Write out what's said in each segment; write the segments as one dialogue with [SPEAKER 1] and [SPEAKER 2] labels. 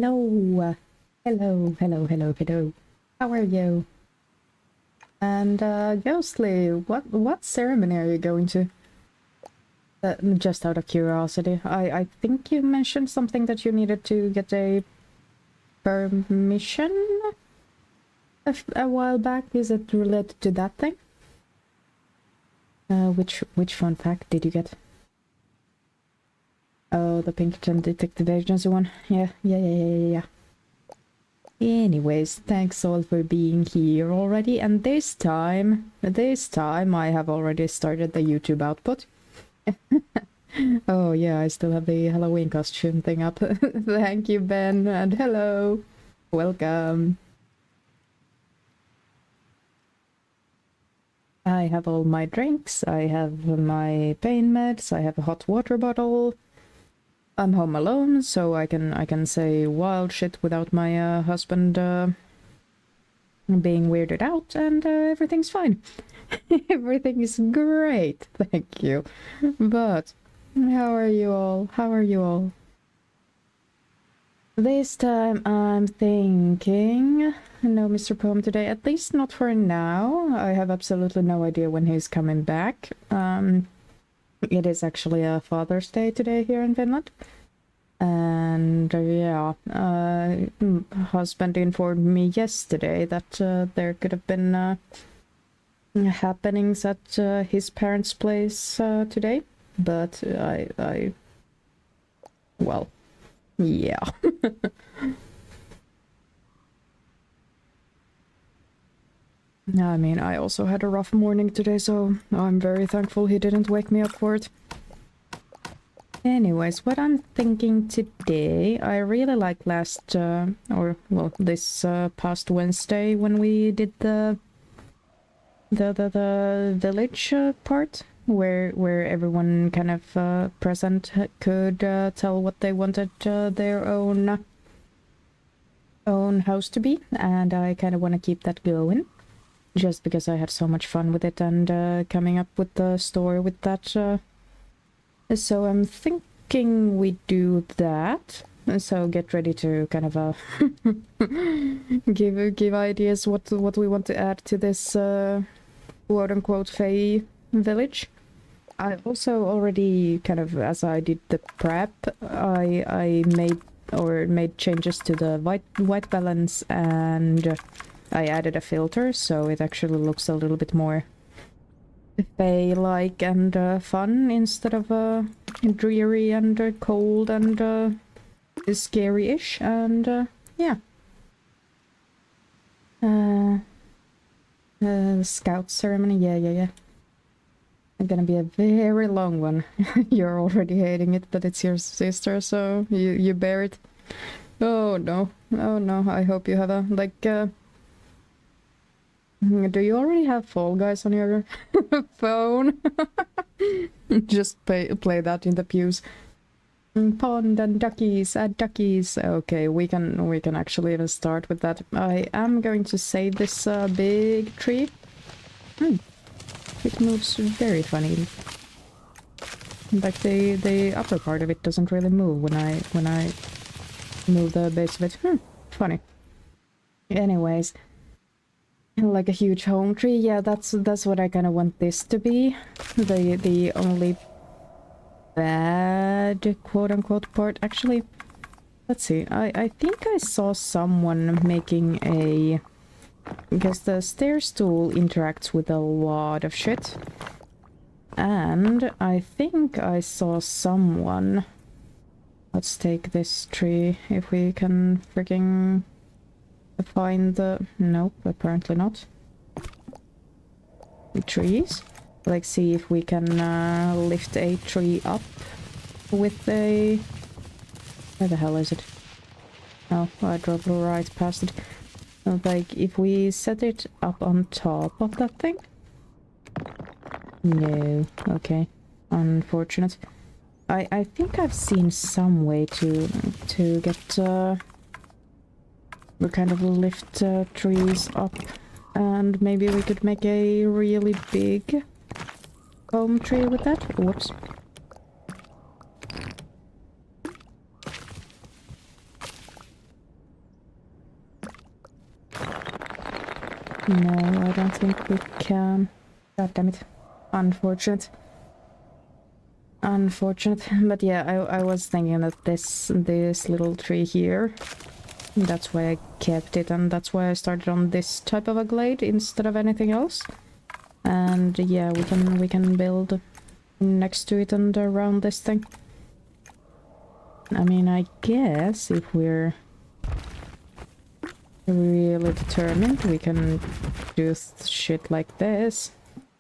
[SPEAKER 1] hello. Hello. How are you? And, Ghostly, what ceremony are you going to? Just out of curiosity, I think you mentioned something that you needed to get a permission a while back. Is it related to that thing? Which fun fact did you get? Oh, the Pinkerton Detective Agency one. Yeah. Anyways, thanks all for being here already, and this time I have already started the YouTube output. Oh yeah, I still have the Halloween costume thing up. Thank you, Ben, and hello. Welcome. I have all my drinks, I have my pain meds, I have a hot water bottle. I'm home alone, so I can say wild shit without my husband being weirded out, and everything's fine. Everything is great, thank you. But how are you all? This time I'm thinking no Mr. Poem today, at least not for now. I have absolutely no idea when he's coming back. It is actually a Father's Day today here in Finland. And yeah, husband informed me yesterday that there could have been happenings at his parents' place today. But well, yeah. I mean, I also had a rough morning today, so I'm very thankful he didn't wake me up for it. Anyways, what I'm thinking today, I really like this past Wednesday when we did the village part, where everyone kind of present could tell what they wanted their own house to be, and I kind of want to keep that going. Just because I had so much fun with it and coming up with the story with that. So I'm thinking we do that. So get ready to kind of give ideas what we want to add to this quote-unquote Fae village. I also already kind of, as I did the prep, I made changes to the white balance, and I added a filter, so it actually looks a little bit more Fae-like and fun instead of dreary and cold and scary-ish, and yeah. Scout ceremony, yeah. It's gonna be a very long one. You're already hating it, but it's your sister, so you bear it. Oh no, I hope you have a, do you already have Fall Guys on your phone? Just play that in the pews. Pond and duckies, duckies. Okay, we can actually even start with that. I am going to save this big tree. It moves very funny. Like the upper part of it doesn't really move when I move the base of it. Funny. Anyways. Like a huge home tree, yeah, that's what I kind of want this to be. The only bad quote-unquote part, actually, let's see, I think I saw someone making a, because the stair stool interacts with a lot of shit, and I think I saw someone, let's take this tree if we can freaking find the... Nope, apparently not. The trees. Like, see if we can lift a tree up with a... Where the hell is it? Oh, I drove right past it. Like, if we set it up on top of that thing? No. Okay. Unfortunate. I think I've seen some way to get... we kind of lift trees up, and maybe we could make a really big home tree with that. Whoops. No, I don't think we can. God damn it. Unfortunate. Unfortunate. But yeah, I was thinking that this little tree here, that's why I kept it, and that's why I started on this type of a glade instead of anything else. And yeah, we can build next to it and around this thing. I mean, I guess if we're really determined, we can do shit like this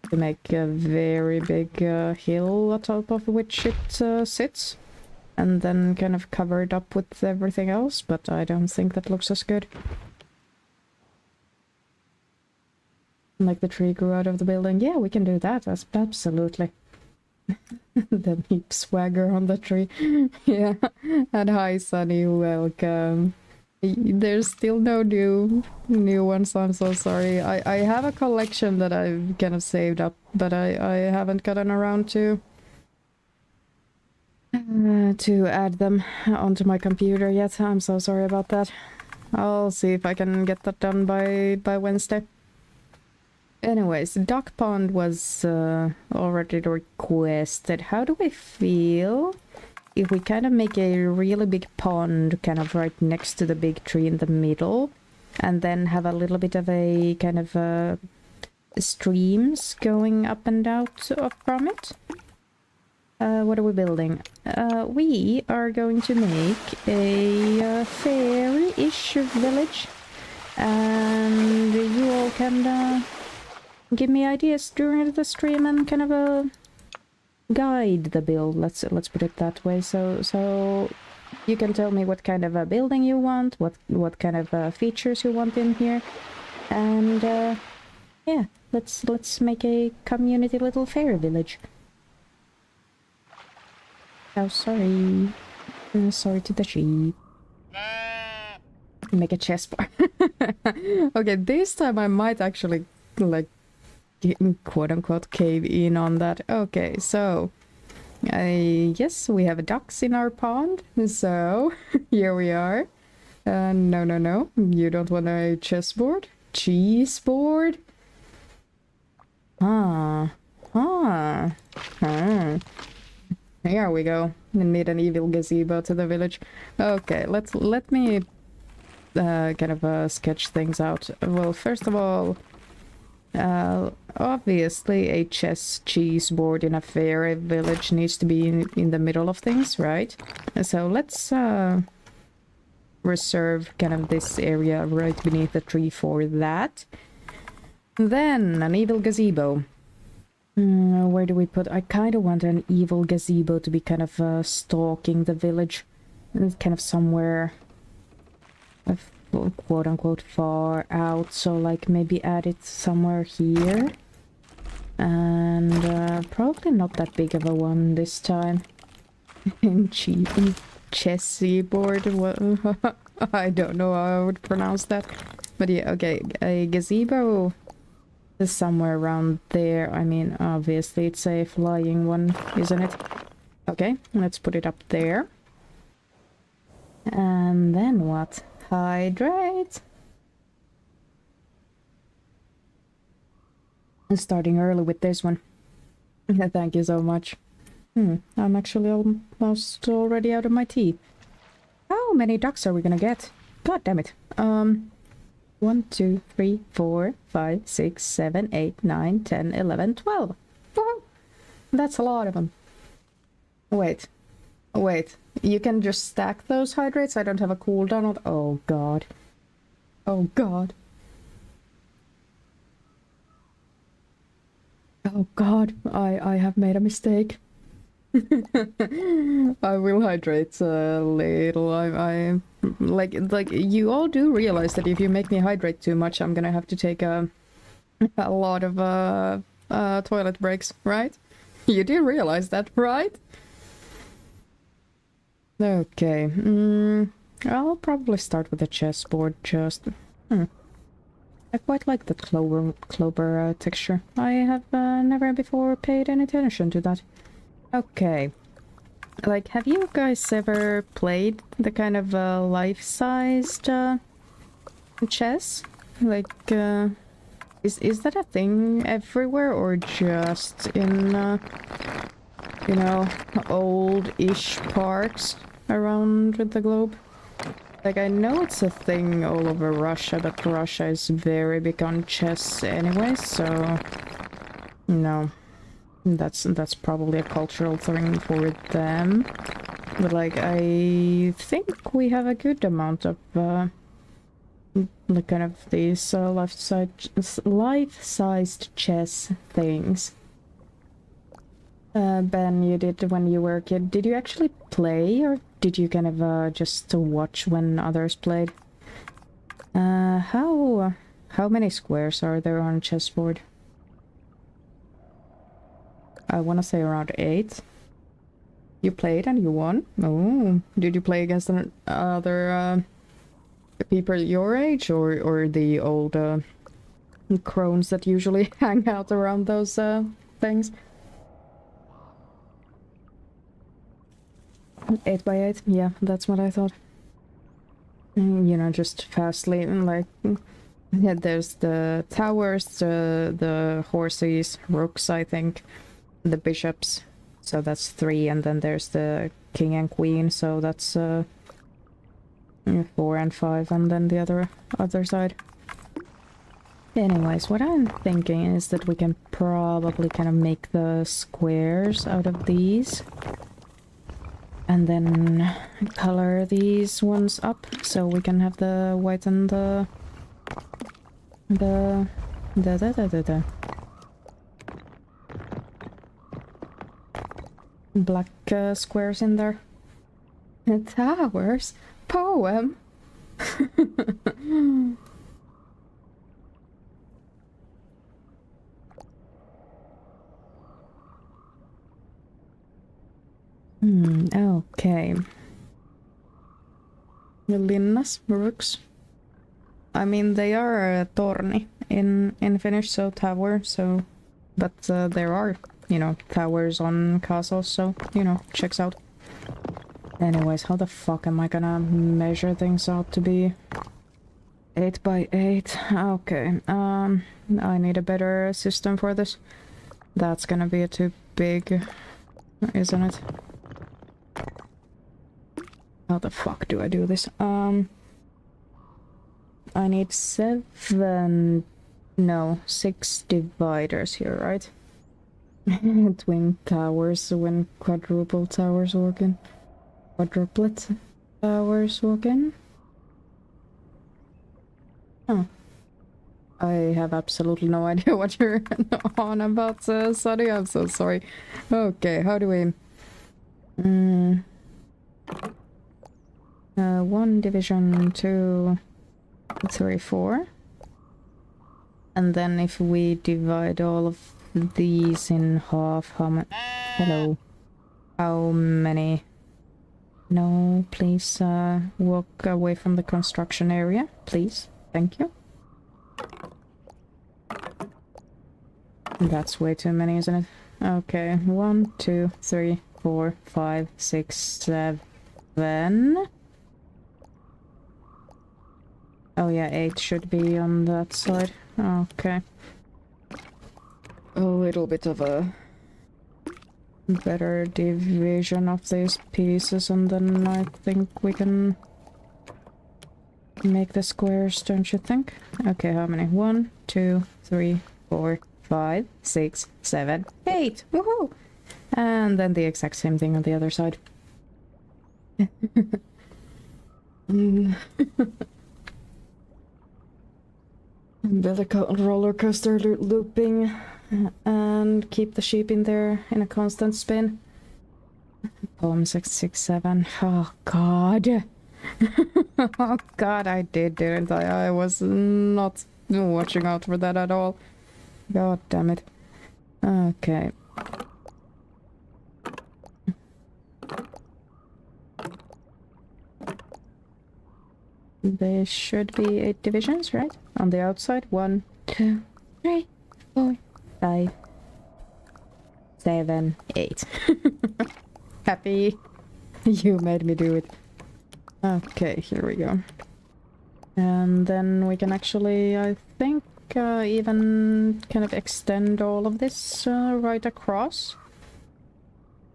[SPEAKER 1] to make a very big hill on top of which it sits, and then kind of cover it up with everything else, but I don't think that looks as good. Like the tree grew out of the building. Yeah, we can do that. That's absolutely. The heap swagger on the tree. Yeah. And hi, Sunny. Welcome. There's still no new ones. I'm so sorry. I have a collection that I've kind of saved up, but I haven't gotten around to add them onto my computer yet. I'm so sorry about that. I'll see if I can get that done by Wednesday. Anyways, Duck Pond was already requested. How do we feel if we kind of make a really big pond kind of right next to the big tree in the middle, and then have a little bit of a kind of streams going up and out from it? What are we building? We are going to make a fairy-ish village, and you all can give me ideas during the stream and kind of guide the build. Let's put it that way. So you can tell me what kind of a building you want, what kind of features you want in here, and yeah, let's make a community little fairy village. Oh, sorry. Sorry to the sheep. Make a chest bar. Okay, this time I might actually like quote-unquote cave in on that. Okay, so yes, we have ducks in our pond, so here we are. No, you don't want a chessboard? Cheese board? Here we go. We need an evil gazebo to the village. Okay, let me kind of sketch things out. Well, first of all, obviously a chess cheese board in a fairy village needs to be in the middle of things, right? So let's reserve kind of this area right beneath the tree for that. Then an evil gazebo. Where do we put? I kind of want an evil gazebo to be kind of stalking the village, kind of somewhere quote-unquote far out, so like maybe add it somewhere here, and probably not that big of a one this time. Cheap chessy board. What? I don't know how I would pronounce that, but yeah, okay, a gazebo is somewhere around there. I mean, obviously it's a flying one, isn't it? Okay, let's put it up there. And then what? Hydrate. I'm starting early with this one. Thank you so much. I'm actually almost already out of my tea. How many ducks are we gonna get? God damn it. 1, 2, 3, 4, 5, 6, 7, 8, 9, 10, 11, 12. Woohoo! That's a lot of them. Wait. You can just stack those hydrates? I don't have a cooldown on... Oh god. Oh god. Oh god, I have made a mistake. I will hydrate a little. I like you all do realize that if you make me hydrate too much, I'm gonna have to take a lot of toilet breaks, right? You do realize that, right? Okay. I'll probably start with the chessboard. Just. I quite like the clover texture. I have never before paid any attention to that. Okay. Like, have you guys ever played the kind of life-sized chess? Like, Is that a thing everywhere or just in, you know, old-ish parks around the globe? Like, I know it's a thing all over Russia, but Russia is very big on chess anyway, so... No. That's probably a cultural thing for them. But, like, I think we have a good amount of, like, kind of these life-sized chess things. Ben, you did when you were a kid. Did you actually play, or did you kind of just watch when others played? How many squares are there on a chessboard? I want to say around 8. You played and you won? Oh, did you play against other people your age, or the old crones that usually hang out around those things? 8 by 8, yeah, that's what I thought. You know, just fastly, like, yeah, there's the towers, the horses, rooks, I think, the bishops, so that's 3, and then there's the king and queen, so that's 4 and 5, and then the other side. Anyways, what I'm thinking is that we can probably kind of make the squares out of these. And then color these ones up so we can have the white and the black squares in there. The towers poem. Okay. The Linnas rooks. I mean, they are torni in Finnish, so tower, so... But there are, you know, towers on castles, so, you know, checks out. Anyways, how the fuck am I gonna measure things out to be 8 by 8? Okay, I need a better system for this. That's gonna be too big, isn't it? How the fuck do I do this? I need 6 dividers here, right? Twin towers when quadruple towers walk in. Quadruplet towers walk in? Huh. I have absolutely no idea what you're on about, Sunny. I'm so sorry. Okay, how do we... 1 division, 2, 3, 4. And then if we divide all of these in half, how many... Hello. How many... No, please walk away from the construction area, please. Thank you. That's way too many, isn't it? Okay, 1, 2, 3, 4, 5, 6, 7... Oh yeah, 8 should be on that side. Okay. A little bit of a better division of these pieces, and then I think we can make the squares, don't you think? Okay, how many? 1, 2, 3, 4, 5, 6, 7, 8! Woohoo! And then the exact same thing on the other side. Build a roller coaster looping and keep the sheep in there in a constant spin. Poem 667. Oh god. Oh god, I didn't I? I was not watching out for that at all. God damn it. Okay. There should be 8 divisions, right? On the outside. 1, 2, 3, 4, 5, 7, 8. Happy you made me do it. Okay, here we go. And then we can actually, I think, even kind of extend all of this right across.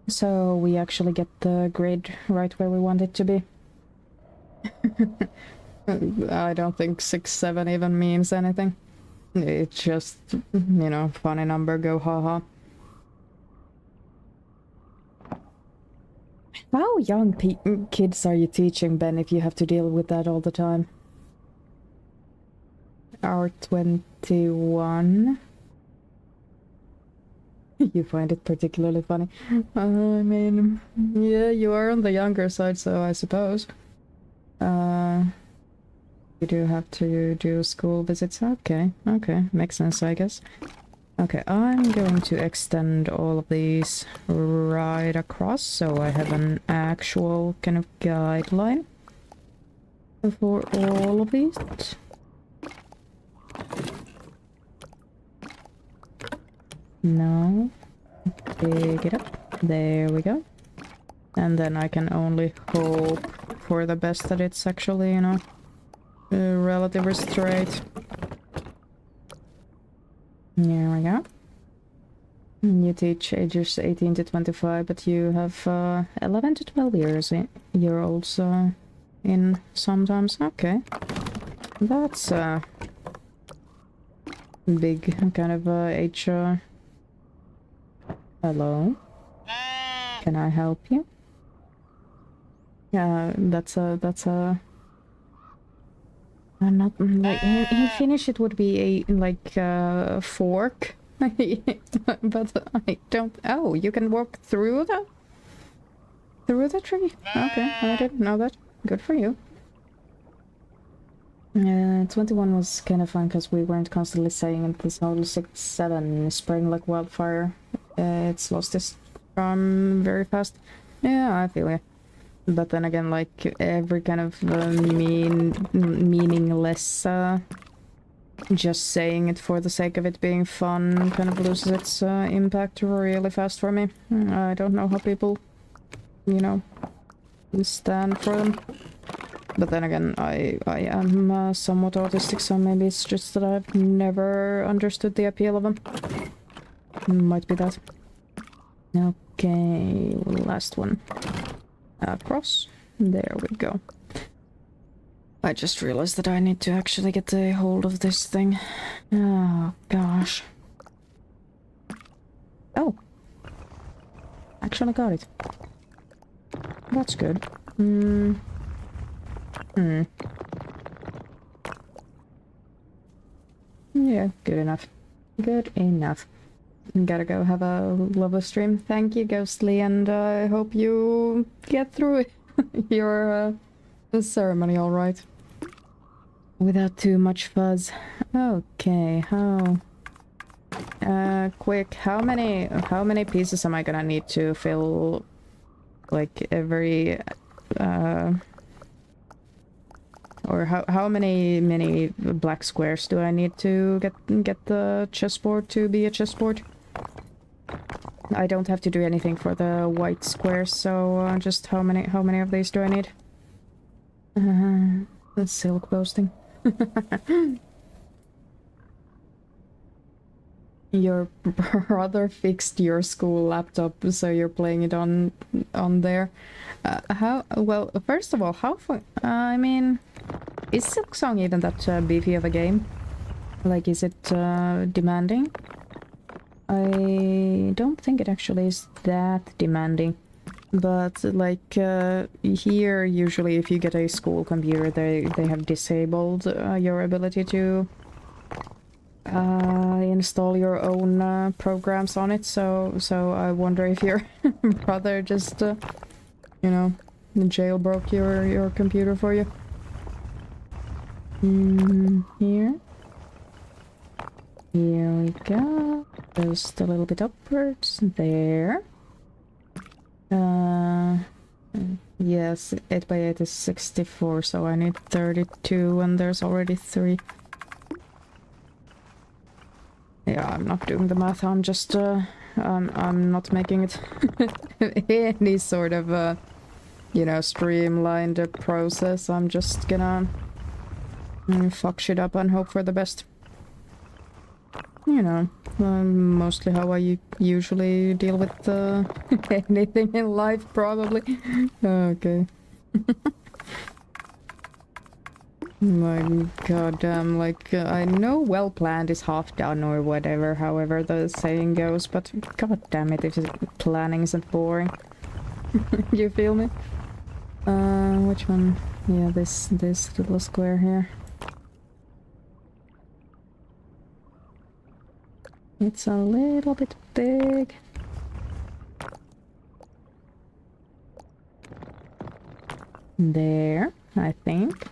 [SPEAKER 1] So we actually get the grid right where we want it to be. I don't think 6, 7 even means anything. It's just, you know, funny number, go haha. How young kids are you teaching, Ben, if you have to deal with that all the time? R21. You find it particularly funny. I mean, yeah, you are on the younger side, so I suppose. You do have to do school visits. Okay, okay, makes sense, I guess. Okay, I'm going to extend all of these right across, so I have an actual kind of guideline for all of these. No. Pick it up. There we go. And then I can only hope for the best that it's actually, you know, relatively straight. There we go. You teach ages 18 to 25, but you have 11 to 12 year olds in sometimes. Okay. That's big kind of age. Hello? Can I help you? Yeah, that's a not like in Finnish it would be a like fork, but I don't. Oh, you can walk through the tree. Okay, I didn't know that. Good for you. 21 was kind of fun because we weren't constantly saying it. This whole 6, 7 spreading like wildfire. It's lost its charm very fast. Yeah, I feel it. But then again, like every kind of meaningless, just saying it for the sake of it being fun kind of loses its impact really fast for me. I don't know how people, you know, stand for them. But then again, I am somewhat autistic, so maybe it's just that I've never understood the appeal of them. Might be that. Okay, last one. Across. There we go. I just realized that I need to actually get a hold of this thing. Oh, gosh. Oh. Actually got it. That's good. Yeah, good enough. Good enough. Gotta go have a lovely stream. Thank you, Ghostly, and I hope you get through your ceremony all right. Without too much fuzz. Okay, how... quick, how many pieces am I gonna need to fill, like, every, or how many black squares do I need to get the chessboard to be a chessboard? I don't have to do anything for the white squares, so just how many of these do I need? The silk boasting. Your brother fixed your school laptop, so you're playing it on there. How? Well, first of all, how far? I mean, is Silksong even that beefy of a game? Like, is it demanding? I don't think it actually is that demanding. But like here, usually if you get a school computer, they have disabled your ability to install your own programs on it. So I wonder if your brother just you know, jailbroke your computer for you. Here we go. Just a little bit upwards. There. Yes, 8 by 8 is 64, so I need 32, and there's already 3. Yeah, I'm not doing the math, I'm just, I'm not making it any sort of, you know, streamlined process. I'm just gonna fuck shit up and hope for the best. you know, mostly how I usually deal with anything in life, probably. Okay. My goddamn, like, I know well planned is half done or whatever, however the saying goes, but god damn it if planning isn't boring. You feel me? Which one? Yeah, this little square here. It's a little bit big. There, I think.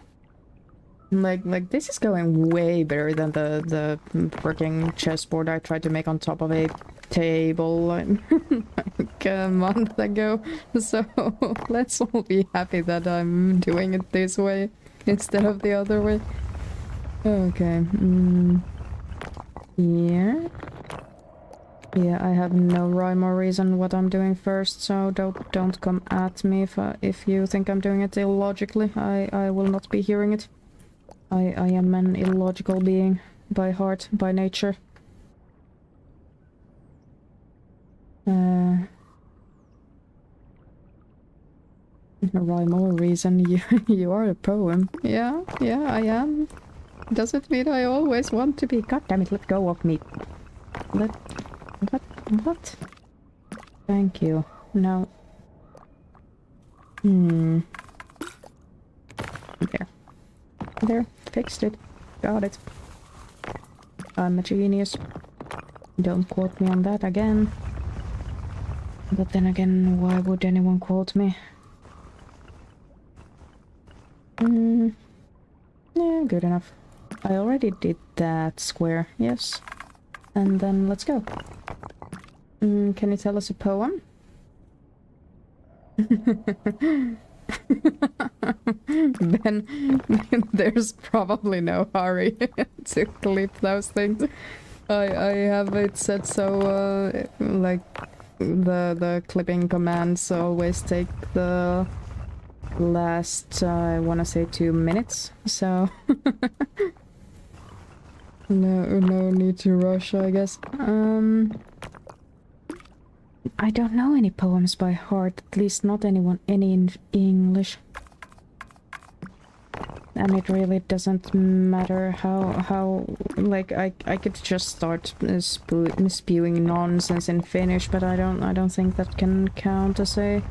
[SPEAKER 1] Like this is going way better than the freaking chessboard I tried to make on top of a table like a month ago. So let's all be happy that I'm doing it this way instead of the other way. Okay. Yeah. Yeah, I have no rhyme or reason what I'm doing first, so don't come at me if you think I'm doing it illogically. I will not be hearing it. I am an illogical being by heart, by nature. Rhyme or reason, you are a poem. Yeah, I am. Does it mean I always want to be? God damn it, let go of me. What? Thank you. No. There. Fixed it. Got it. I'm a genius. Don't quote me on that again. But then again, why would anyone quote me? Yeah, good enough. I already did that square, yes. And then let's go. Can you tell us a poem? Then there's probably no hurry to clip those things. I have it set so like the clipping commands always take the last I wanna say 2 minutes, so no need to rush, I guess. I don't know any poems by heart, at least not any in English. And it really doesn't matter how like I could just start spewing nonsense in Finnish, but I don't think that can count as a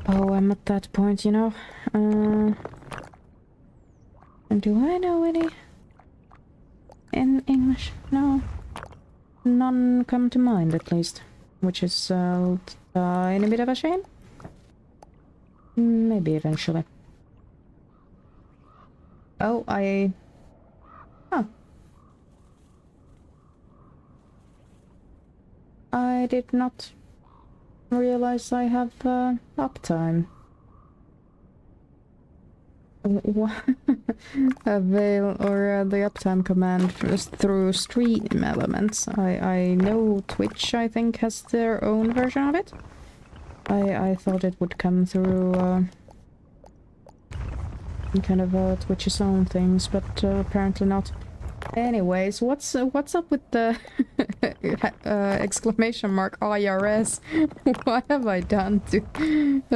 [SPEAKER 1] poem at that point, you know. And do I know any in English? No. None come to mind, at least. Which is a tiny bit of a shame. Maybe eventually. Oh, Huh. I did not realize I have uptime. Avail or the uptime command through Stream Elements. I know Twitch, I think, has their own version of it. I thought it would come through kind of Twitch's own things, but apparently not. Anyways, what's up with the exclamation mark IRS? What have I done to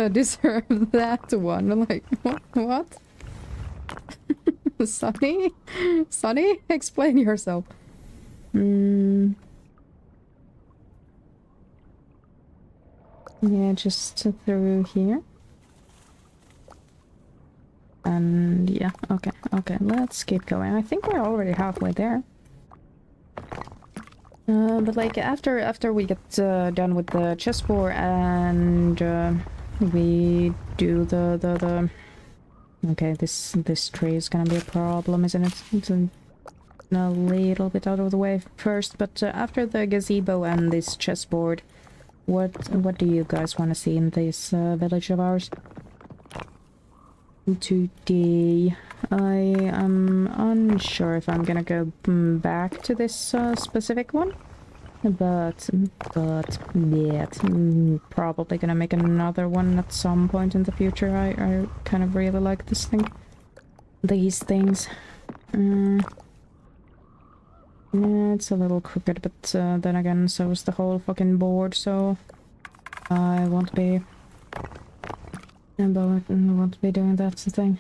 [SPEAKER 1] deserve that one? Like, what? Sunny, explain yourself. Yeah, just through here. And yeah, okay, let's keep going. I think we're already halfway there. But like after we get done with the chessboard and we do the okay, this tree is gonna be a problem, isn't it? It's a little bit out of the way first, but after the gazebo and this chessboard, what do you guys want to see in this village of ours? Today, I am unsure if I'm gonna go back to this specific one, but yeah, probably gonna make another one at some point in the future. I kind of really like this thing. These things. Yeah, it's a little crooked, but then again, so is the whole fucking board, so I won't be doing that thing.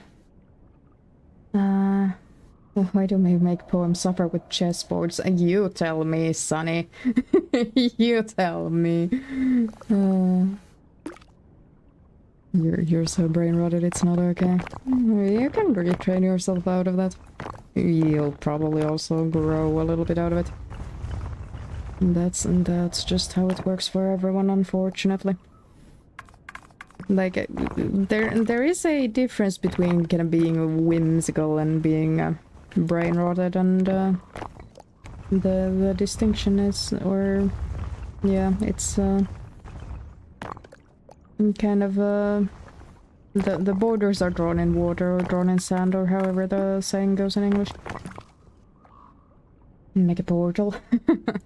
[SPEAKER 1] Why do we make poems suffer with chessboards? You tell me, Sonny. You tell me. You're so brain rotted, it's not okay. You can retrain yourself out of that. You'll probably also grow a little bit out of it. That's just how it works for everyone, unfortunately. Like, there is a difference between kind of being whimsical and being brain rotted, and the distinction is, or yeah, it's kind of the borders are drawn in water or drawn in sand, or however the saying goes in English. Make a portal.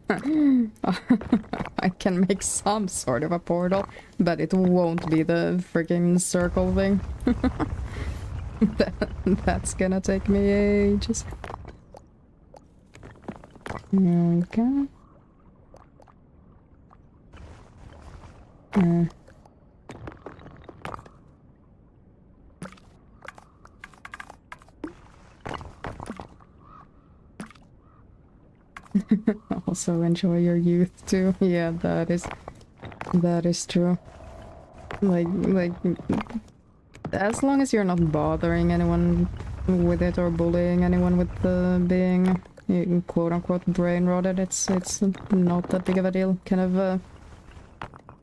[SPEAKER 1] I can make some sort of a portal, but it won't be the freaking circle thing. That's gonna take me ages. Okay. Also enjoy your youth too. Yeah, that is true. Like as long as you're not bothering anyone with it or bullying anyone with being quote unquote brain rotted, it's not that big of a deal. Kind of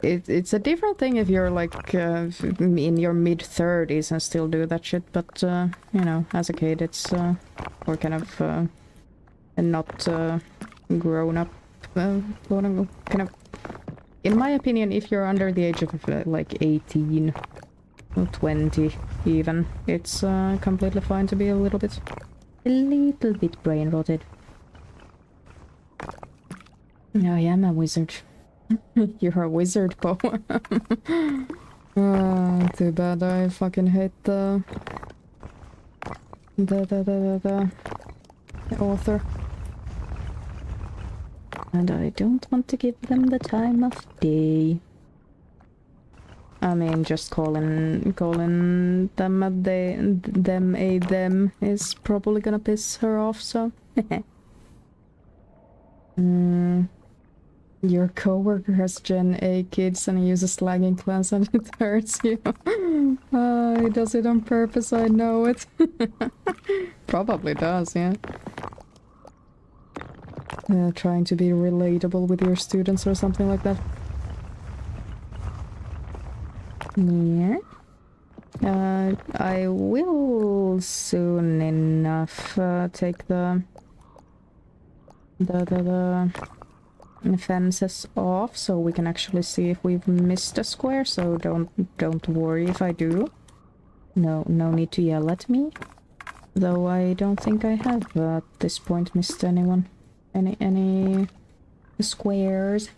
[SPEAKER 1] it's a different thing if you're like in your mid-30s and still do that shit, but you know, as a kid it's or kind of and not grown up, kind of. In my opinion, if you're under the age of like 18 or 20 even, it's completely fine to be a little bit brain rotted. Oh, I am a wizard. You're a wizard, Poe. Too bad I fucking hate the author. And I don't want to give them the time of day. I mean, just calling them a them is probably gonna piss her off, so. Your coworker has Gen A kids and he uses slagging class and it hurts you. He does it on purpose, I know it. Probably does, yeah. Trying to be relatable with your students or something like that. Yeah. I will soon enough take the fences off so we can actually see if we've missed a square, so don't worry if I do. No need to yell at me. Though I don't think I have at this point missed anyone. Any squares.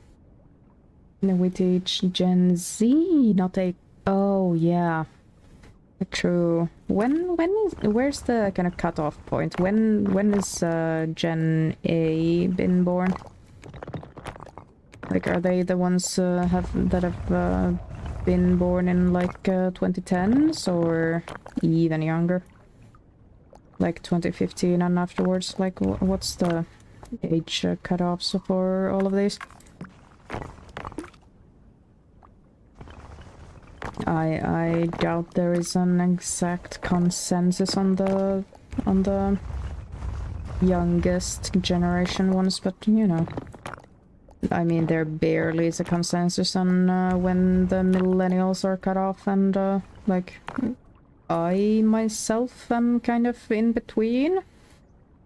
[SPEAKER 1] We teach Gen Z, not a... Oh, yeah. True. Where's the kind of cutoff point? When is Gen A been born? Like, are they the ones that have been born in like 2010s or even younger? Like 2015 and afterwards? Like, what's the age cutoffs for all of these? I doubt there is an exact consensus on the youngest generation ones, but you know, I mean, there barely is a consensus on when the millennials are cut off, and like, I myself am kind of in between,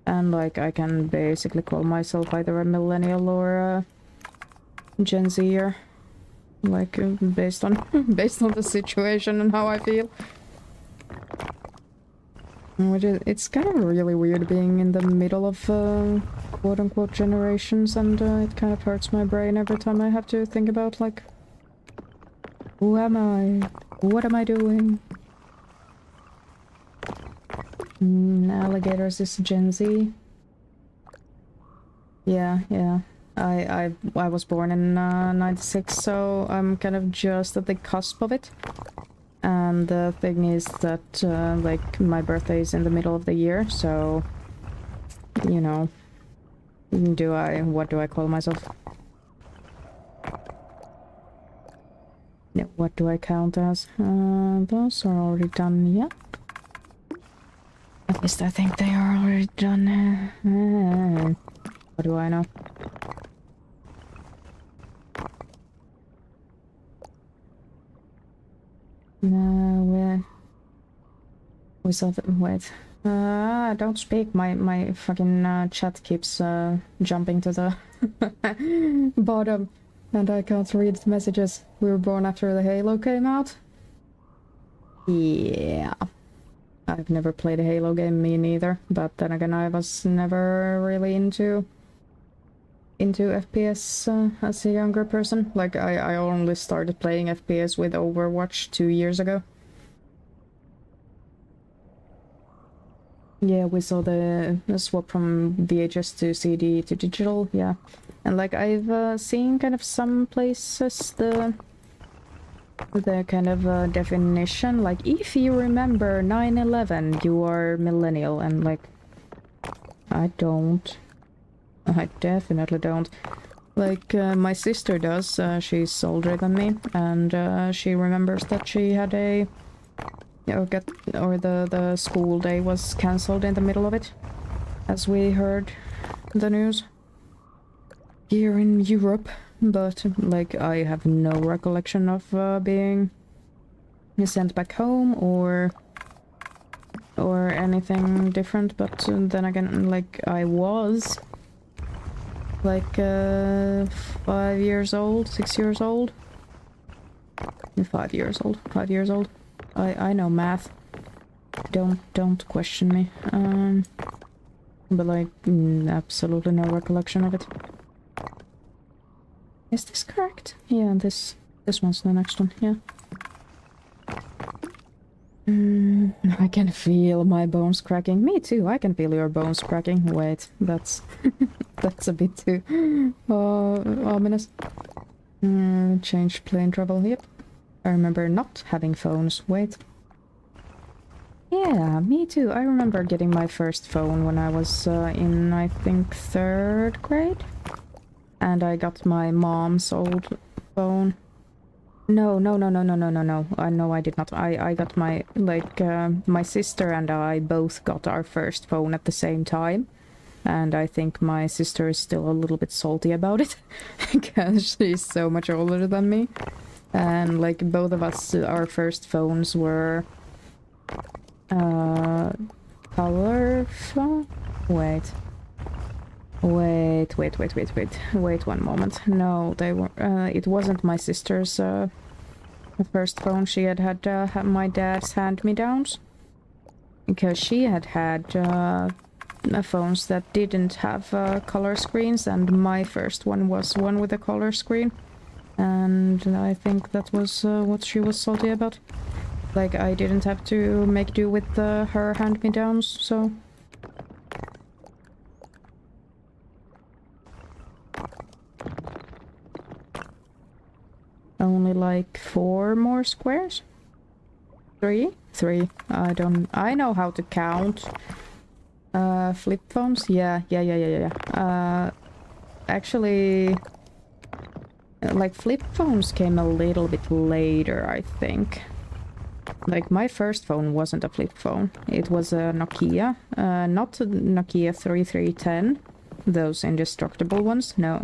[SPEAKER 1] and like I can basically call myself either a millennial or a Gen Zer. Like, based on the situation and how I feel. It's kind of really weird being in the middle of quote-unquote generations, and it kind of hurts my brain every time I have to think about, like, who am I? What am I doing? Alligators is Gen Z. Yeah, yeah. I was born in 96, so I'm kind of just at the cusp of it. And the thing is that, like, my birthday is in the middle of the year, so, you know, what do I call myself? Yeah, what do I count as? Those are already done, yeah. At least I think they are already done. What do I know? No, we saw the, wait. Don't speak. My fucking chat keeps jumping to the bottom, and I can't read the messages. We were born after the Halo came out. Yeah. I've never played a Halo game, me neither. But then again, I was never really into FPS as a younger person. Like, I only started playing FPS with Overwatch 2 years ago. Yeah, we saw the swap from VHS to CD to digital, yeah. And like, I've seen kind of some places the kind of definition, like, if you remember 9/11, you are millennial, and like, I don't. I definitely don't. Like, my sister does, she's older than me, and she remembers that she had a... or the school day was cancelled in the middle of it, as we heard the news here in Europe. But, like, I have no recollection of being sent back home or anything different, but then again, like, I was like 5 years old, 6 years old. 5 years old, 5 years old. I know math. Don't question me. But like, absolutely no recollection of it. Is this correct? Yeah, this one's the next one, yeah. I can feel my bones cracking. Me too, I can feel your bones cracking. Wait, that's... that's a bit too... ominous. Change plane travel, yep. I remember not having phones, wait. Yeah, me too. I remember getting my first phone when I was in, I think, 3rd grade. And I got my mom's old phone. No. I know I did not. I got my, like, my sister and I both got our first phone at the same time. And I think my sister is still a little bit salty about it. Because she's so much older than me. And, like, both of us, our first phones were... colorful? Wait one moment. No, they were, it wasn't my sister's, first phone. She had my dad's hand-me-downs. Because she had phones that didn't have, color screens, and my first one was one with a color screen. And I think that was, what she was salty about. Like, I didn't have to make do with her hand-me-downs, so... Only like 4 more squares? 3? 3. I know how to count. Flip phones? Yeah. Actually... Like, flip phones came a little bit later, I think. Like, my first phone wasn't a flip phone. It was a Nokia. Not a Nokia 3310. Those indestructible ones. No,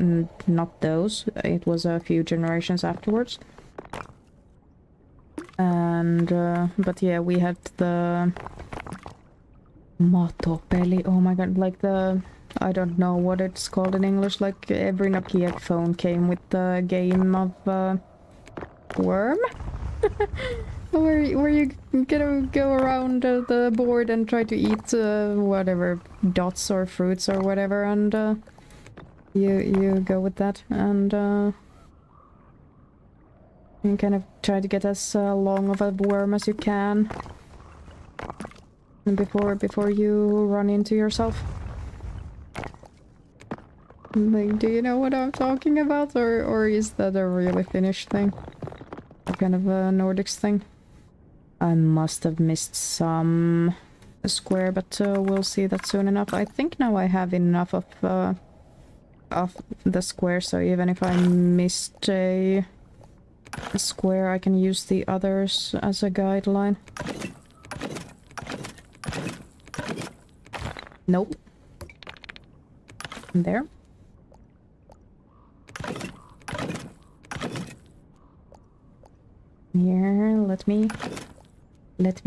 [SPEAKER 1] not those. It was a few generations afterwards. And, but yeah, we had the... Matopeli. Oh my god, like the... I don't know what it's called in English. Like, every Nokia phone came with the game of, Worm? where you gonna go around the board and try to eat whatever dots or fruits or whatever, and you go with that, and you kind of try to get as long of a worm as you can before you run into yourself. Like, do you know what I'm talking about, or is that a really Finnish thing? Kind of a Nordics thing? I must have missed some square, but we'll see that soon enough. I think now I have enough of the square, so even if I missed a square, I can use the others as a guideline. Nope. There. Here, let me click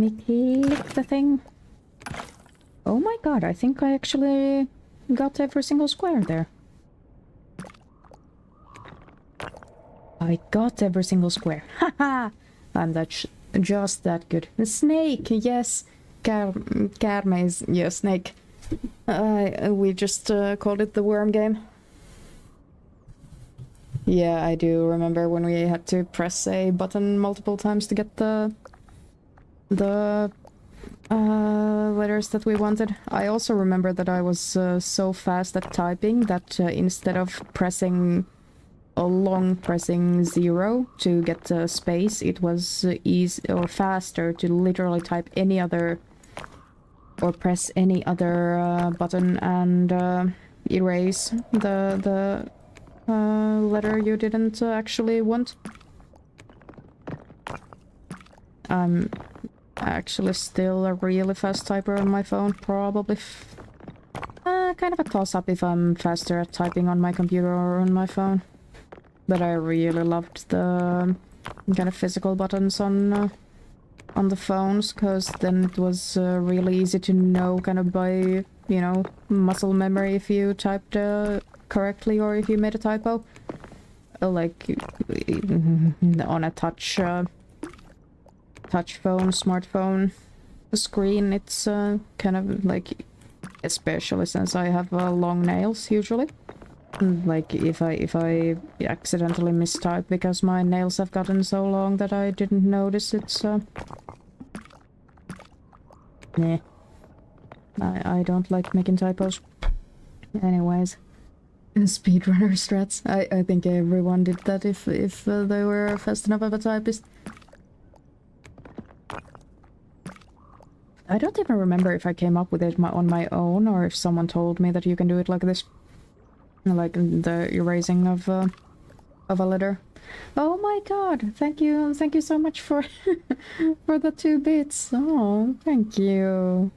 [SPEAKER 1] the thing. Oh my god, I think I actually got every single square there. I got every single square. Haha! I'm just that good. The snake, yes. Karma is, yeah, snake. We just called it the worm game. Yeah, I do remember when we had to press a button multiple times to get the letters that we wanted. I also remember that I was so fast at typing that instead of pressing pressing 0 to get space, it was easy or faster to literally type any other or press any other button and erase the letter you didn't actually want. I'm actually still a really fast typer on my phone, probably. Kind of a toss-up if I'm faster at typing on my computer or on my phone. But I really loved the kind of physical buttons on the phones, because then it was really easy to know kind of by, you know, muscle memory if you typed correctly or if you made a typo. Like on a touch phone, smartphone screen, it's kind of like, especially since I have long nails usually. Like if I accidentally mistype because my nails have gotten so long that I didn't notice, it's nah. I don't like making typos. Anyways, speedrunner strats. I think everyone did that if they were fast enough of a typist. I don't even remember if I came up with it on my own or if someone told me that you can do it like this. Like the erasing of a letter. Oh my god, thank you so much for for the 2 bits. Oh, thank you.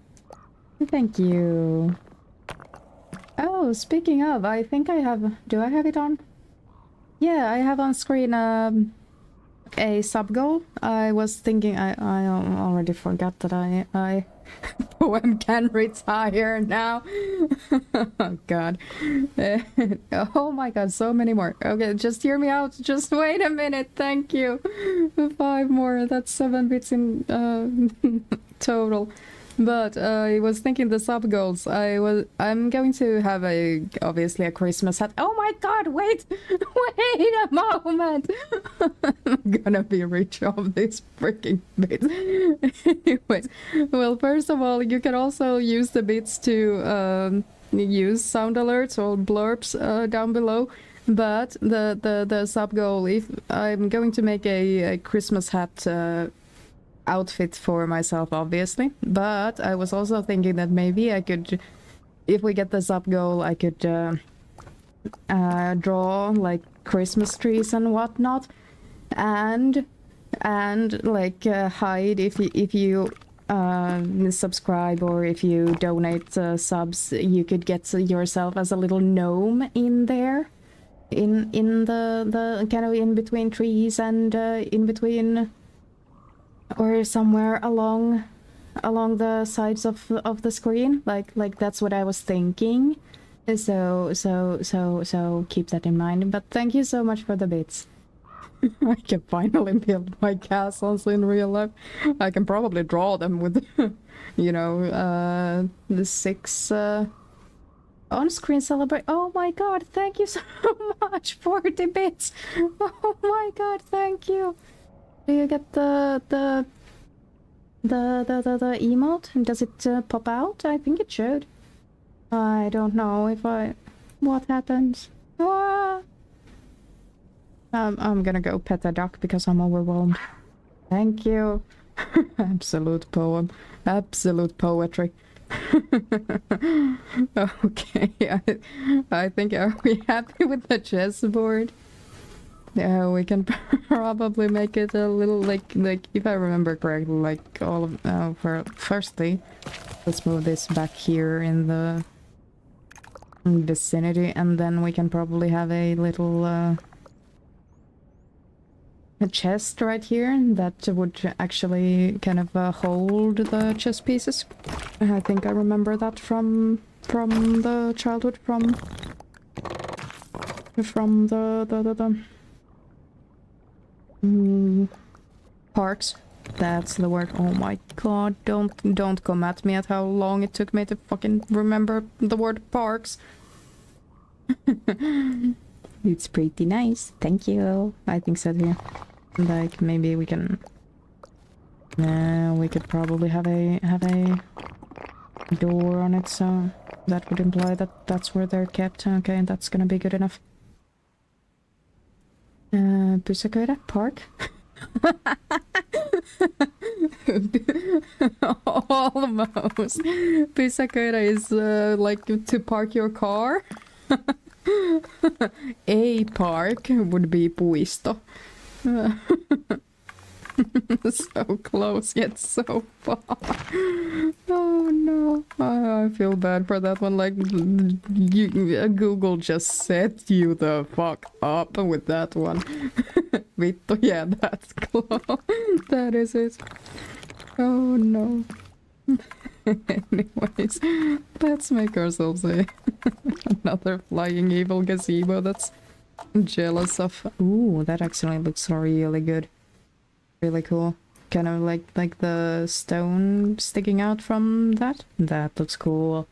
[SPEAKER 1] Thank you. Oh, speaking of, I think I have, do I have it on? Yeah, I have on screen a sub goal. I was thinking, I already forgot that I Poem can retire now. Oh god. Oh my god, so many more. Okay, just hear me out. Just wait a minute. Thank you. 5 more. That's 7 bits in total. But I was thinking the sub goals. I'm going to have obviously a Christmas hat. Oh my god, wait a moment. I'm gonna be rich off this freaking bits. Anyways, well, first of all, you can also use the bits to use sound alerts or blurbs down below. But the sub goal, if I'm going to make a Christmas hat outfit for myself, obviously, but I was also thinking that maybe I could, if we get this up goal, I could draw like Christmas trees and whatnot, and like hide if you subscribe or if you donate subs, you could get yourself as a little gnome in there, in the kind of in between trees and in between, or somewhere along the sides of the screen. Like that's what I was thinking. So keep that in mind. But thank you so much for the bits. I can finally build my castles in real life. I can probably draw them with you know, the 6 on-screen celebrate. Oh my god, thank you so much for the bits. Oh my god, thank you. Do you get the emote? Does it pop out? I think it should. I don't know if I... What happens? Ah! I'm gonna go pet a duck because I'm overwhelmed. Thank you. Absolute poem. Absolute poetry. Okay, I think, are we happy with the chessboard? Yeah, we can probably make it a little like if I remember correctly, like all of firstly, let's move this back here in the vicinity, and then we can probably have a little a chest right here that would actually kind of hold the chess pieces. I think I remember that from the childhood, from the parks. That's the word. Oh my god, don't come at me at how long it took me to fucking remember the word parks. It's pretty nice. Thank you. I think so too. Like maybe we can we could probably have a door on it, so that would imply that that's where they're kept. Okay, that's gonna be good enough. Pysäköidä Park. Almost. Pysäköidä is like to park your car. A park would be puisto. So close yet so far. Oh no, I feel bad for that one. Like Google just set you the fuck up with that one. Vittu, yeah, that's close. That is it. Oh no. Anyways, let's make ourselves another flying evil gazebo that's jealous of. Ooh, that actually looks really good. Really cool. Kind of like the stone sticking out from that. That looks cool.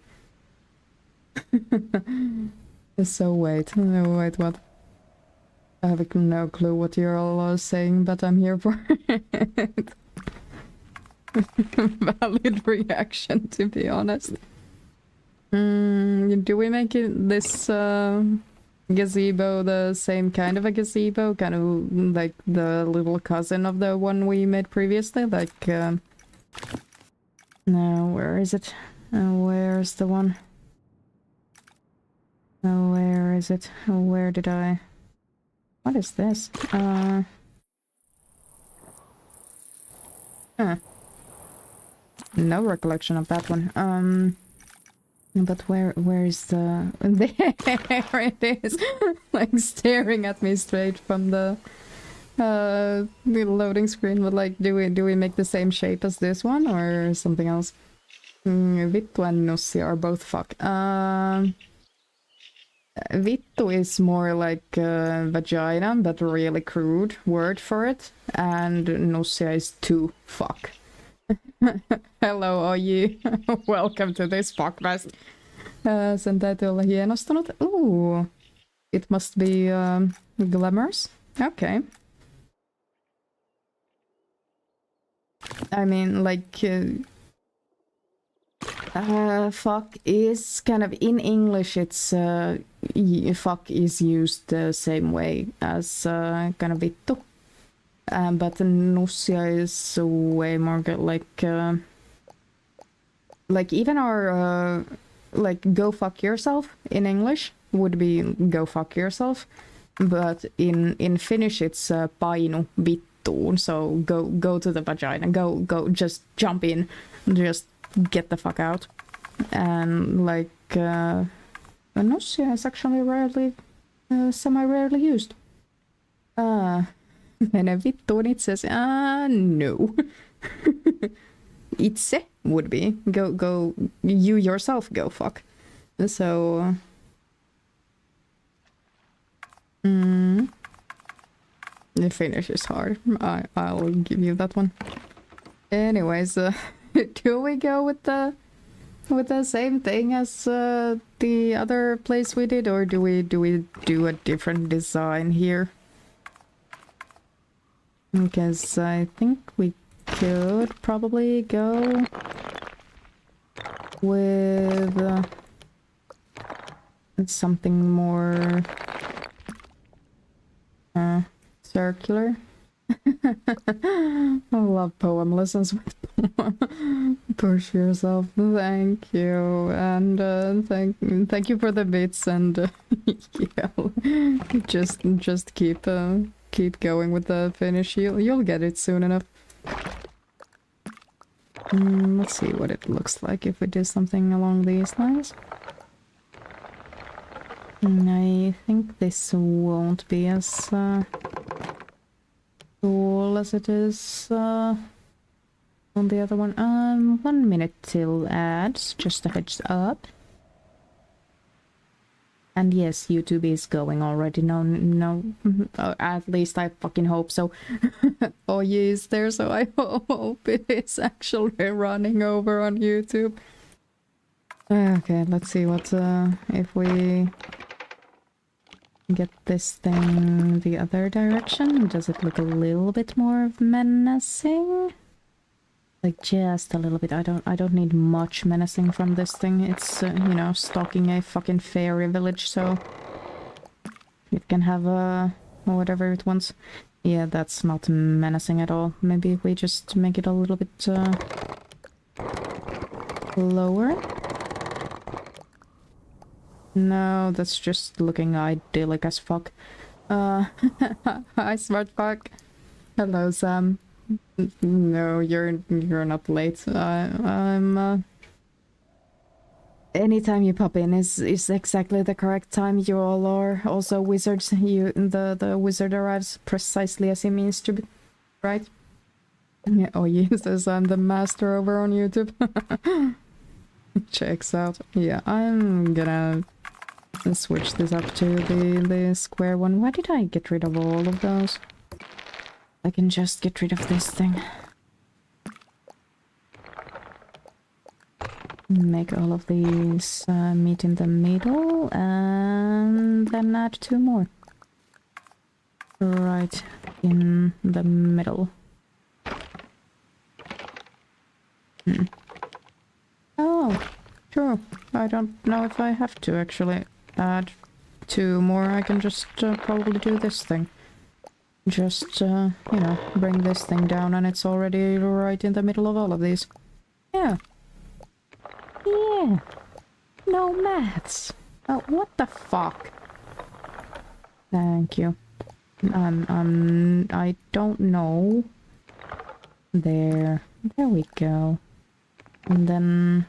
[SPEAKER 1] So wait, what? I have no clue what you're all saying, but I'm here for it. Valid reaction, to be honest. Do we make it this gazebo the same kind of a gazebo? Kind of like the little cousin of the one we made previously? Like, no, where is it? Where's the one? Where is it? Where did I... What is this? Huh. No recollection of that one. But where is the... There it is! Like staring at me straight from the loading screen. But like, do we make the same shape as this one or something else? Vittu and Nussi are both fuck. Vittu is more like vagina, but really crude word for it. And Nussia is to fuck. Hello, Oji. Welcome to this fuckfest. Sen täytyy olla hienostunut. Ooh. It must be glamorous. Okay. I mean, like... fuck is kind of... In English, it's... fuck is used the same way as kind of vittu. But Nussia is way more good, like even our like go fuck yourself in English would be go fuck yourself, but in Finnish it's painu vittuun, so go to the vagina, go just jump in, just get the fuck out. And like Nussia is actually rarely semi-rarely used. Mene vittuun itsesi. No. Itse would be. Go, you yourself go fuck. So... The Finnish is hard. I'll give you that one. Anyways, do we go with the same thing as the other place we did, or do we do a different design here? Because I think we could probably go with It's something more circular. I love poem lessons with push yourself. Thank you, and thank you for the bits, and yeah, just keep going with the finish. You'll get it soon enough. Let's see what it looks like if we do something along these lines. I think this won't be as tall as it is on the other one. 1 minute till ads, just a heads up. And yes, YouTube is going already. No, at least I fucking hope so. Oh, yeah, is there, so I hope it is actually running over on YouTube. Okay, let's see what, if we get this thing the other direction. Does it look a little bit more menacing? Like just a little bit. I don't need much menacing from this thing. It's you know, stalking a fucking fairy village, so it can have whatever it wants. Yeah, that's not menacing at all. Maybe if we just make it a little bit lower. No, that's just looking idyllic as fuck. Hi, smart fuck. Hello, Sam. No, you're not late. I'm anytime you pop in is exactly the correct time. You all are also wizards. The wizard arrives precisely as he means to be, right? Yeah, oh yes, I'm the master over on YouTube. Checks out. Yeah, I'm gonna switch this up to the square one. Why did I get rid of all of those? I can just get rid of this thing. Make all of these meet in the middle, and then add 2 more. Right in the middle. Oh, sure. I don't know if I have to actually add 2 more. I can just probably do this thing. Just, you know, bring this thing down and it's already right in the middle of all of these. Yeah. Yeah. No maths. Oh, what the fuck? Thank you. I don't know. There. There we go. And then...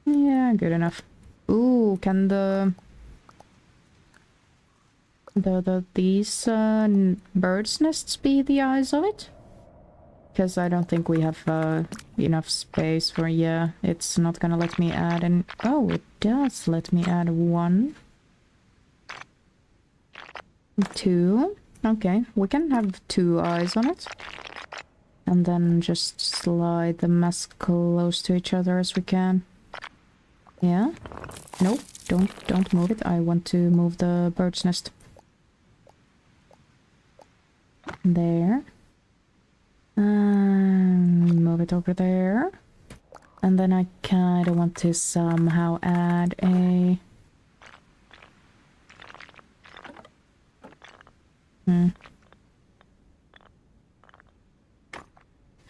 [SPEAKER 1] Yeah, good enough. Ooh, can these birds' nests be the eyes of it? Because I don't think we have enough space for... Yeah, it's not gonna let me add an... Oh, it does let me add 1. 2. Okay, we can have 2 eyes on it. And then just slide them as close to each other as we can. Yeah? Nope, don't move it. I want to move the bird's nest. There. Move it over there. And then I kind of want to somehow add a...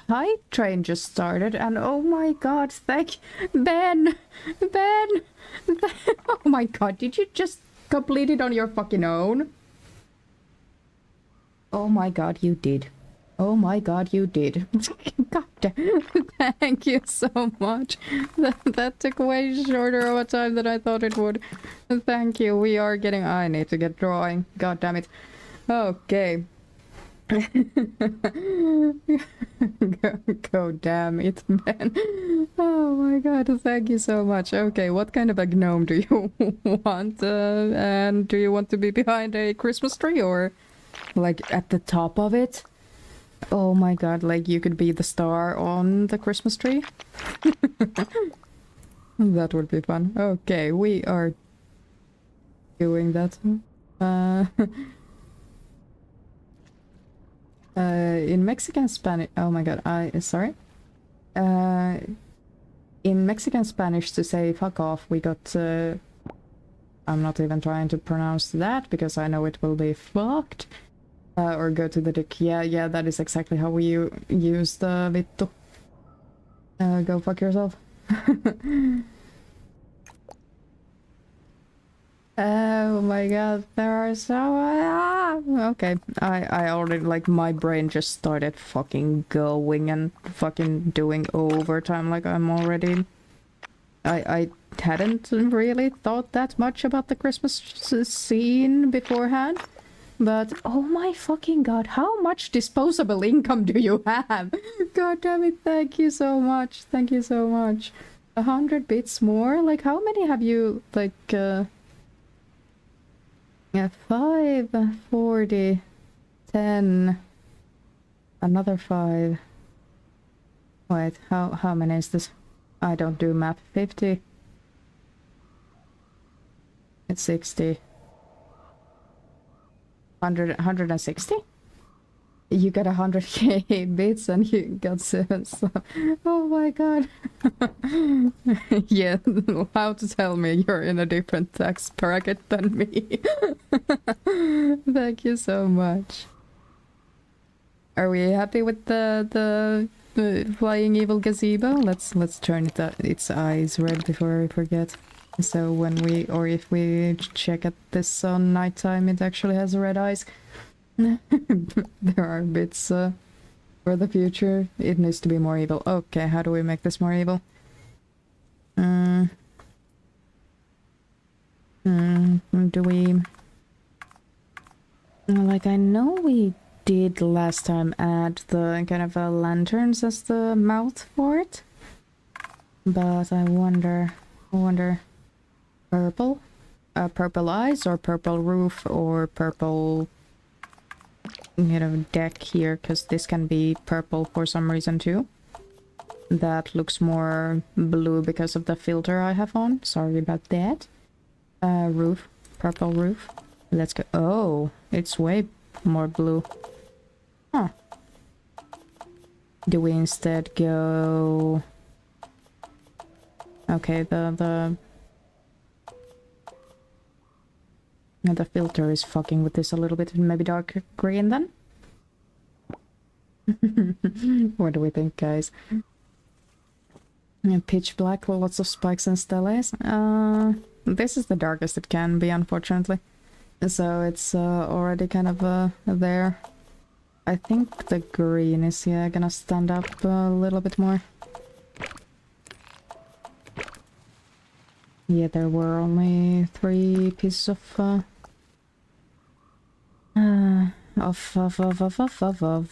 [SPEAKER 1] Hi, train just started, and oh my god, thank... Ben! Oh my god, did you just complete it on your fucking own? Oh my god, you did. Oh my god, you did. God damn. Thank you so much. That took way shorter of a time than I thought it would. Thank you, we are getting... I need to get drawing. God damn it. Okay. Go damn it, man. Oh my god, thank you so much. Okay, what kind of a gnome do you want? And do you want to be behind a Christmas tree or like at the top of it? Oh my god, like you could be the star on the Christmas tree? That would be fun. Okay, we are doing that. In Mexican Spanish... Oh my god, sorry. in Mexican Spanish to say fuck off, we got, I'm not even trying to pronounce that because I know it will be fucked. Or go to the dick. Yeah, that is exactly how we use the vittu. Go fuck yourself. Oh my god, there are so... Okay, I already, like, my brain just started fucking going and fucking doing overtime, like I'm already... I hadn't really thought that much about the Christmas scene beforehand, but oh my fucking god, how much disposable income do you have? God damn it, thank you so much, thank you so much. 100 bits more? Like, how many have you, like, yeah, 5, 40, 10, another 5. Wait, how many is this? I don't do math. 50. It's 60. 160? You got 100k bits and you got 7, so... Oh my god. Yeah, how to tell me you're in a different tax bracket than me. Thank you so much. Are we happy with the flying evil gazebo? Let's turn its eyes red before I forget. So when we, or if we check at this on nighttime, it actually has red eyes. There are bits for the future. It needs to be more evil. Okay, how do we make this more evil? Do we... Like, I know we did last time add the kind of lanterns as the mouth for it. But I wonder... Purple? Purple eyes or purple roof or purple... You know, deck here, because this can be purple for some reason too. That looks more blue because of the filter I have on. Sorry about that. Roof. Purple roof. Let's go. Oh, it's way more blue. Huh. Do we instead go... Okay, the filter is fucking with this a little bit. Maybe dark green then? What do we think, guys? Pitch black, lots of spikes and stellaes. This is the darkest it can be, unfortunately. So it's already kind of there. I think the green is, yeah, gonna stand up a little bit more. Yeah, there were only 3 pieces of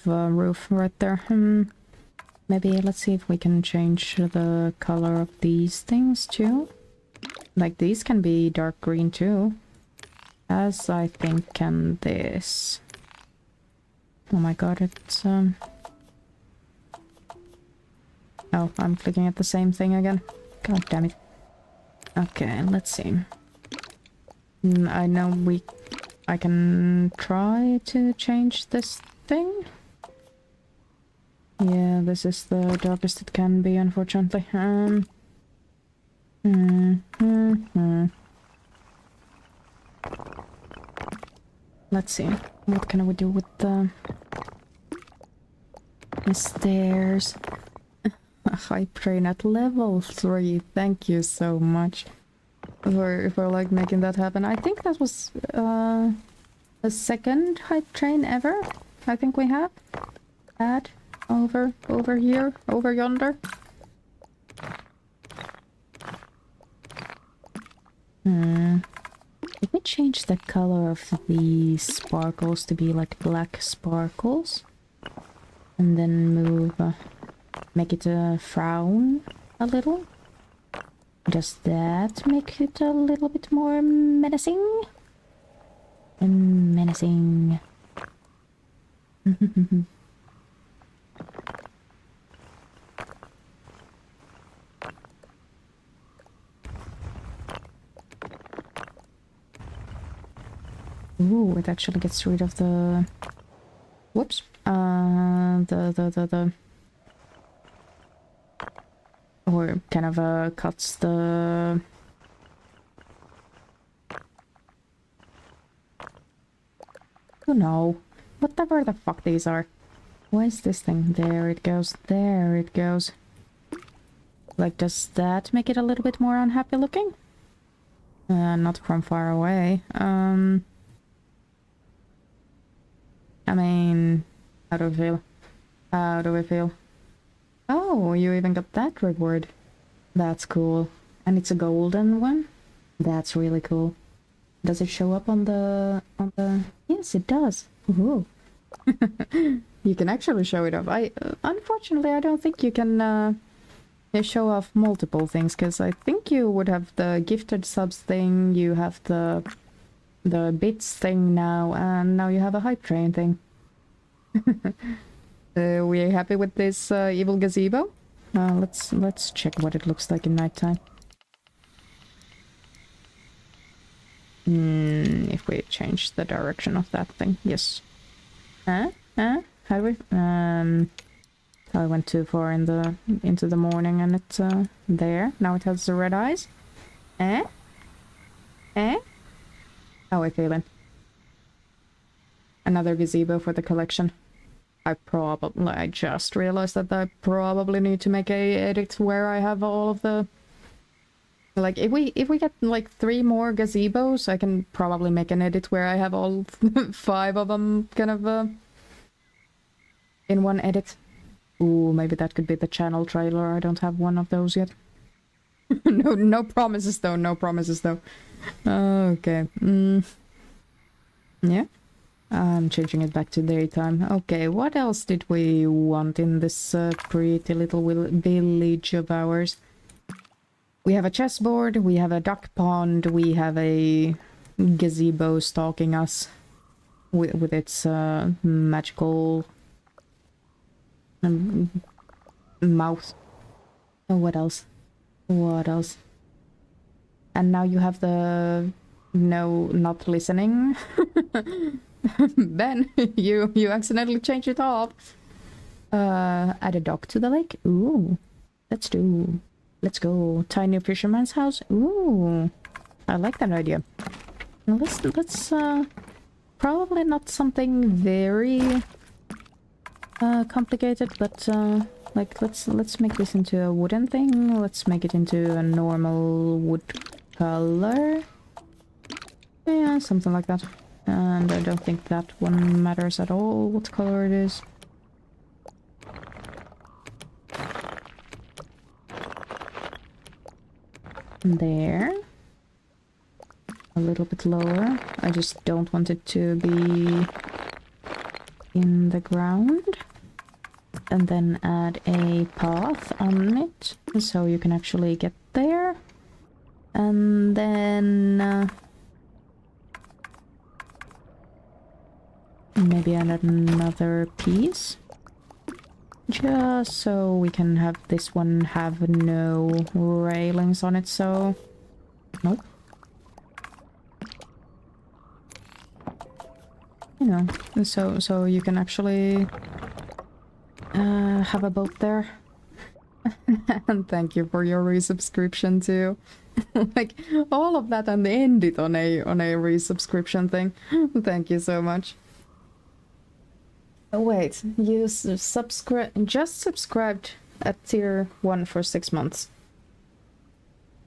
[SPEAKER 1] roof right there. Maybe let's see if we can change the color of these things too. Like, these can be dark green too. As I think can this. Oh my god, it's Oh, I'm clicking at the same thing again. God damn it. Okay, let's see. I know I can try to change this thing. Yeah, this is the darkest it can be, unfortunately. Let's see. What can we do with the stairs? A hype train at level 3. Thank you so much for like making that happen. I think that was the second hype train ever. I think we have had over here, over yonder. Let me change the color of the sparkles to be like black sparkles, and then move. Make it a frown a little. Does that make it a little bit more menacing? Menacing. Ooh, it actually gets rid of the... Whoops. or kind of cuts the... Oh no. Whatever the fuck these are. Why is this thing? There it goes. There it goes. Like, does that make it a little bit more unhappy looking? Not from far away. I mean... How do I feel? How do I feel? Oh, you even got that reward. That's cool. And it's a golden one? That's really cool. Does it show up on the... Yes, it does. Ooh. You can actually show it off. Unfortunately, I don't think you can show off multiple things, because I think you would have the gifted subs thing, you have the bits thing now, and now you have a hype train thing. We happy with this evil gazebo? Let's check what it looks like in nighttime. If we change the direction of that thing, yes. How do we? I went too far into the morning, and it's there. Now it has the red eyes. How are we feeling? Another gazebo for the collection. I just realized that I probably need to make a edit where I have all of the... Like, if we get, like, 3 more gazebos, I can probably make an edit where I have all 5 of them, kind of, in one edit. Ooh, maybe that could be the channel trailer. I don't have one of those yet. No promises, though. No promises, though. Okay. Yeah. I'm changing it back to daytime. Okay, what else did we want in this pretty little village of ours? We have a chessboard, we have a duck pond, we have a gazebo stalking us with its magical mouth. Oh, what else? What else? And now you have the... No, not listening. Ben, you accidentally changed it off. Add a dock to the lake. Ooh, let's go. Tiny fisherman's house. Ooh, I like that idea. Let's probably not something very complicated, but like let's make this into a wooden thing. Let's make it into a normal wood color. Yeah, something like that. And I don't think that one matters at all what color it is. There. A little bit lower. I just don't want it to be in the ground. And then add a path on it, so you can actually get there. And then... maybe add another piece. Just so we can have this one have no railings on it, so... Nope. You know, so you can actually have a boat there. And thank you for your resubscription too. Like, all of that and end it on a resubscription thing. Thank you so much. Oh, wait, you just subscribed at tier 1 for 6 months.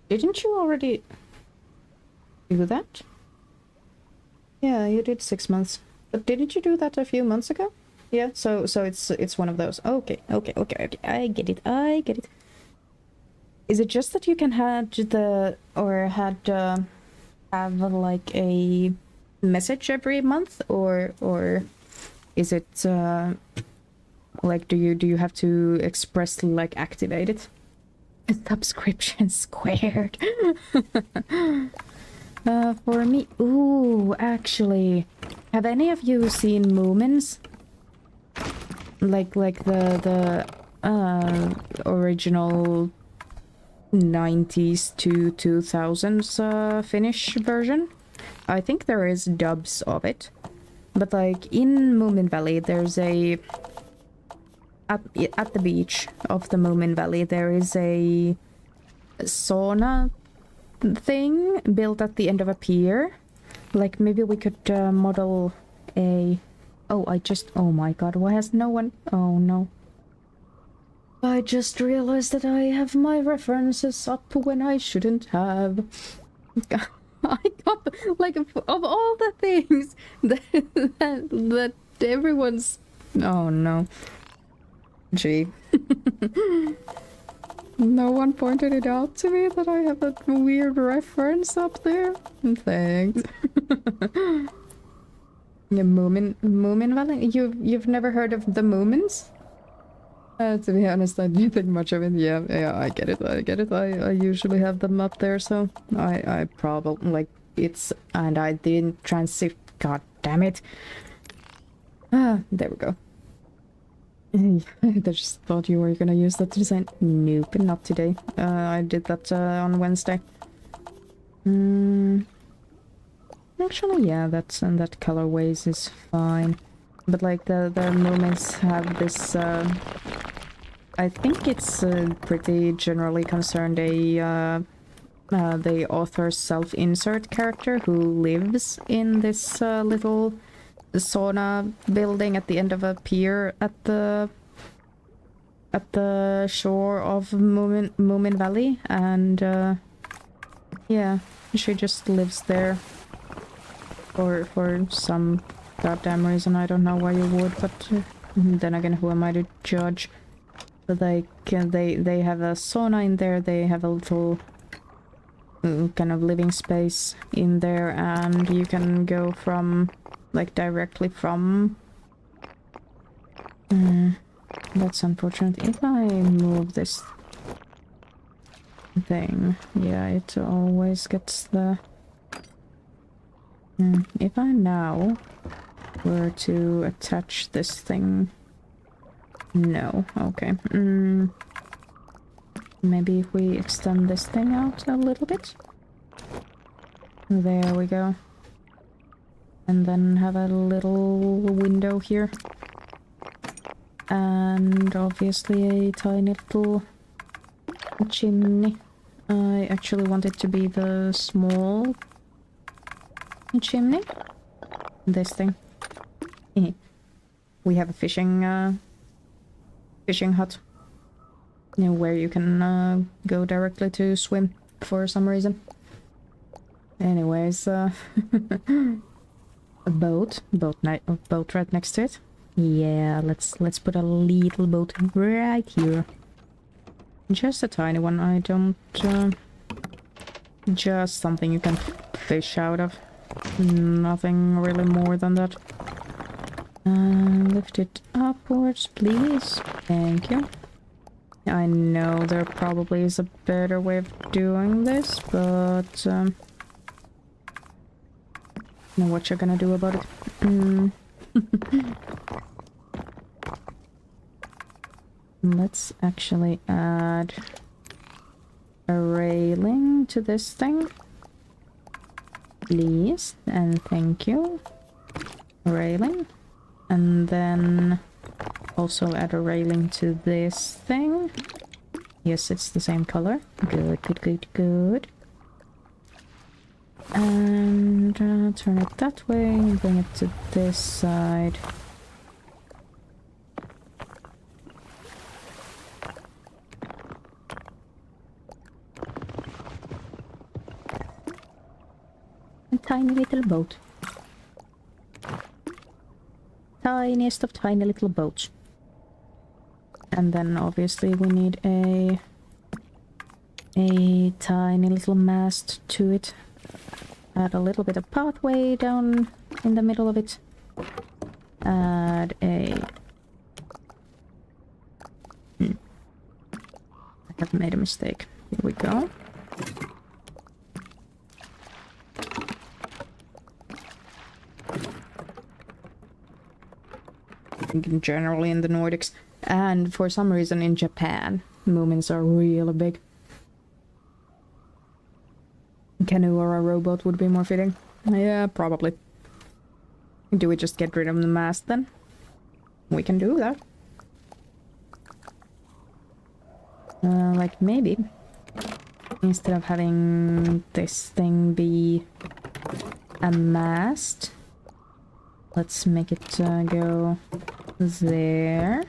[SPEAKER 1] Didn't you already do that? Yeah, you did 6 months. But didn't you do that a few months ago? Yeah, so it's one of those. Okay. I get it. Is it just that you can have have like a message every month, or is it like do you have to express like activate it? Subscription squared. For me, ooh, actually, have any of you seen Moomins? Like the original 90s to 2000s Finnish version? I think there is dubs of it. But like in Moomin Valley there's a at the beach of the Moomin Valley, there is a sauna thing built at the end of a pier. Like, maybe we could model a... Oh my god, why has no one... Oh no. I just realized that I have my references up when I shouldn't have. I got, like, of all the things that everyone's... Oh no. Gee. No one pointed it out to me that I have a weird reference up there. Thanks. Yeah, Moomin Valley? You've never heard of the Moomins? To be honest, I didn't think much of it. Yeah, I get it. I usually have them up there, so I probably, like, it's... And I didn't transit... God damn it. Ah, there we go. I just thought you were gonna use that to design. Nope, not today. I did that on Wednesday. Actually, yeah, that colorways is fine. But like the Moomins have this... I think it's pretty generally concerned the author's self-insert character who lives in this little sauna building at the end of a pier at the shore of Moomin Valley, and yeah, she just lives there for some goddamn reason. I don't know why you would, but then again, who am I to judge? But like, they have a sauna in there, they have a little kind of living space in there, and you can go from, like, directly from... that's unfortunate. If I move this thing, yeah, it always gets the... If I now were to attach this thing... No, okay. Maybe if we extend this thing out a little bit. There we go. And then have a little window here. And obviously a tiny little chimney. I actually want it to be the small chimney. This thing. We have a fishing hut. You know, where you can go directly to swim for some reason. Anyways, a boat right next to it. Yeah, let's put a little boat right here. Just a tiny one. I don't... just something you can fish out of. Nothing really more than that. Lift it upwards, please. Thank you. I know there probably is a better way of doing this, but... know what you're gonna do about it. Let's actually add a railing to this thing. Please, and thank you. Railing. And then also add a railing to this thing. Yes, it's the same color. Good. And turn it that way and bring it to this side. A tiny little boat. Tiniest of tiny little boats. And then obviously we need a tiny little mast to it. Add a little bit of pathway down in the middle of it. Add a... I have made a mistake. Here we go. Generally in the Nordics, and for some reason in Japan, Moomins are really big. Canoe or a rowboat would be more fitting. Yeah, probably. Do we just get rid of the mast then? We can do that. Like maybe instead of having this thing be a mast, let's make it go there,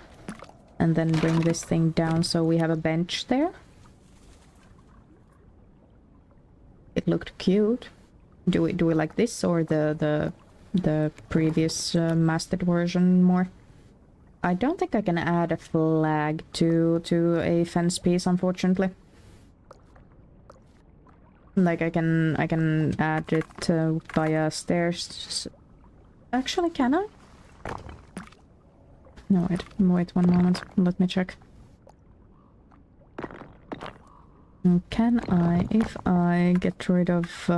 [SPEAKER 1] and then bring this thing down so we have a bench there. It looked cute. Do we like this or the previous masted version more? I don't think I can add a flag to a fence piece, unfortunately. Like I can add it via stairs. Actually, can I? No, wait 1 moment. Let me check. Can I, if I get rid of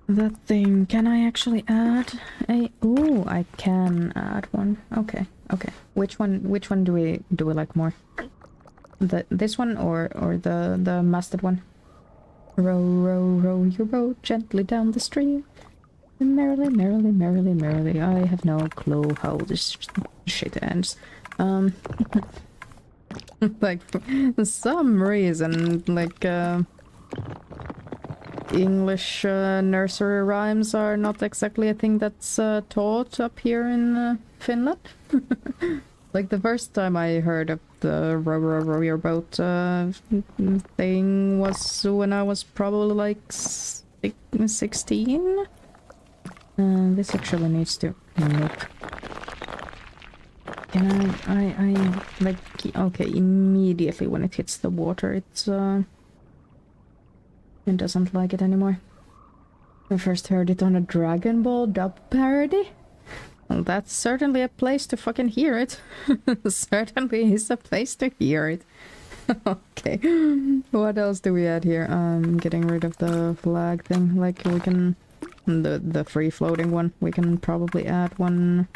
[SPEAKER 1] that thing, can I actually add a... Ooh, I can add one. Okay, okay. Which one do we like more? This one or the masted one? Row, row, row your boat gently down the stream. Merrily, merrily, merrily, merrily. I have no clue how this shit ends. Like, for some reason, like, English nursery rhymes are not exactly a thing that's taught up here in Finland. Like, the first time I heard of the row, row, row your boat thing was when I was probably like 16. This actually needs to... Nope. Can I like... Okay, immediately when it hits the water, it's it doesn't like it anymore. I first heard it on a Dragon Ball dub parody. Well, that's certainly a place to fucking hear it. Certainly is a place to hear it. Okay. What else do we add here? Getting rid of the flag thing. Like, we can... The free-floating one. We can probably add one...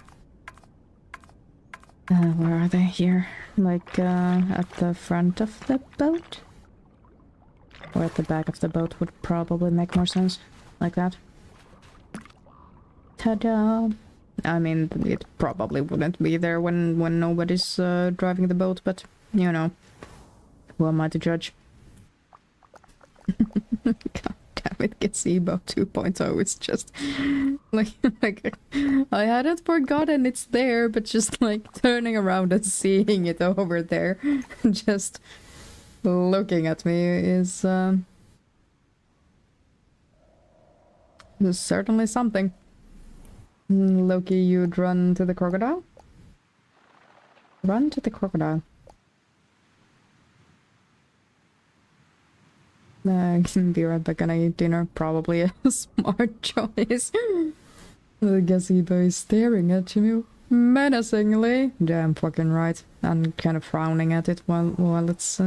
[SPEAKER 1] where are they? Here. Like, at the front of the boat? Or at the back of the boat would probably make more sense. Like that. Ta-da! I mean, it probably wouldn't be there when nobody's driving the boat, but, you know. Who am I to judge? God damn it, Gazebo 2.0 is just... like, I hadn't forgotten it's there, but just, like, turning around and seeing it over there. Just... looking at me is certainly something. Loki, you'd run to the crocodile? Run to the crocodile. Be right back and I eat dinner. Probably a smart choice. The gazebo is staring at you menacingly. Damn fucking right. And kind of frowning at it while it's...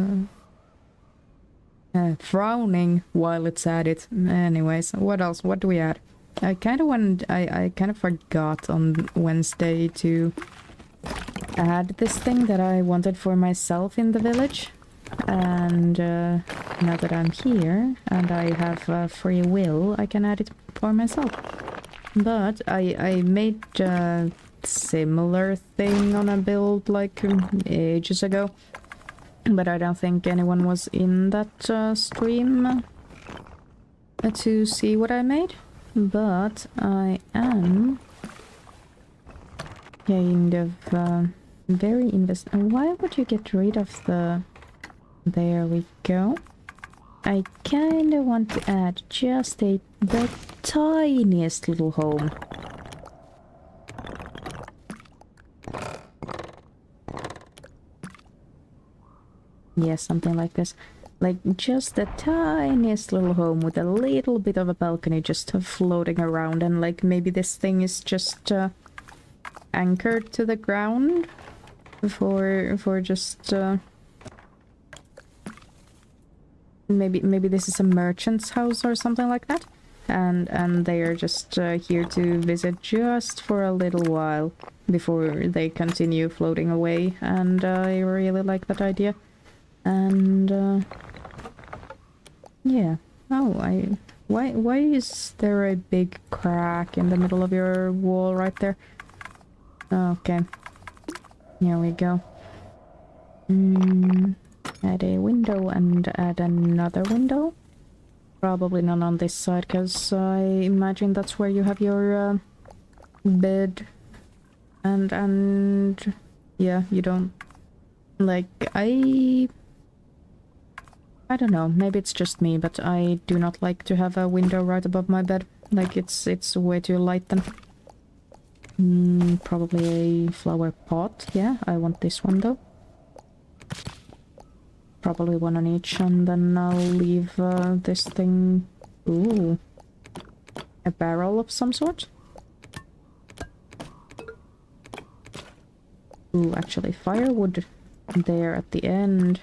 [SPEAKER 1] frowning while it's at it. Anyways, what else? What do we add? I kind of forgot on Wednesday to add this thing that I wanted for myself in the village. And now that I'm here and I have free will, I can add it for myself. But I made a similar thing on a build like ages ago. But I don't think anyone was in that stream to see what I made. But I am kind of very Why would you get rid of the... There we go. I kind of want to add just the tiniest little home. Yes, something like this. Like, just the tiniest little home with a little bit of a balcony just floating around, and like maybe this thing is just anchored to the ground for just maybe this is a merchant's house or something like that, and they are just here to visit just for a little while before they continue floating away, and I really like that idea. And yeah. Oh, why is there a big crack in the middle of your wall right there? Okay. Here we go. Add a window and add another window. Probably not on this side, because I imagine that's where you have your bed. And yeah, you don't... Like, I don't know, maybe it's just me, but I do not like to have a window right above my bed. Like, it's way too light then. Probably a flower pot. Yeah, I want this one though. Probably one on each, and then I'll leave this thing... Ooh. A barrel of some sort? Ooh, actually, firewood there at the end.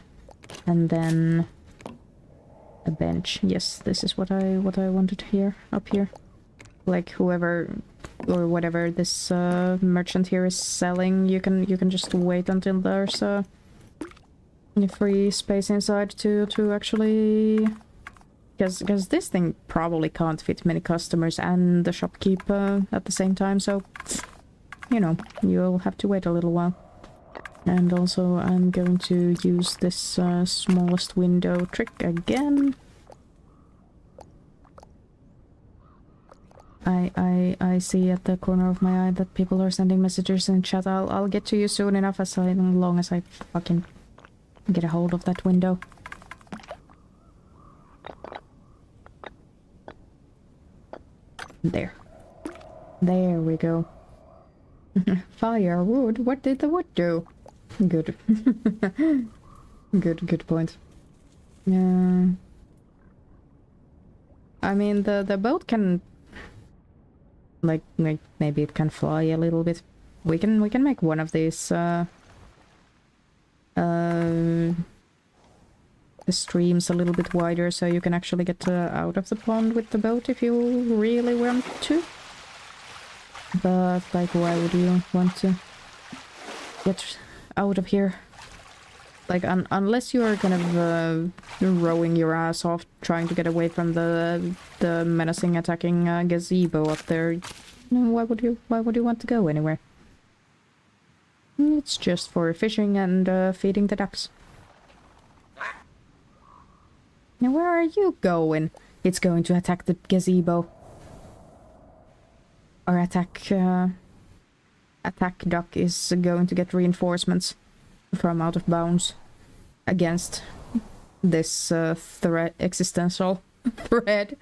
[SPEAKER 1] And then... a bench. Yes, this is what I wanted here, up here. Like, whoever... or whatever this merchant here is selling, you can just wait until there's free space inside to actually, because this thing probably can't fit many customers and the shopkeep at the same time, so you know, you'll have to wait a little while. And also I'm going to use this smallest window trick again. I see at the corner of my eye that people are sending messages in chat. I'll get to you soon enough, as long as I fucking get a hold of that window. There. There we go. Firewood? What did the wood do? Good. Good point. Yeah. I mean, the boat can... Like maybe it can fly a little bit. We can make one of these the streams a little bit wider, so you can actually get out of the pond with the boat if you really want to. But like, why would you want to get out of here? Like, unless you are kind of rowing your ass off trying to get away from the menacing attacking gazebo up there, why would you want to go anywhere? It's just for fishing and feeding the ducks. Now where are you going? It's going to attack the gazebo. Our attack duck is going to get reinforcements from out of bounds against this existential threat.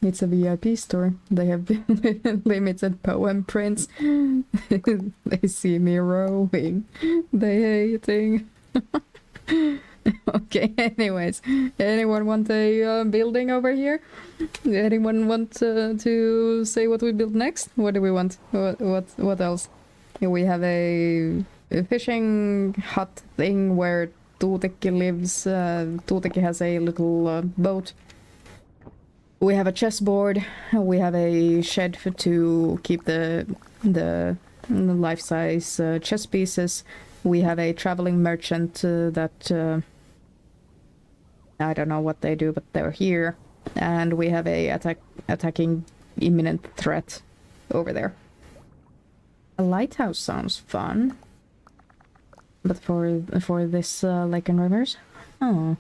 [SPEAKER 1] It's a VIP store. They have limited poem prints. They see me rowing. They hating. Okay, anyways. Anyone want a building over here? Anyone want to say what we build next? What do we want? What else? We have a fishing hut thing where Tuutekki lives. Tuutekki has a little boat. We have a chessboard. We have a shed to keep the life-size chess pieces. We have a traveling merchant that I don't know what they do, but they're here. And we have a attacking imminent threat over there. A lighthouse sounds fun. But for this lake and rivers? Oh.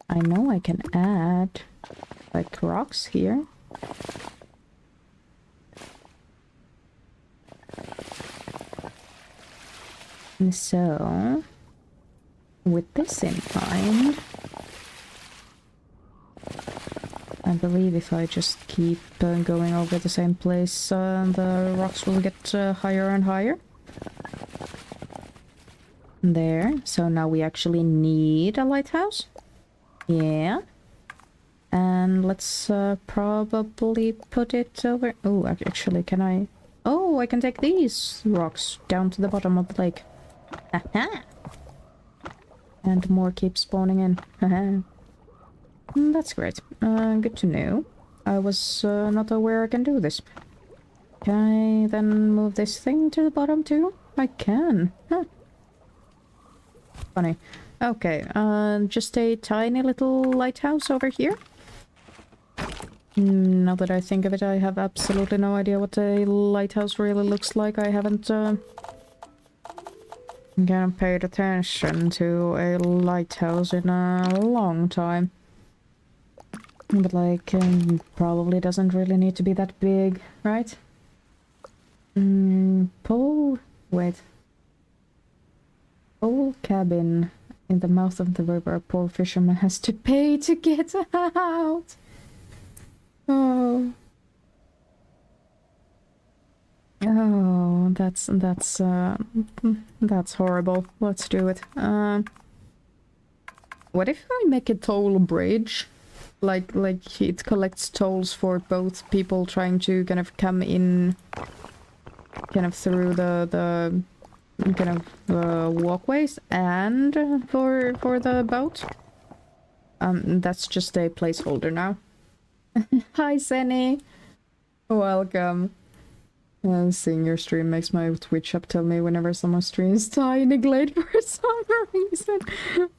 [SPEAKER 1] I know I can add like rocks here. And so, with this in mind, I believe if I just keep going over the same place, the rocks will get higher and higher. There, so now we actually need a lighthouse. Yeah. And let's probably put it over... Oh, actually, can I... Oh, I can take these rocks down to the bottom of the lake. Aha! And more keep spawning in. Haha. That's great. Good to know. I was not aware I can do this. Can I then move this thing to the bottom too? I can. Huh. Funny. Okay, just a tiny little lighthouse over here. Now that I think of it, I have absolutely no idea what a lighthouse really looks like. I haven't kind of paid attention to a lighthouse in a long time. But like, probably doesn't really need to be that big, right? Wait. Pole cabin in the mouth of the river. A poor fisherman has to pay to get out. Oh. Oh, that's horrible. Let's do it. What if I make a toll bridge? Like it collects tolls for both people trying to kind of come in kind of through the kind of walkways and for the boat. That's just a placeholder now. Hi, Senny. Welcome. Seeing your stream makes my Twitch app tell me whenever someone streams Tiny Glade for some reason.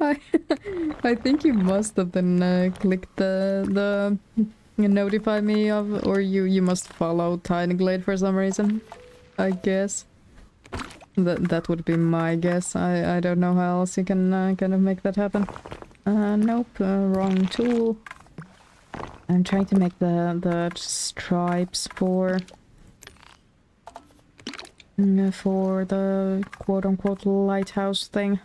[SPEAKER 1] I think you must have then clicked the notify me of, or you must follow Tiny Glade for some reason. I guess that would be my guess. I don't know how else you can kind of make that happen. Nope, wrong tool. I'm trying to make the stripes for the quote-unquote lighthouse thing.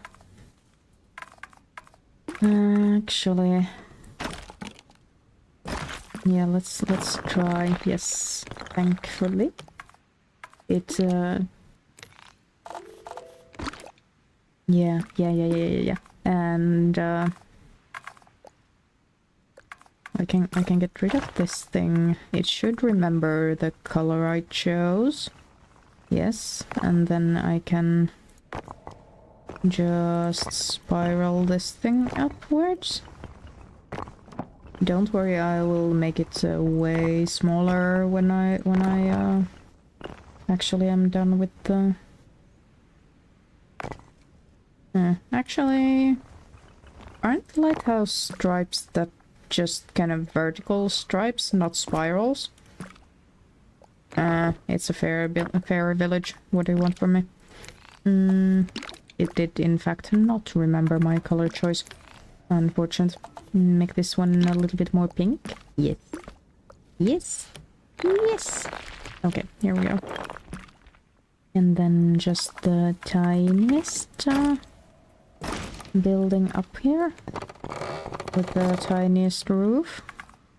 [SPEAKER 1] Actually, yeah, let's try. Yes, thankfully it yeah, and I can get rid of this thing. It should remember the color I chose. Yes, and then I can just spiral this thing upwards. Don't worry, I will make it way smaller when I actually am done with the... actually, aren't lighthouse stripes that just kind of vertical stripes, not spirals? It's a fairy village. What do you want from me? It did in fact not remember my color choice. Unfortunate. Make this one a little bit more pink. Yes. Yes. Yes. Okay, here we go. And then just the tiniest building up here with the tiniest roof.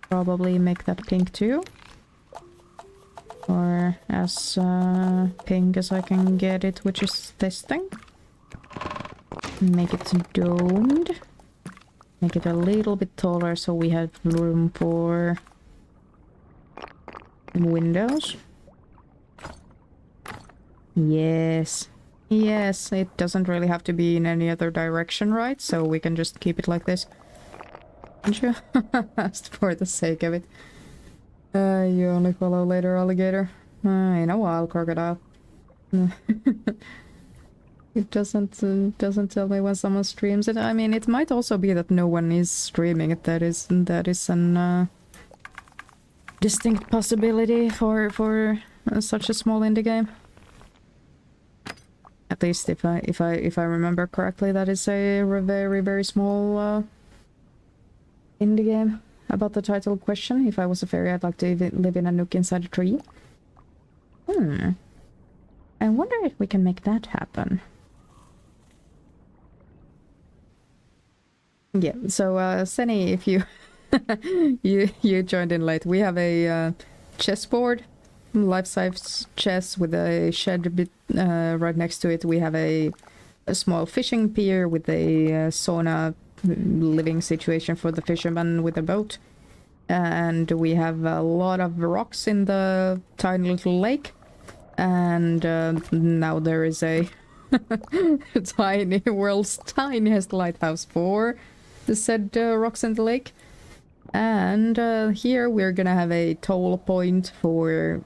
[SPEAKER 1] Probably make that pink too. Or as pink as I can get it, which is this thing. Make it domed. Make it a little bit taller so we have room for windows. Yes. Yes, it doesn't really have to be in any other direction, right? So we can just keep it like this. Just for the sake of it. You only follow later, alligator. In a while, crocodile. It doesn't tell me when someone streams it. I mean, it might also be that no one is streaming it. That is an distinct possibility for such a small indie game. At least if I remember correctly, that is a very small indie game. About the title question, if I was a fairy, I'd like to live in a nook inside a tree. I wonder if we can make that happen. Yeah, so Senny, if you you joined in late, we have a chessboard, life-size chess with a shed a bit right next to it. We have a small fishing pier with a sauna living situation for the fisherman with a boat. And we have a lot of rocks in the tiny little lake. And now there is a tiny, world's tiniest lighthouse for the said rocks in the lake. And here we're gonna have a toll point for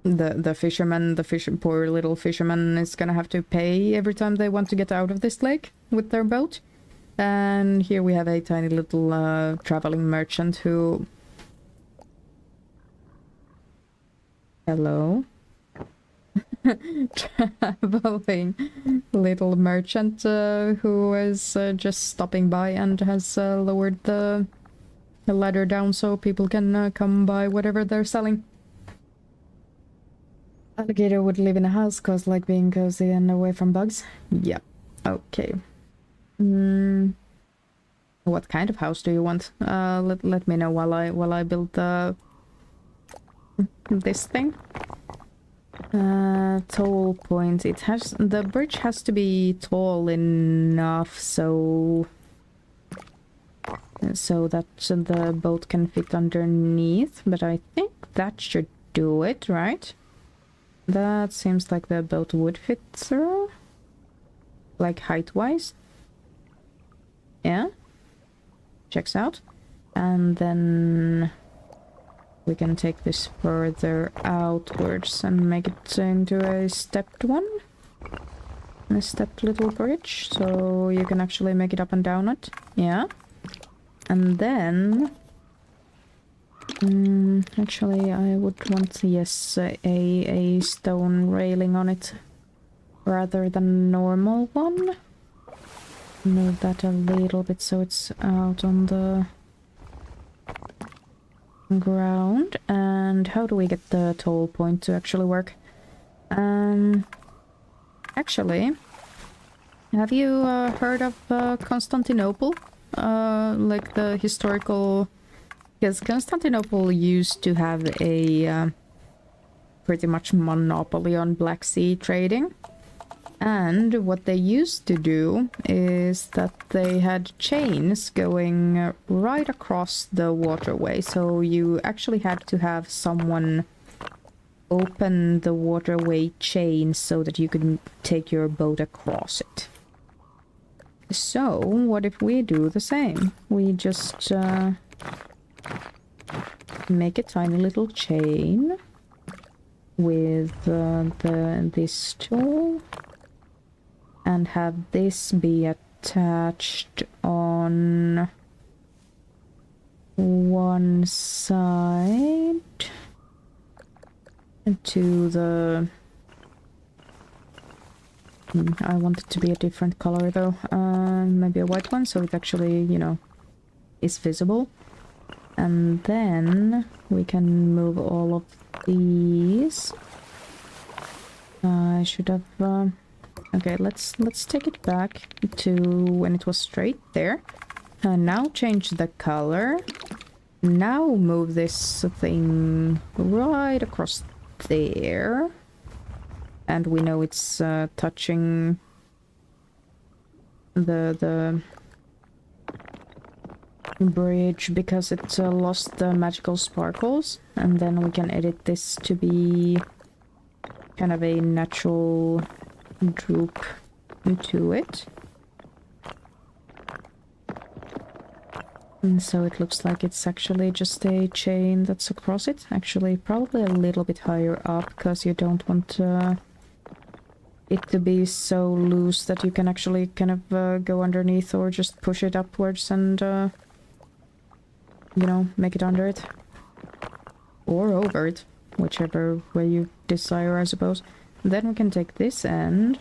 [SPEAKER 1] the fisherman. Poor little fisherman is gonna have to pay every time they want to get out of this lake with their boat. And here we have a tiny little traveling merchant who... Hello? Traveling little merchant who is just stopping by and has lowered the ladder down so people can come buy whatever they're selling. Alligator would live in a house cause like being cozy and away from bugs. Yep. Okay. What kind of house do you want? Let me know while I build this thing. Tall point. The bridge has to be tall enough so that the boat can fit underneath, but I think that should do it, right? That seems like the boat would fit through, like height-wise. Yeah, checks out. And then we can take this further outwards and make it into a stepped one. A stepped little bridge, so you can actually make it up and down it. Yeah. And then... actually, I would want, yes, a stone railing on it rather than normal one. Move that a little bit so it's out on the ground. And how do we get the tall point to actually work? Actually, have you heard of Constantinople? Like the historical... Because Constantinople used to have a pretty much monopoly on Black Sea trading. And what they used to do is that they had chains going right across the waterway. So you actually had to have someone open the waterway chain so that you could take your boat across it. So what if we do the same? We just make a tiny little chain with this tool. And have this be attached on one side to the... I want it to be a different color though. Maybe a white one so it actually, you know, is visible. And then we can move all of these. I should have... Okay, let's take it back to when it was straight there. Now change the color. Now move this thing right across there. And we know it's touching the bridge because it lost the magical sparkles. And then we can edit this to be kind of a natural droop into it. And so it looks like it's actually just a chain that's across it. Actually, probably a little bit higher up because you don't want it to be so loose that you can actually kind of go underneath or just push it upwards and, you know, make it under it. Or over it, whichever way you desire, I suppose. Then we can take this end,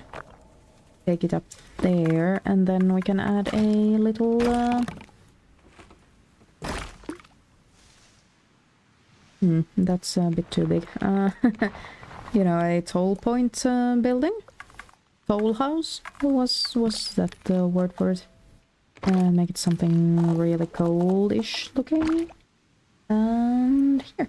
[SPEAKER 1] take it up there, and then we can add a little... that's a bit too big. You know, a toll point building? Toll house? Was that the word for it? Make it something really cold-ish looking. And here.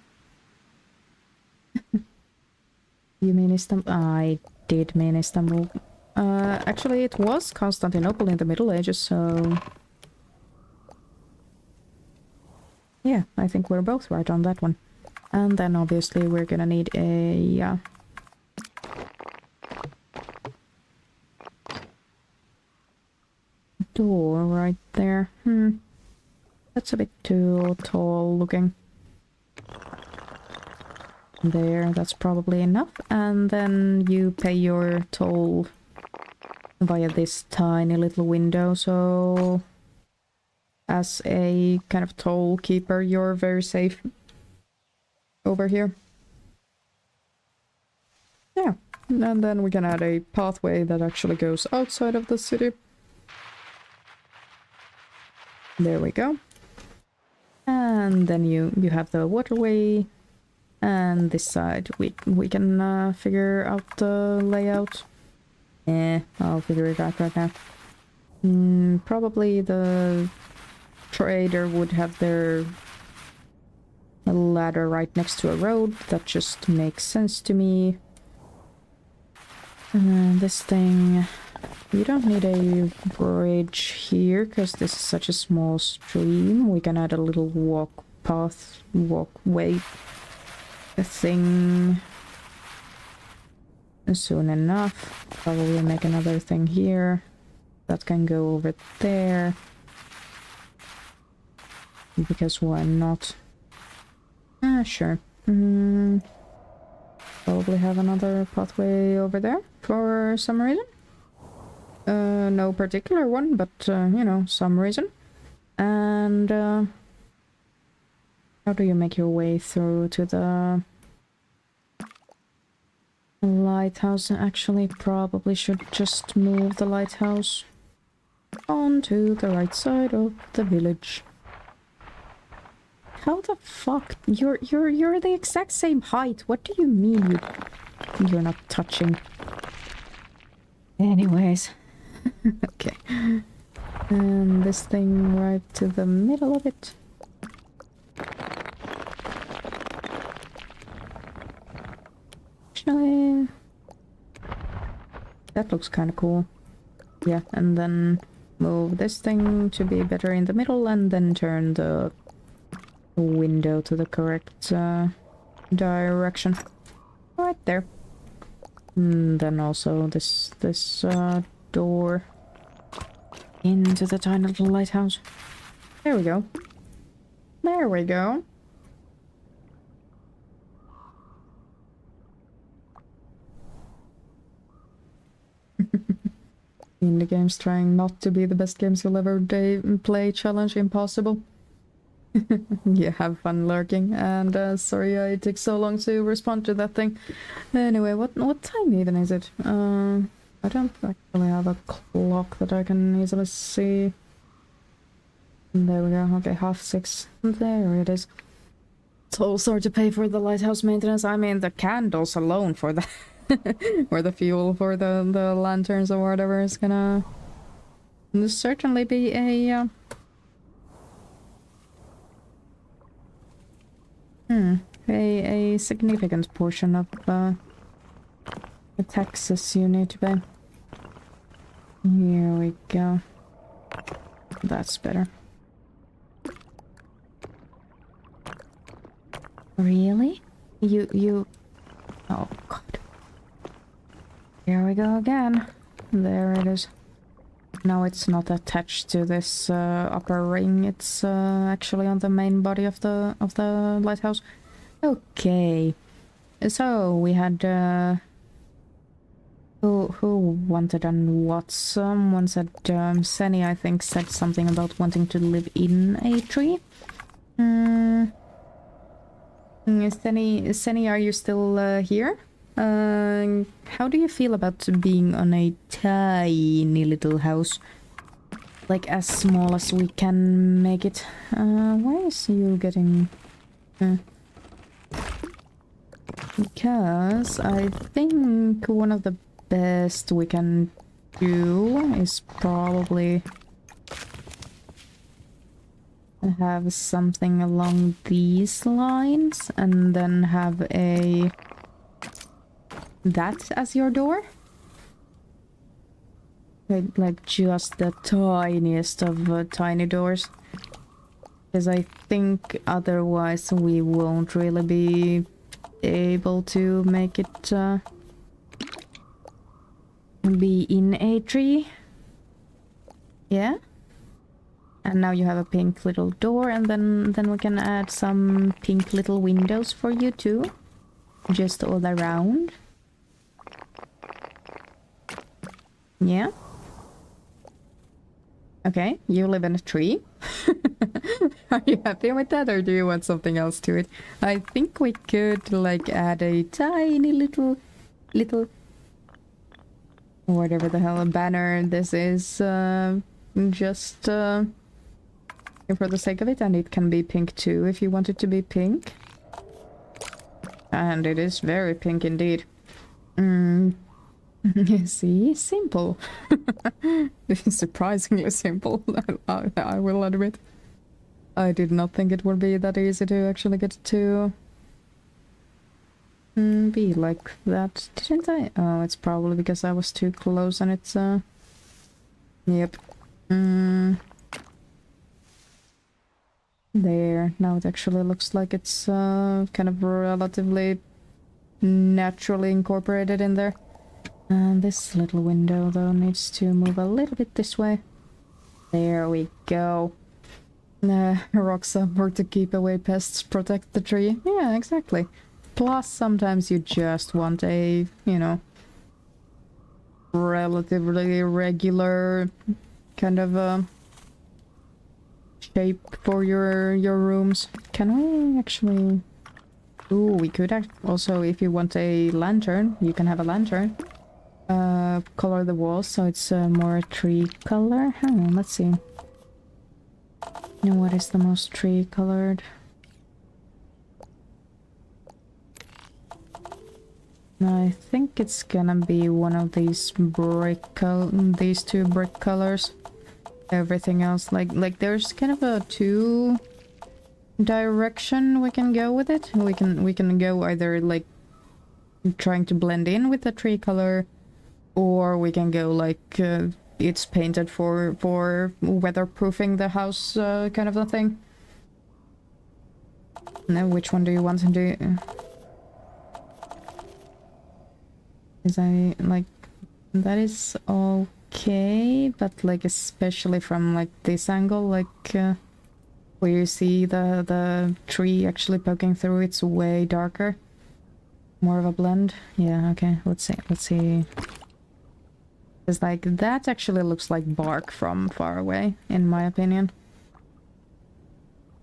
[SPEAKER 1] You mean Istanbul? I did mean Istanbul. Actually, it was Constantinople in the Middle Ages, so... Yeah, I think we're both right on that one. And then obviously we're gonna need a... door right there. That's a bit too tall looking. There, that's probably enough. And then you pay your toll via this tiny little window, so as a kind of toll keeper, you're very safe over here. Yeah, and then we can add a pathway that actually goes outside of the city. There we go. And then you have the waterway, and this side we can figure out the layout. I'll figure it out right now. Probably the trader would have their ladder right next to a road. That just makes sense to me. This thing, you don't need a bridge here because this is such a small stream. We can add a little walkway thing soon enough. Probably make another thing here that can go over there, because why not? Sure. Probably have another pathway over there for some reason. No particular one, but you know, some reason. And how do you make your way through to the lighthouse? Actually, probably should just move the lighthouse onto the right side of the village. How the fuck? You're the exact same height. What do you mean you're not touching? Anyways. Okay. And this thing right to the middle of it. Actually, that looks kind of cool. Yeah, and then move this thing to be better in the middle, and then turn the window to the correct direction. Right there. And then also this door into the tiny little lighthouse. There we go. There we go. Indie games trying not to be the best games you'll ever play. Challenge impossible. Yeah, have fun lurking. And sorry it took so long to respond to that thing. Anyway, what time even is it? I don't actually have a clock that I can easily see. There we go. Okay, 6:30. There it is. So sorry to pay for the lighthouse maintenance. I mean, the candles alone for the or the fuel for the lanterns or whatever is gonna certainly be a significant portion of the taxes you need to pay. Here we go. That's better. Really? You... Oh, God. Here we go again. There it is. No, it's not attached to this upper ring. It's actually on the main body of the lighthouse. Okay. So we had who wanted and what? Someone said Seni, I think, said something about wanting to live in a tree. Seni, are you still here? How do you feel about being on a tiny little house? Like as small as we can make it. Why is you getting... Because I think one of the best we can do is probably have something along these lines and then have that as your door. Like just the tiniest of tiny doors. Because I think otherwise we won't really be able to make it be in a tree. Yeah. And now you have a pink little door, and then we can add some pink little windows for you too. Just all around. Yeah. Okay, you live in a tree. Are you happy with that, or do you want something else to it? I think we could like add a tiny little whatever the hell a banner this is, just for the sake of it, and it can be pink too if you want it to be pink. And it is very pink indeed. You see, simple. Surprisingly simple, I will admit. I did not think it would be that easy to actually get to be like that, didn't I? Oh, it's probably because I was too close and it's, yep. There, now it actually looks like it's, kind of relatively naturally incorporated in there. And this little window, though, needs to move a little bit this way. There we go. Rocks up or to keep away pests, protect the tree. Yeah, exactly. Plus, sometimes you just want a, you know, relatively regular kind of shape for your rooms. Can we actually... Ooh, we could also, if you want a lantern, you can have a lantern. Color the walls so it's more tree color. Let's see. What is the most tree colored? I think it's gonna be one of these these two brick colors. Everything else, like there's kind of a two direction we can go with it. We can go either like trying to blend in with the tree color, or we can go like it's painted for weatherproofing the house, kind of a thing. Now, which one do you want to do? Is I like that is okay, but like especially from like this angle, like where you see the tree actually poking through, it's way darker. More of a blend. Yeah, okay. Let's see. It's like that actually looks like bark from far away, in my opinion.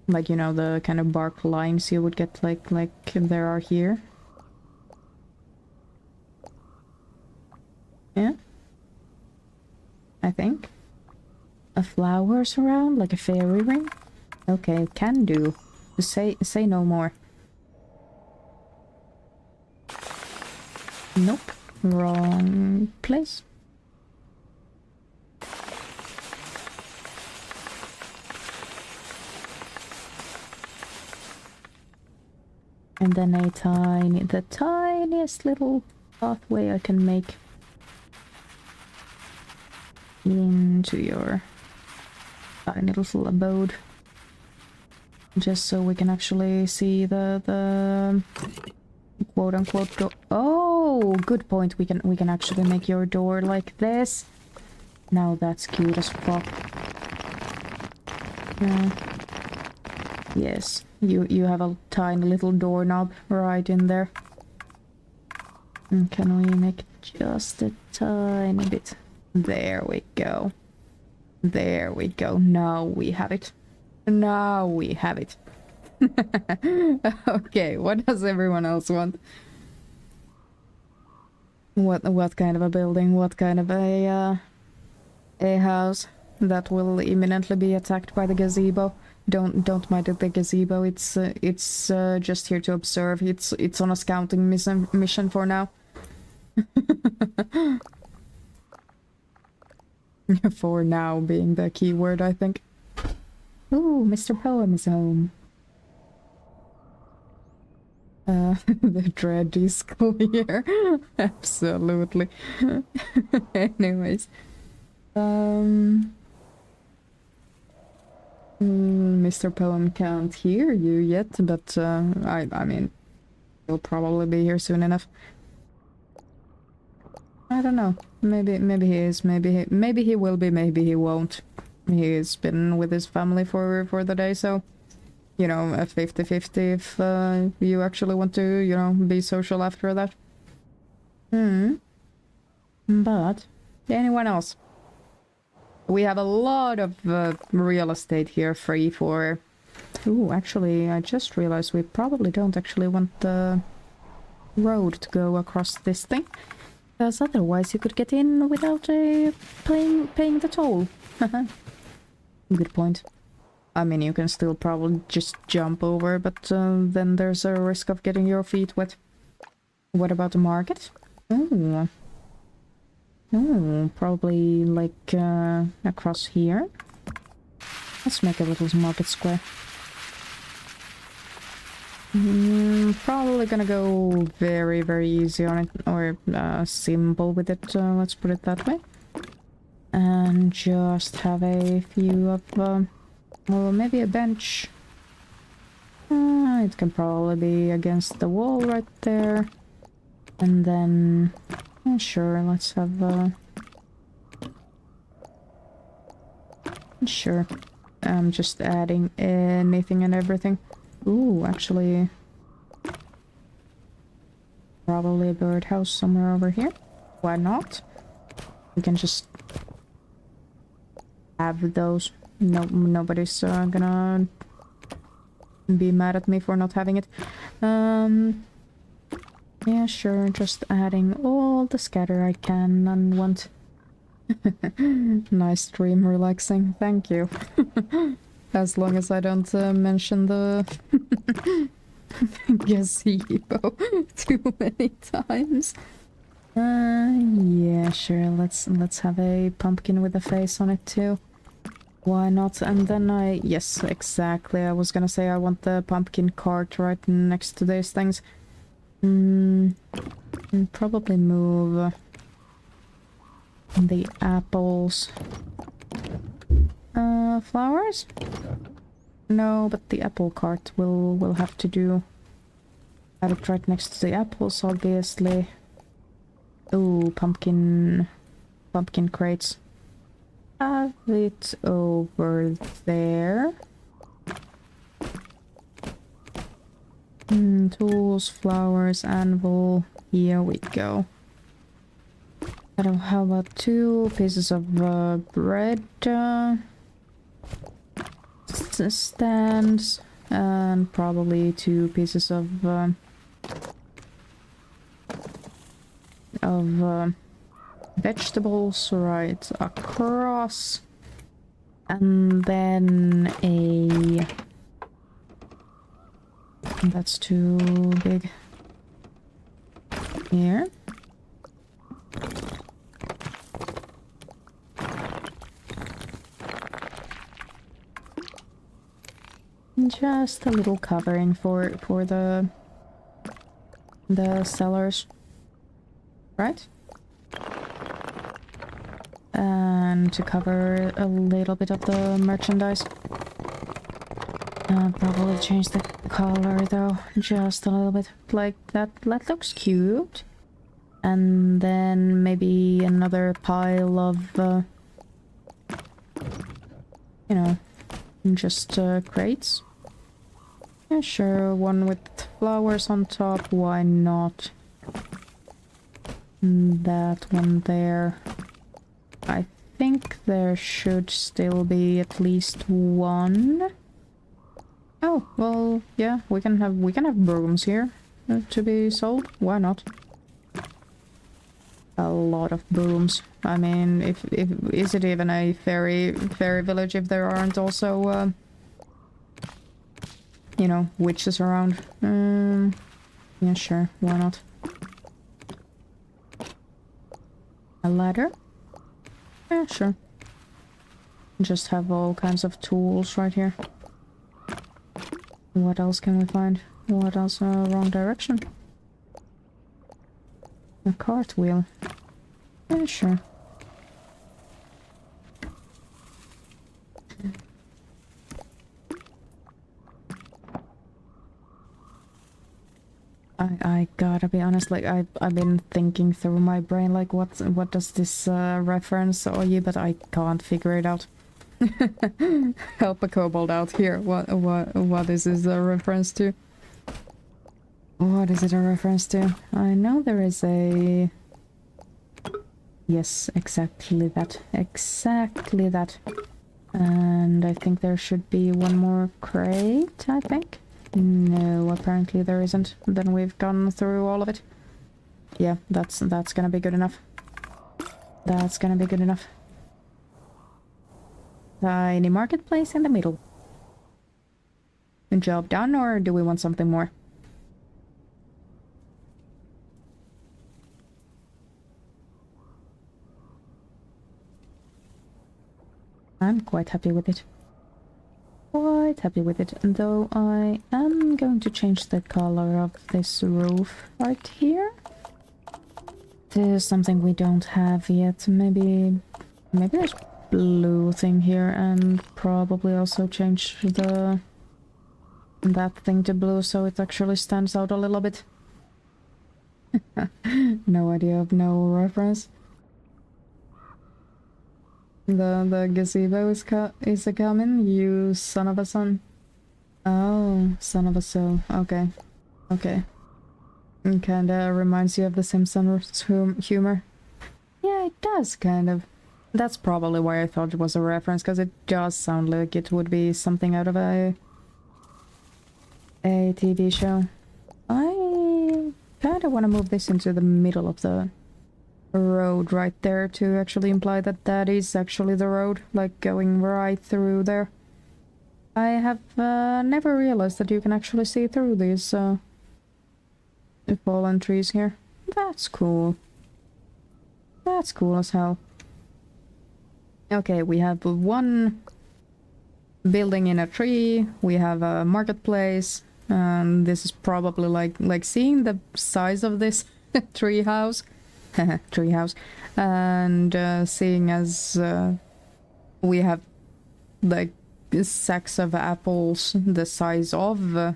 [SPEAKER 1] Like, you know, the kind of bark lines you would get like there are here. Yeah. I think. A flowers around, like a fairy ring? Okay, can do. Just say no more. Nope. Wrong place. And then the tiniest little pathway I can make into your tiny little abode. Just so we can actually see the quote-unquote door. Oh, good point. We can actually make your door like this. Now that's cute as fuck. Yes, you have a tiny little doorknob right in there. And can we make just a tiny bit? There we go. There we go. Now we have it. Now we have it. Okay, what does everyone else want? What kind of a building? What kind of a house that will imminently be attacked by the gazebo? Don't mind the gazebo. It's just here to observe. It's on a scouting mission for now. For now being the key word, I think. Ooh, Mr. Poem is home. The dread is clear. Absolutely. Anyways. Mr. Poem can't hear you yet, but I mean, he'll probably be here soon enough. I don't know. Maybe he is. Maybe he will be. Maybe he won't. He's been with his family for the day, so you know, a 50-50 if you actually want to, you know, be social after that. But anyone else? We have a lot of real estate here free for... Ooh, actually, I just realized we probably don't actually want the road to go across this thing. Because otherwise you could get in without paying the toll. Good point. I mean, you can still probably just jump over, but then there's a risk of getting your feet wet. What about the market? Oh. Oh, probably like across here. Let's make a little market square. Probably gonna go very, very easy on it, or simple with it, let's put it that way. And just have a few of, well, maybe a bench. It can probably be against the wall right there. And then, sure, let's have, sure. I'm just adding anything and everything. Ooh, actually, probably a birdhouse somewhere over here. Why not? We can just have those. No, nobody's gonna be mad at me for not having it. Yeah, sure, just adding all the scatter I can and want. Nice stream, relaxing. Thank you. As long as I don't mention the gazebo too many times. Yeah, sure. Let's have a pumpkin with a face on it too. Why not? And then yes, exactly. I was gonna say I want the pumpkin cart right next to these things. Probably move the apples. Flowers? No, but the apple cart will have to do. Have it right next to the apples, obviously. Ooh, pumpkin crates. Have it over there. Tools, flowers, anvil. Here we go. How about 2 pieces of bread? Stands. And probably 2 pieces of vegetables right across. And then a... That's too big. Here. Just a little covering for the sellers, right? And to cover a little bit of the merchandise. Probably change the color though, just a little bit. Like that looks cute. And then maybe another pile of, you know, just crates. Yeah, sure, one with flowers on top, why not? That one there. I think there should still be at least one. Oh, well, yeah, we can have brooms here to be sold. Why not? A lot of brooms. I mean, if is it even a fairy village if there aren't also you know, witches around? Yeah, sure, why not? A ladder? Yeah, sure. Just have all kinds of tools right here. What else can we find? What else? Wrong direction. A cartwheel. Yeah, sure. I gotta be honest, like I've been thinking through my brain like what does this reference or you, but I can't figure it out. Help a kobold out here. What is this a reference to? What is it a reference to? I know there is a Yes, exactly that. Exactly that. And I think there should be one more crate, I think. No, apparently there isn't. Then we've gone through all of it. Yeah, that's gonna be good enough. That's gonna be good enough. Tiny marketplace in the middle. Job done, or do we want something more? I'm quite happy with it. Quite happy with it, though I am going to change the color of this roof right here. There's something we don't have yet. Maybe there's blue thing here, and probably also change that thing to blue so it actually stands out a little bit. No idea of no reference. The gazebo is a coming, you son of a son. Oh, son of a soul. Okay. Okay. Kinda reminds you of the Simpsons humor. Yeah, it does, kind of. That's probably why I thought it was a reference, because it does sound like it would be something out of a TV show. I kinda want to move this into the middle of the road right there to actually imply that that is actually the road, like going right through there. I have never realized that you can actually see through these fallen trees here. That's cool. That's cool as hell. Okay, we have one building in a tree, we have a marketplace, and this is probably like seeing the size of this tree house. Treehouse, and seeing as we have like sacks of apples the size of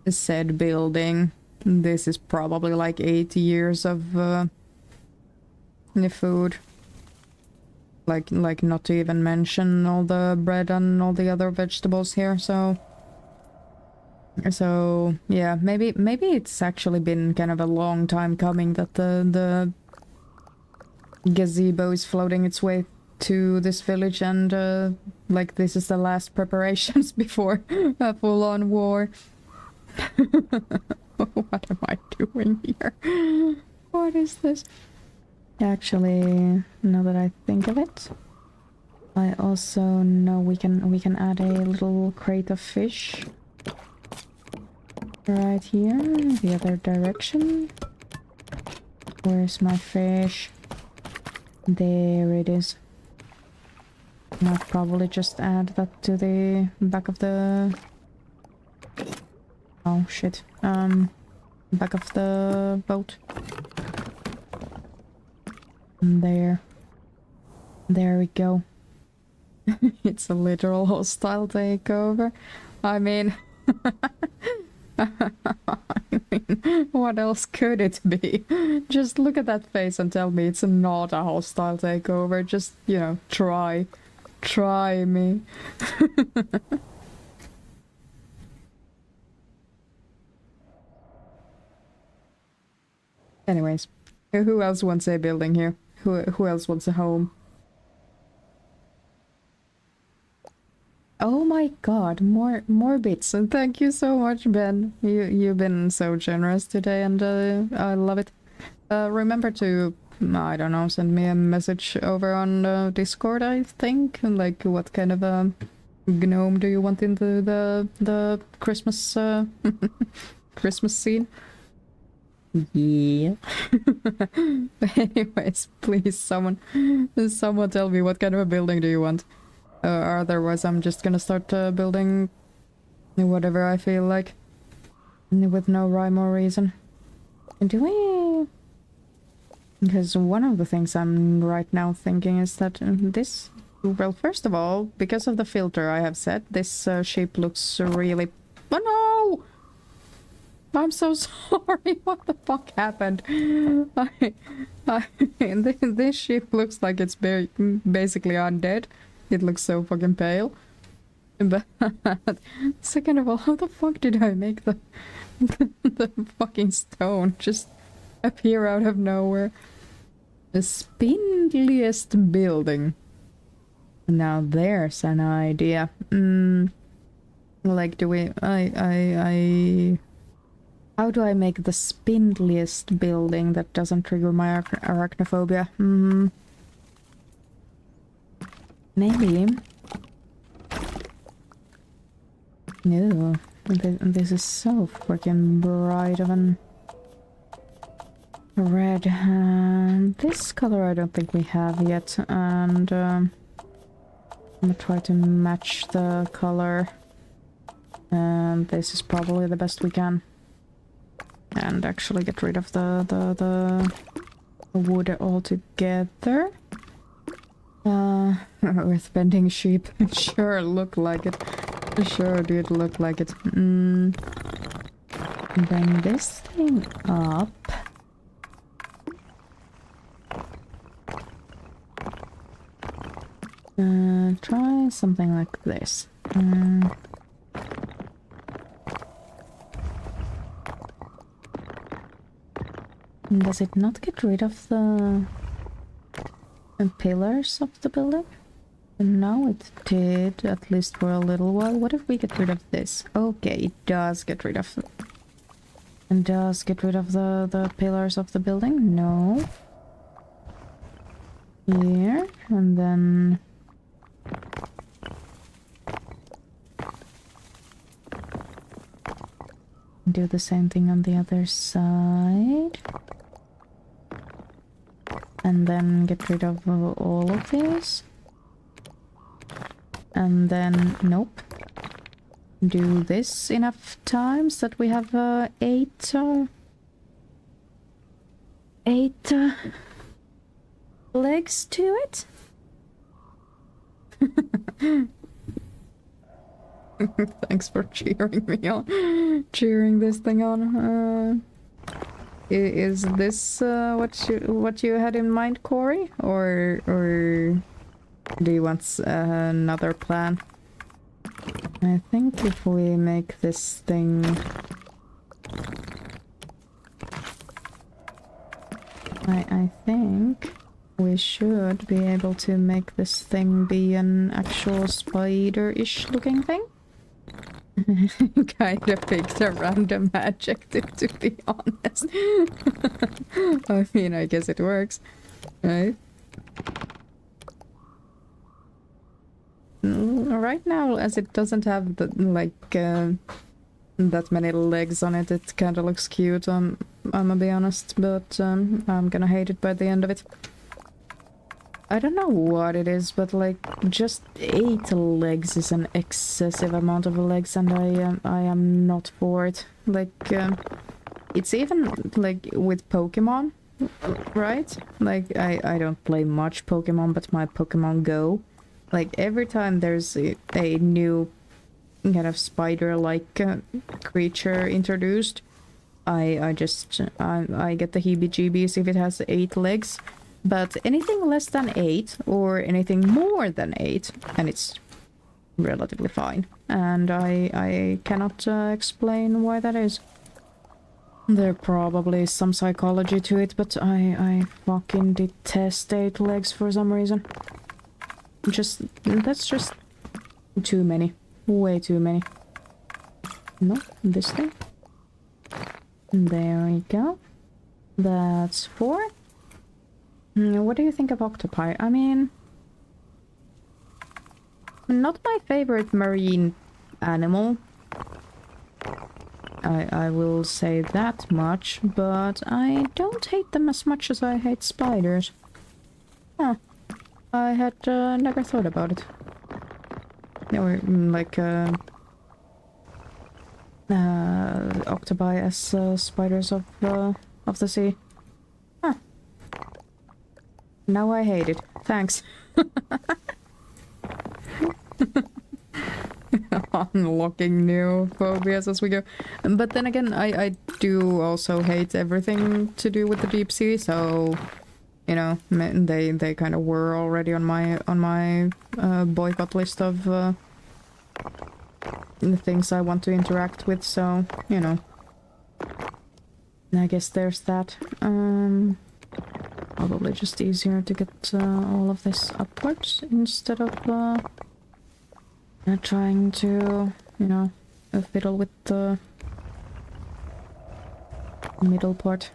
[SPEAKER 1] said building, this is probably like 8 years of food. Like not to even mention all the bread and all the other vegetables here, so yeah, maybe it's actually been kind of a long time coming that the gazebo is floating its way to this village, and like this is the last preparations before a full-on war. What am I doing here? What is this? Actually, now that I think of it, I also know we can add a little crate of fish. Right here, the other direction. Where's my fish? There it is. I'll probably just add that to the back of the... Oh shit. Back of the boat. There. There we go. It's a literal hostile takeover. I mean... I mean, what else could it be? Just look at that face and tell me it's not a hostile takeover. Just, you know, try. Try me. Anyways, who else wants a building here? Who else wants a home? Oh my god, more bits. And thank you so much, Ben. You've been so generous today, and I love it. Remember to, I don't know, send me a message over on Discord, I think. Like, what kind of a gnome do you want into the Christmas Christmas scene? Yeah. Anyways, please, someone tell me what kind of a building do you want. Otherwise, I'm just gonna start building whatever I feel like, with no rhyme or reason. Do we? Because one of the things I'm right now thinking is that this... Well, first of all, because of the filter I have set, this shape looks really... Oh no! I'm so sorry. What the fuck happened? This ship looks like it's basically undead. It looks so fucking pale. But second of all, how the fuck did I make the fucking stone just appear out of nowhere? The spindliest building. Now there's an idea. Like, do we... How do I make the spindliest building that doesn't trigger my arachnophobia? Maybe. Ew. This is so freaking bright of an red. This color I don't think we have yet, and I'm gonna try to match the color. And this is probably the best we can. And actually get rid of the wood altogether. Earthbending sheep. Sure look like it. Sure did look like it. Bring this thing up. Try something like this. Does it not get rid of the pillars of the building? No, it did, at least for a little while. What if we get rid of this? Okay, it does get rid of... And does get rid of the pillars of the building? No. Here, and then... Do the same thing on the other side. And then get rid of all of these. And then, nope. Do this enough times that we have 8 legs to it. Thanks for cheering me on. Cheering this thing on. Is this what you had in mind, Corey? Or do you want another plan? I think if we make this thing... I think we should be able to make this thing be an actual spider-ish looking thing. Kinda picked a random adjective, to be honest. I mean, I guess it works, right? Right now, as it doesn't have the, that many legs on it, it kinda looks cute, I'm gonna be honest, but I'm gonna hate it by the end of it. I don't know what it is, but like, just 8 legs is an excessive amount of legs, and I am not for it. Like, it's even, like, with Pokemon, right? Like, I don't play much Pokemon, but my Pokemon Go, like, every time there's a new kind of spider-like creature introduced, I get the heebie-jeebies if it has 8 legs. But anything less than 8, or anything more than 8, and it's relatively fine. And I cannot explain why that is. There probably is some psychology to it, but I fucking detest 8 legs for some reason. That's just too many. Way too many. No, this thing. There we go. That's 4. What do you think of octopi? I mean... Not my favorite marine animal. I will say that much, but I don't hate them as much as I hate spiders. Huh. I had never thought about it. Or, like, octopi as spiders of the sea. Huh. Now I hate it. Thanks. Unlocking new phobias as we go. But then again, I do also hate everything to do with the deep sea, so... You know, they kind of were already on my boycott list of the things I want to interact with, so, you know. I guess there's that. Probably just easier to get all of this upwards instead of trying to, you know, fiddle with the middle part.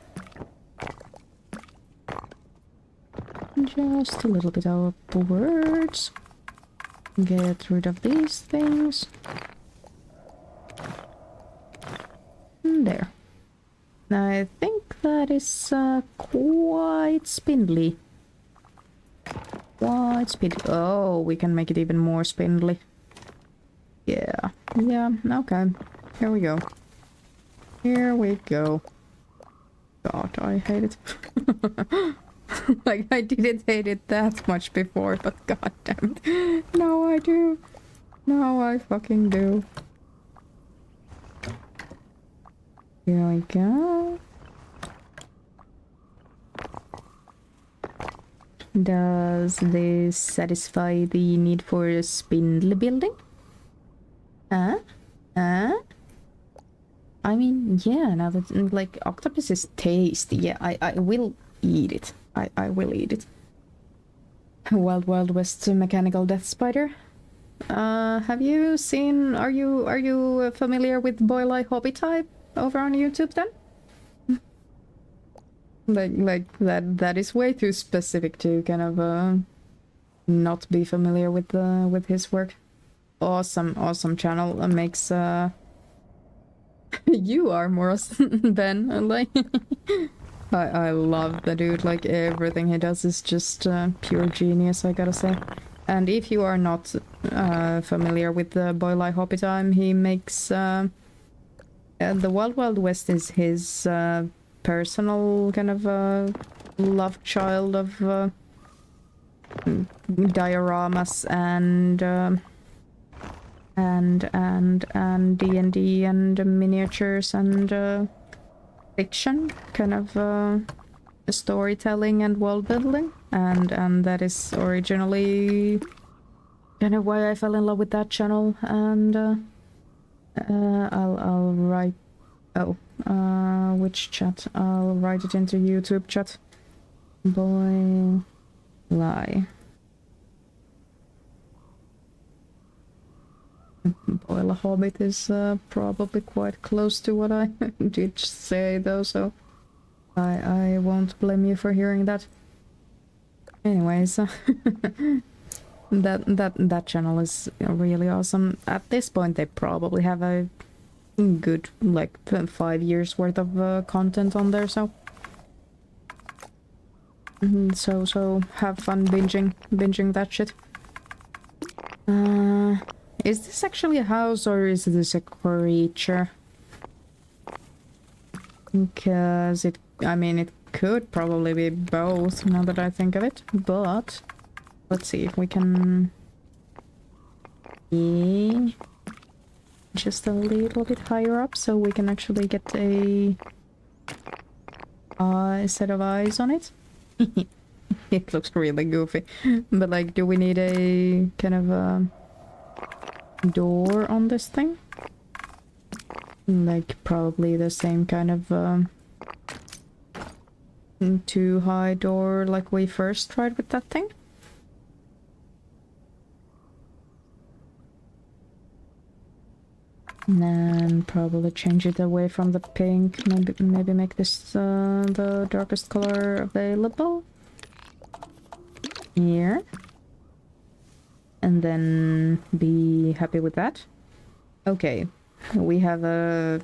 [SPEAKER 1] Just a little bit upwards. Get rid of these things. And there. I think that is quite spindly. Quite spindly. Oh, we can make it even more spindly. Yeah. Yeah, okay. Here we go. Here we go. God, I hate it. Like, I didn't hate it that much before, but god damn it. Now I do. Now I fucking do. Here we go. Does this satisfy the need for a spindle building? I mean, yeah, now that, like, octopus is tasty. Yeah, I will eat it. I will eat it. Wild Wild West Mechanical Death Spider. Have you seen... Are you familiar with Boylai Hobby Type over on YouTube then? like that is way too specific to kind of not be familiar with his work. Awesome channel. Makes you are more Ben. Like I love the dude. Like everything he does is just pure genius, I gotta say. And if you are not familiar with the Boylai Hobby Time, he makes the Wild Wild West is his personal kind of love child of dioramas and D&D and miniatures and fiction, kind of storytelling and world building, and that is originally kind of why I fell in love with that channel. And I'll write which chat? I'll write it into YouTube chat. Boylai. Boil a Hobbit is probably quite close to what I did say though, so I won't blame you for hearing that. Anyways, that channel is really awesome. At this point they probably have a good like 5 years worth of content on there, so so have fun binging that shit. Is this actually a house or is this a creature? Because I mean, it could probably be both now that I think of it, but let's see if we can... Yeah. Just a little bit higher up so we can actually get a set of eyes on it. It looks really goofy, but like, do we need a kind of a door on this thing? Like probably the same kind of too high door like we first tried with that thing. And then probably change it away from the pink. Maybe make this the darkest color available. Here. And then be happy with that. Okay. We have a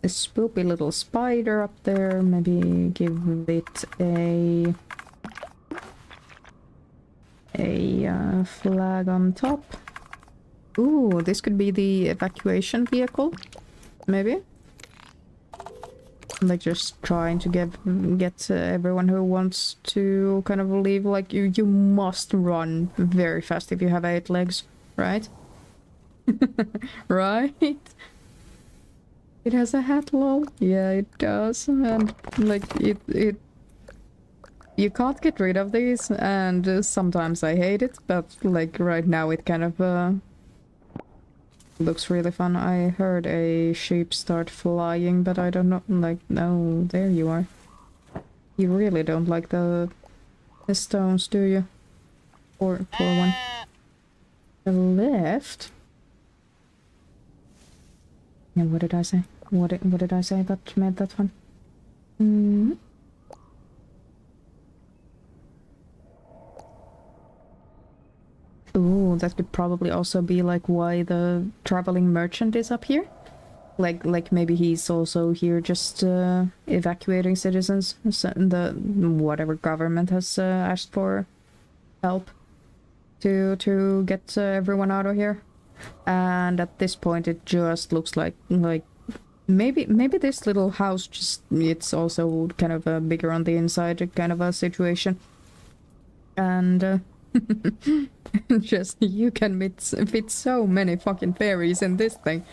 [SPEAKER 1] spoopy little spider up there. Maybe give it a flag on top. Ooh, this could be the evacuation vehicle, maybe? Like just trying to get everyone who wants to kind of leave, like you must run very fast if you have 8 legs, right? Right? It has a hat, lol. Yeah, it does, and like it you can't get rid of these, and sometimes I hate it, but like right now it kind of looks really fun. I heard a sheep start flying, but I don't know, like, no, there you are. You really don't like the stones, do you? Or one. The left? Yeah, what did I say? What did I say that made that fun? Hmm. Ooh, that could probably also be like why the traveling merchant is up here. Like maybe he's also here just evacuating citizens. So the whatever government has asked for help to get everyone out of here. And at this point, it just looks like maybe this little house just it's also kind of a bigger on the inside kind of a situation. And just you can fit so many fucking fairies in this thing.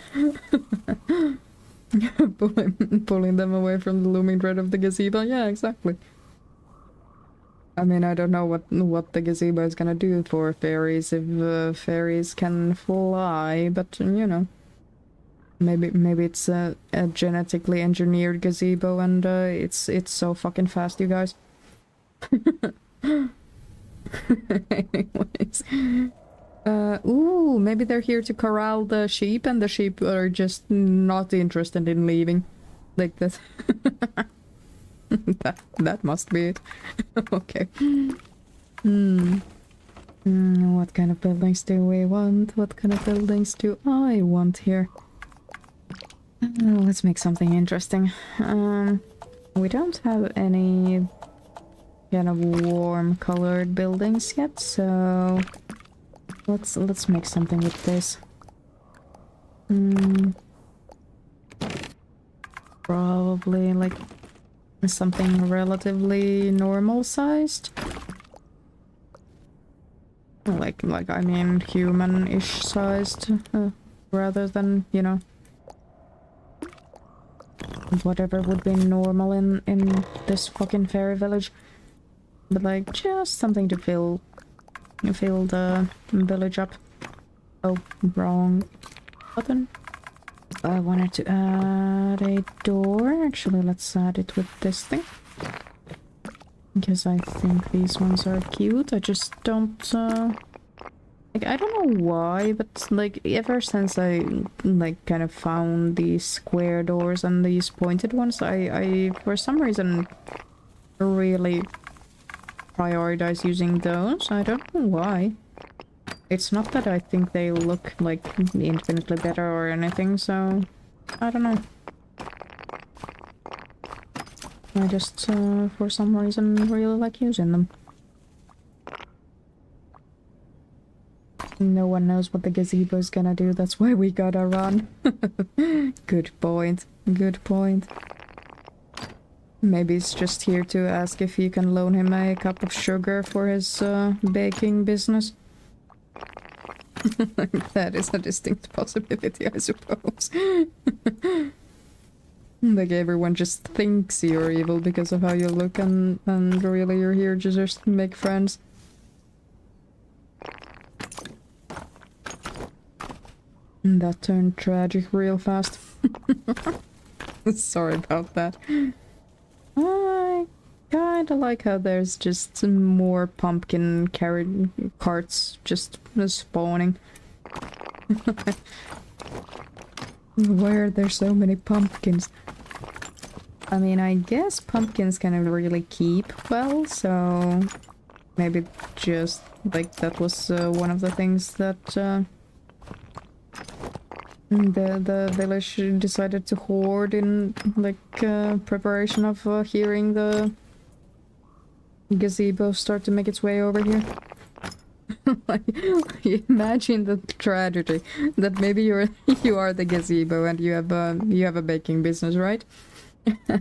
[SPEAKER 1] pulling them away from the looming dread of the gazebo. Yeah, exactly. I mean, I don't know what the gazebo is gonna do for fairies if fairies can fly, but you know, maybe it's a genetically engineered gazebo and it's so fucking fast, you guys. Anyways, ooh, maybe they're here to corral the sheep, and the sheep are just not interested in leaving, like that. that must be it. Okay. What kind of buildings do we want? What kind of buildings do I want here? Let's make something interesting. We don't have any kind of warm colored buildings yet, so let's make something with this. Probably like something relatively normal sized. Like I mean human-ish sized, rather than, you know, whatever would be normal in this fucking fairy village. But like just something to fill the village up. Oh, wrong button. I wanted to add a door. Actually, let's add it with this thing. Because I think these ones are cute. I just don't, like, I don't know why, but, like, ever since I, like, kind of found these square doors and these pointed ones, I for some reason, really prioritize using those. I don't know why. It's not that I think they look like infinitely better or anything, so I don't know. I just, for some reason, really like using them. No one knows what the gazebo's gonna do, that's why we gotta run. Good point. Good point. Maybe it's just here to ask if you can loan him a cup of sugar for his baking business. That is a distinct possibility, I suppose. Like everyone just thinks you're evil because of how you look, and really you're here to just make friends. That turned tragic real fast. Sorry about that. I kinda like how there's just some more pumpkin carts just spawning. Why are there so many pumpkins? I mean, I guess pumpkins can really keep well, so maybe just like that was one of the things that the village decided to hoard in like preparation of hearing the gazebo start to make its way over here. Like, imagine the tragedy that maybe you are the gazebo and you have a baking business, right?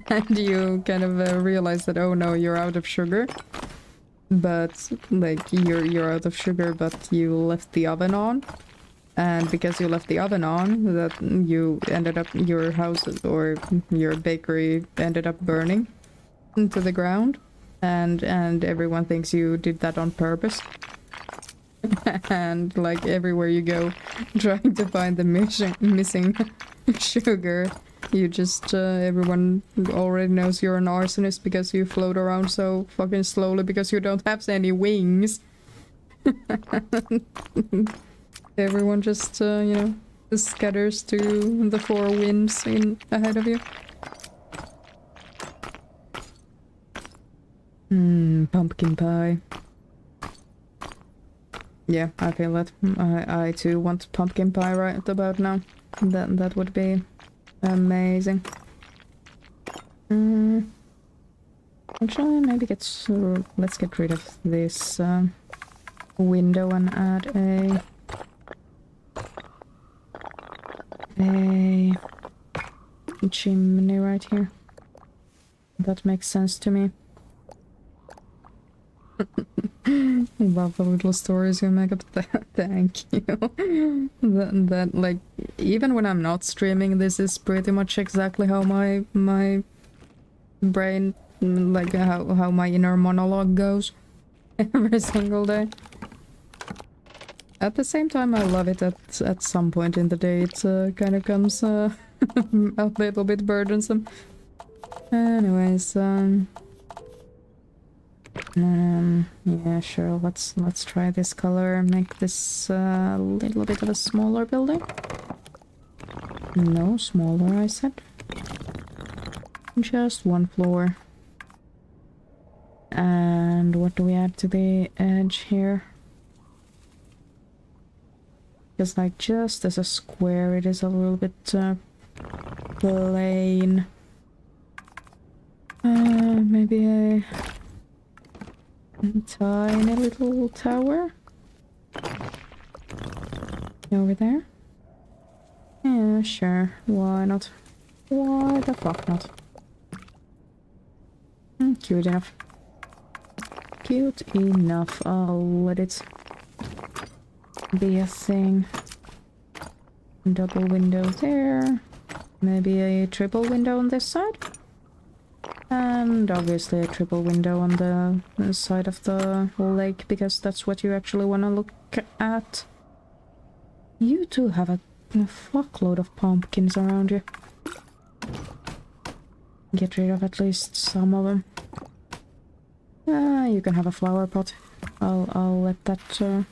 [SPEAKER 1] And you kind of realize that, oh no, you're out of sugar, but like you're out of sugar, but you left the oven on, and because you left the oven on, that you ended up your house or your bakery ended up burning into the ground, and everyone thinks you did that on purpose. And like everywhere you go, trying to find the missing sugar, You just, everyone already knows you're an arsonist because you float around so fucking slowly because you don't have any wings. Everyone just, you know, just scatters to the four winds in ahead of you. Pumpkin pie. Yeah, I feel that. I too want pumpkin pie right about now. That would be amazing. Actually, maybe let's get rid of this window and add a chimney right here. That makes sense to me. Love the little stories you make up. Thank you. that like, even when I'm not streaming, this is pretty much exactly how my brain, like how my inner monologue goes every single day. At the same time, I love it at some point in the day. It kind of comes a little bit burdensome. Anyways, yeah, sure. Let's try this color. Make this a little bit of a smaller building. No, smaller, I said. Just one floor. And what do we add to the edge here? Because like just as a square, it is a little bit plain. Maybe a tiny little tower over there. Yeah, sure. Why not? Why the fuck not? Cute enough. Cute enough. I'll let it be a thing. Double window there. Maybe a triple window on this side. And obviously a triple window on the side of the lake, because that's what you actually want to look at. You two have a fuckload of pumpkins around you. Get rid of at least some of them. You can have a flower pot. I'll let that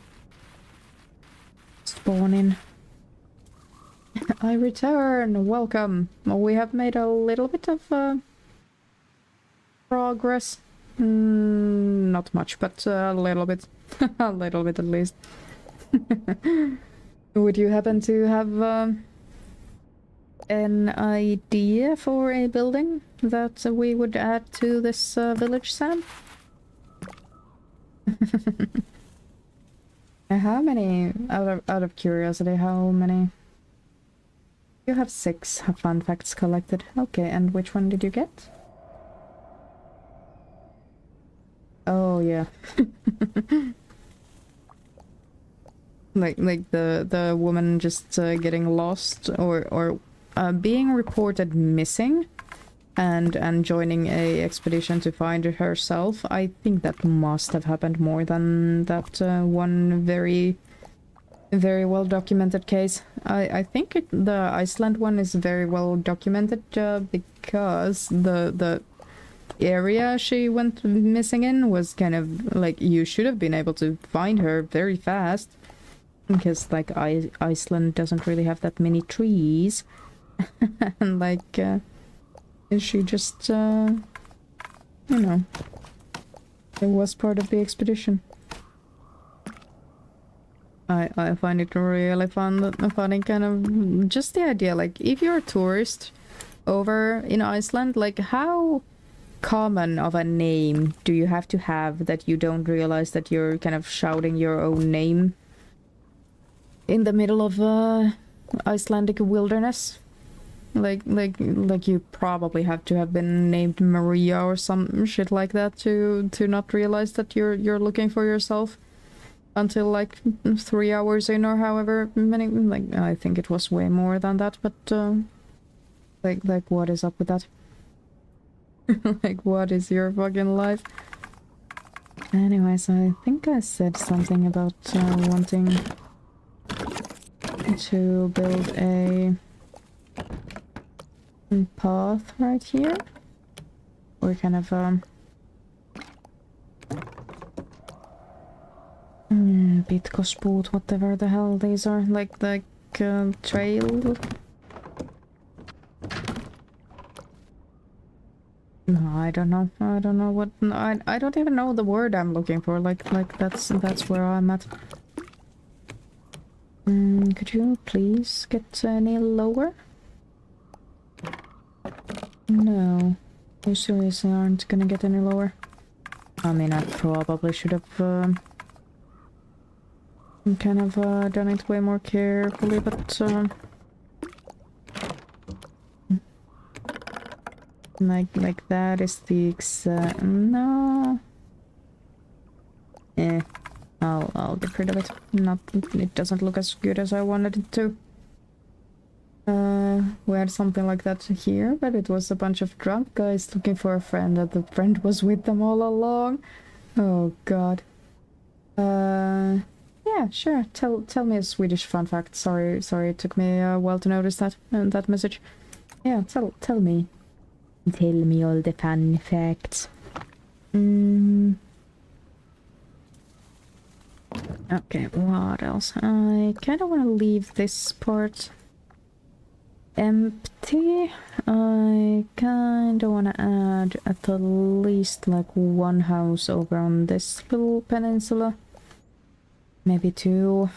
[SPEAKER 1] spawn in. I return! Welcome! We have made a little bit of progress. Not much, but a little bit. A little bit at least. Would you happen to have an idea for a building that we would add to this village, Sam? How many, out of curiosity, how many? You have 6 fun facts collected. Okay, and which one did you get? Oh, yeah. like the woman just getting lost or being reported missing and joining a expedition to find herself. I think that must have happened more than that one very well documented case. I think the Iceland one is very well documented because the area she went missing in was kind of like, you should have been able to find her very fast, because like Iceland doesn't really have that many trees. And like she just you know, it was part of the expedition. I find it really funny, kind of just the idea, like, if you're a tourist over in Iceland, like, how common of a name do you have to have that you don't realize that you're kind of shouting your own name in the middle of Icelandic wilderness? Like you probably have to have been named Maria or some shit like that to not realize that you're looking for yourself until like 3 hours in, or however many. Like, I think it was way more than that, but like what is up with that? Like, what is your fucking life? Anyways, I think I said something about wanting to build a path right here. Or kind of Pitkospuut, whatever the hell these are, like the trail. No, I don't know. I don't know what. I don't even know the word I'm looking for. Like that's where I'm at. Could you please get any lower? No, you seriously aren't gonna get any lower. I mean, I probably should have kind of done it way more carefully, but like that is the exact. No. I'll get rid of it. Not, it doesn't look as good as I wanted it to. We had something like that here, but it was a bunch of drunk guys looking for a friend, and the friend was with them all along. Oh god. Yeah, sure. Tell me a Swedish fun fact. Sorry, it took me a while to notice that message. Yeah, tell me. Tell me all the fun facts. Okay, what else? I kind of want to leave this part empty. I kind of want to add at least like one house over on this little peninsula. Maybe two.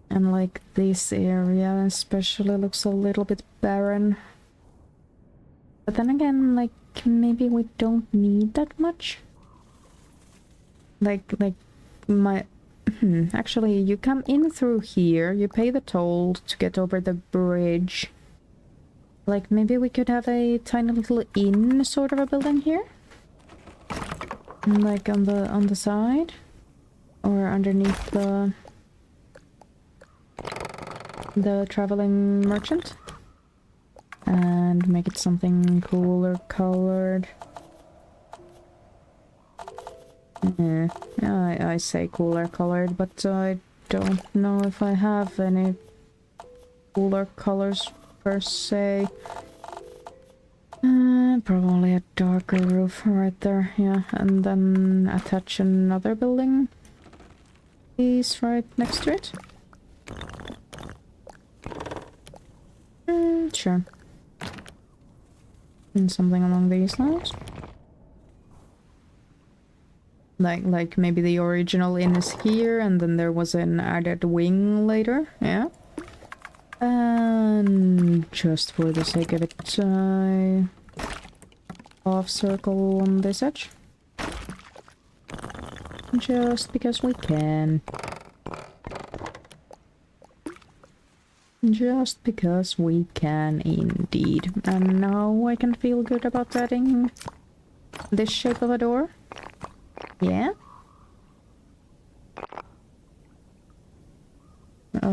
[SPEAKER 1] And like this area especially looks a little bit barren. But then again, like maybe we don't need that much. Like my actually you come in through here, you pay the toll to get over the bridge. Like maybe we could have a tiny little inn sort of a building here. Like on the side or underneath the traveling merchant, and make it something cooler colored. I say cooler colored, but I don't know if I have any cooler colors per se. Probably a darker roof right there, yeah, and then attach another building piece right next to it. Sure. And something along these lines. Like maybe the original inn is here, and then there was an added wing later, yeah. And just for the sake of it, half circle on this edge. Just because we can. Just because we can indeed. And now I can feel good about adding this shape of a door. Yeah?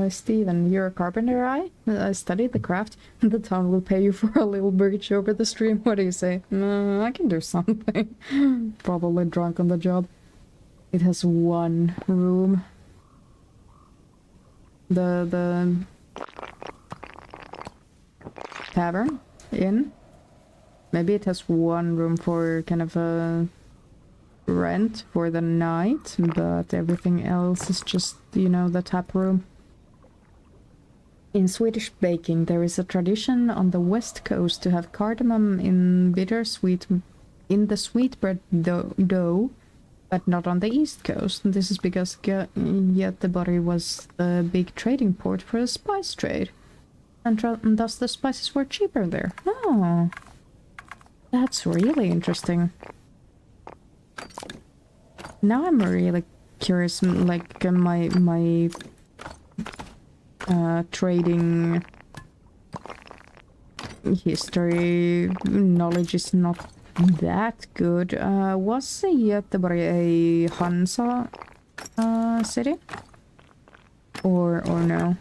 [SPEAKER 1] Steven, you're a carpenter, I studied the craft. The town will pay you for a little bridge over the stream. What do you say? I can do something. Probably drunk on the job. It has one room. The tavern? Inn? Maybe it has one room for kind of a rent for the night, but everything else is just, you know, the tap room. In Swedish baking, there is a tradition on the west coast to have cardamom in bittersweet in the sweetbread dough, but not on the east coast. This is because Göteborg was the big trading port for the spice trade, and thus the spices were cheaper there. Oh, that's really interesting. Now I'm really curious, like my trading history knowledge is not that good. Was Göteborg a Hansa city? Or no?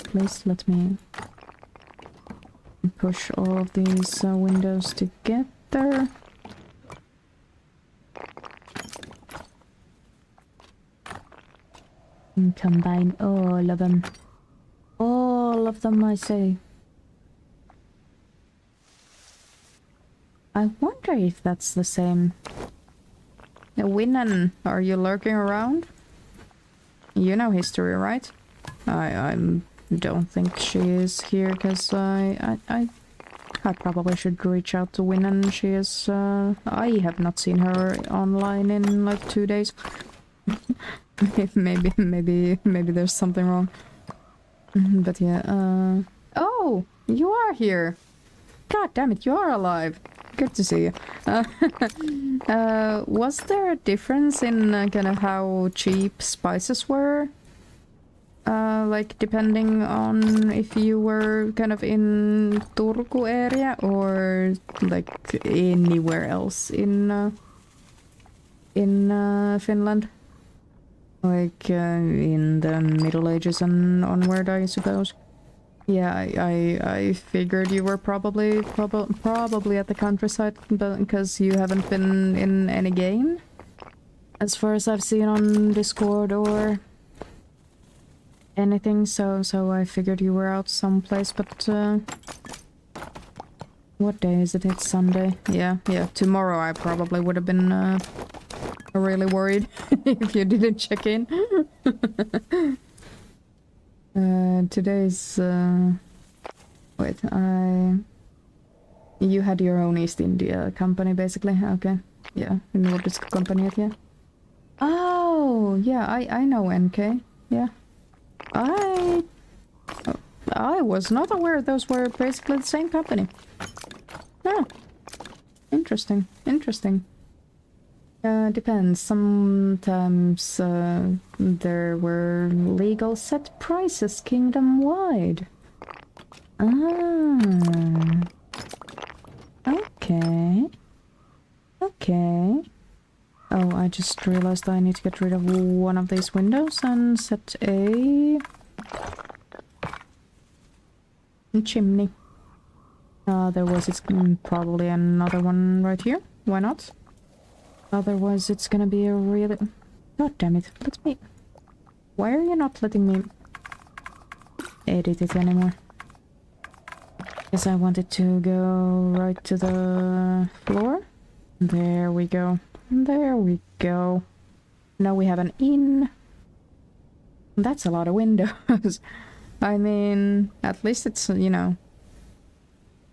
[SPEAKER 1] Please let me push all of these windows together. Combine all of them. All of them, I say. I wonder if that's the same. Winnan, are you lurking around? You know history, right? I don't think she is here, because I probably should reach out to Winnan. She is, I have not seen her online in like 2 days. maybe there's something wrong. But yeah, oh, you are here. God damn it, you are alive. Good to see you. Was there a difference in kind of how cheap spices were? Like depending on if you were kind of in Turku area or like anywhere else in Finland? Like in the Middle Ages and onward, I suppose. Yeah, I figured you were probably at the countryside, but because you haven't been in any game, as far as I've seen on Discord or anything. So I figured you were out someplace. But what day is it? It's Sunday. Yeah. Tomorrow I probably would have been really worried if you didn't check in. Today's wait, you had your own East India company basically. Okay, yeah, Nordisk company, yeah. Oh yeah, I know NK. Yeah, I was not aware those were basically the same company. Ah, interesting. Depends. Sometimes there were legal set prices kingdom-wide. Ah. Okay. Oh, I just realized I need to get rid of one of these windows and set a chimney. There was probably another one right here. Why not? Otherwise, it's gonna be a really... God damn it. Let me... Why are you not letting me edit it anymore? Guess I wanted to go right to the floor. There we go. There we go. Now we have an inn. That's a lot of windows. I mean, at least it's, you know,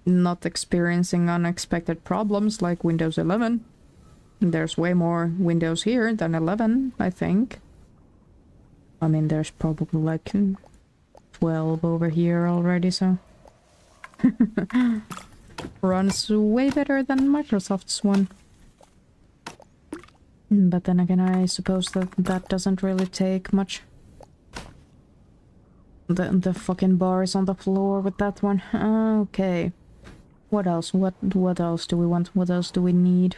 [SPEAKER 1] not experiencing unexpected problems like Windows 11. There's way more windows here than 11, I think. I mean, there's probably like 12 over here already, so... Runs way better than Microsoft's one. But then again, I suppose that doesn't really take much. The fucking bars on the floor with that one. Okay. What else? What else do we want? What else do we need?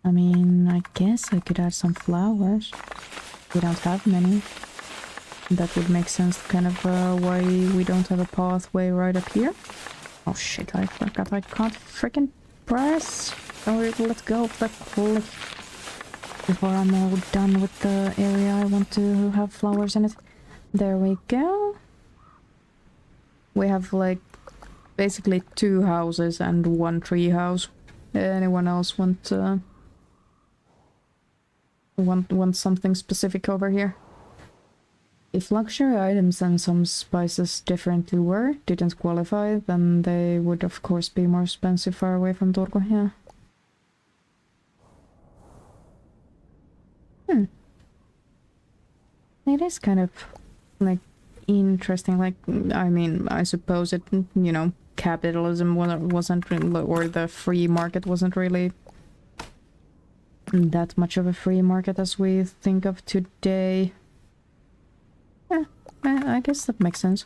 [SPEAKER 1] I mean, I guess I could add some flowers. We don't have many. That would make sense, kind of why we don't have a pathway right up here. Oh shit, I forgot I can't freaking press. Oh, let go of that click. Before I'm all done with the area I want to have flowers in it. There we go. We have like basically 2 houses and 1 tree house. Anyone else want something specific over here? If luxury items and some spices differently didn't qualify, then they would of course be more expensive far away from Turku, yeah. It is kind of like interesting, like, I mean, I suppose it, you know, capitalism wasn't really, or the free market wasn't really that much of a free market as we think of today. Yeah, I guess that makes sense.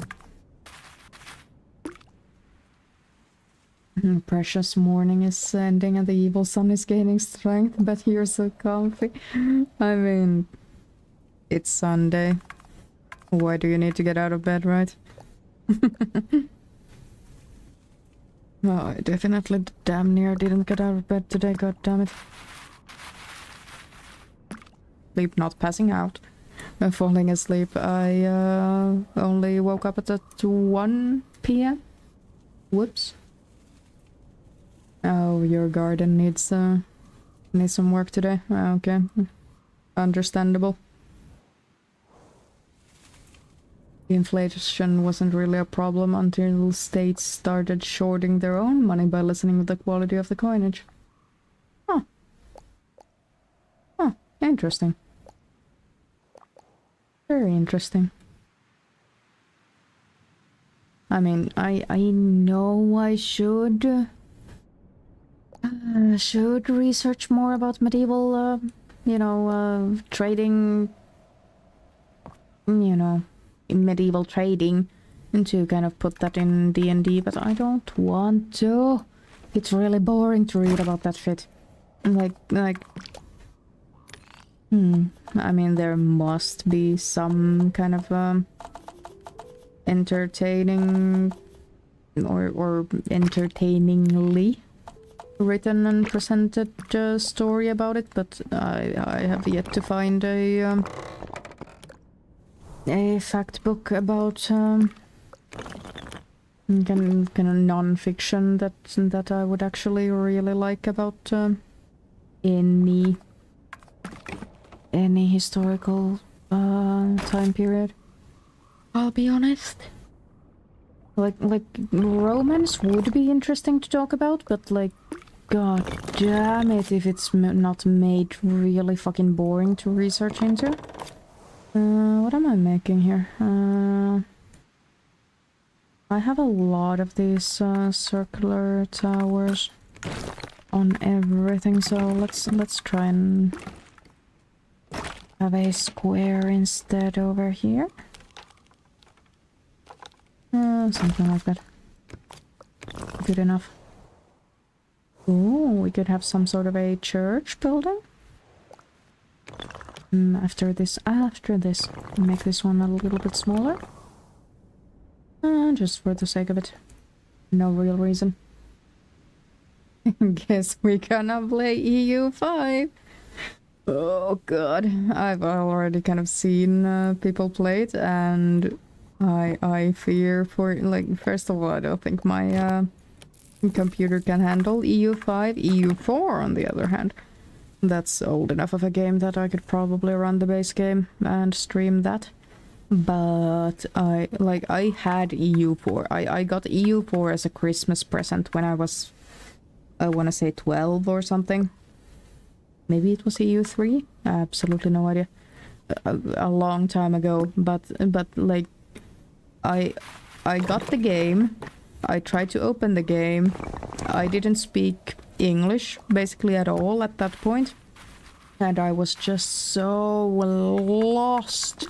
[SPEAKER 1] Precious morning is ending and the evil sun is gaining strength, but you're so comfy. I mean, it's Sunday. Why do you need to get out of bed, right? Oh, I definitely damn near didn't get out of bed today, god damn it. asleep, not passing out. Falling asleep. I only woke up at 1 p.m. Whoops. Oh, your garden needs some work today. Okay. Understandable. Inflation wasn't really a problem until states started shorting their own money by lessening the quality of the coinage. Huh. Huh. Interesting. Very interesting. I mean, I know I should research more about medieval, trading, medieval trading, and to kind of put that in D&D, but I don't want to. It's really boring to read about that shit. I mean, there must be some kind of entertaining or entertainingly written and presented story about it, but I have yet to find a fact book about kind of non-fiction that I would actually really like about any historical time period. I'll be honest. Like romance would be interesting to talk about, but like, god damn it if it's not made really fucking boring to research into. What am I making here? I have a lot of these circular towers on everything, so let's try and have a square instead over here. Something like that. Good enough. Ooh, we could have some sort of a church building. After this, make this one a little bit smaller. Just for the sake of it. No real reason. Guess we gonna play EU5. Oh god, I've already kind of seen people play it, and I fear for, like, first of all, I don't think my computer can handle EU5. EU4, on the other hand, that's old enough of a game that I could probably run the base game and stream that. But I had EU4. I got EU4 as a Christmas present when I was, I want to say 12 or something. Maybe it was EU3? Absolutely no idea. A long time ago, but like, I got the game. I tried to open the game. I didn't speak English basically at all at that point, and I was just so lost.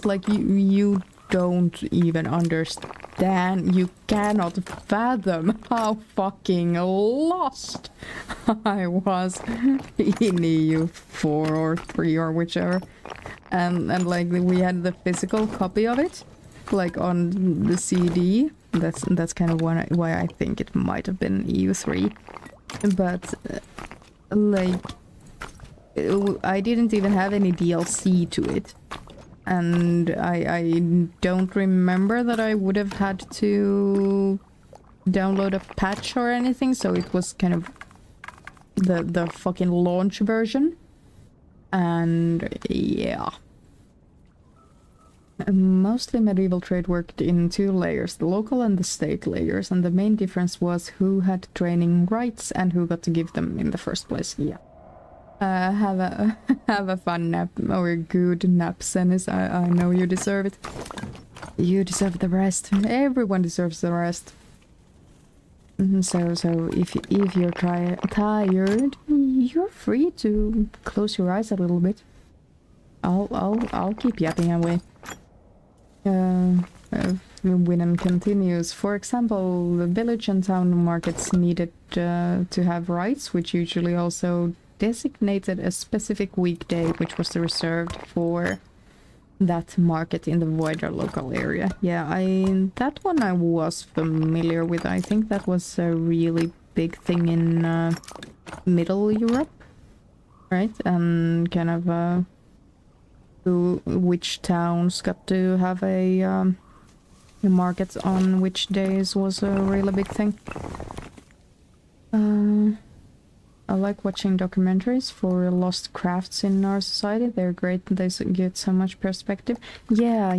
[SPEAKER 1] Like, you don't even understand. You cannot fathom how fucking lost I was in EU4 or 3 or whichever. And like, we had the physical copy of it, like on the CD. That's kind of why I think it might have been EU3. But like, I didn't even have any DLC to it. And I don't remember that I would have had to download a patch or anything, so it was kind of the fucking launch version. And yeah. Mostly medieval trade worked in 2 layers, the local and the state layers, and the main difference was who had training rights and who got to give them in the first place. Yeah. Have a fun nap, or a good nap, Senis. I know you deserve it. You deserve the rest. Everyone deserves the rest. So if you're tired, you're free to close your eyes a little bit. I'll keep yapping away. Winnan continues. For example, the village and town markets needed to have rights, which usually also designated a specific weekday which was reserved for that market in the wider local area. Yeah, that one I was familiar with. I think that was a really big thing in Middle Europe. right? And kind of which towns got to have a market on which days was a really big thing. I like watching documentaries for lost crafts in our society. They're great. They get so much perspective. Yeah.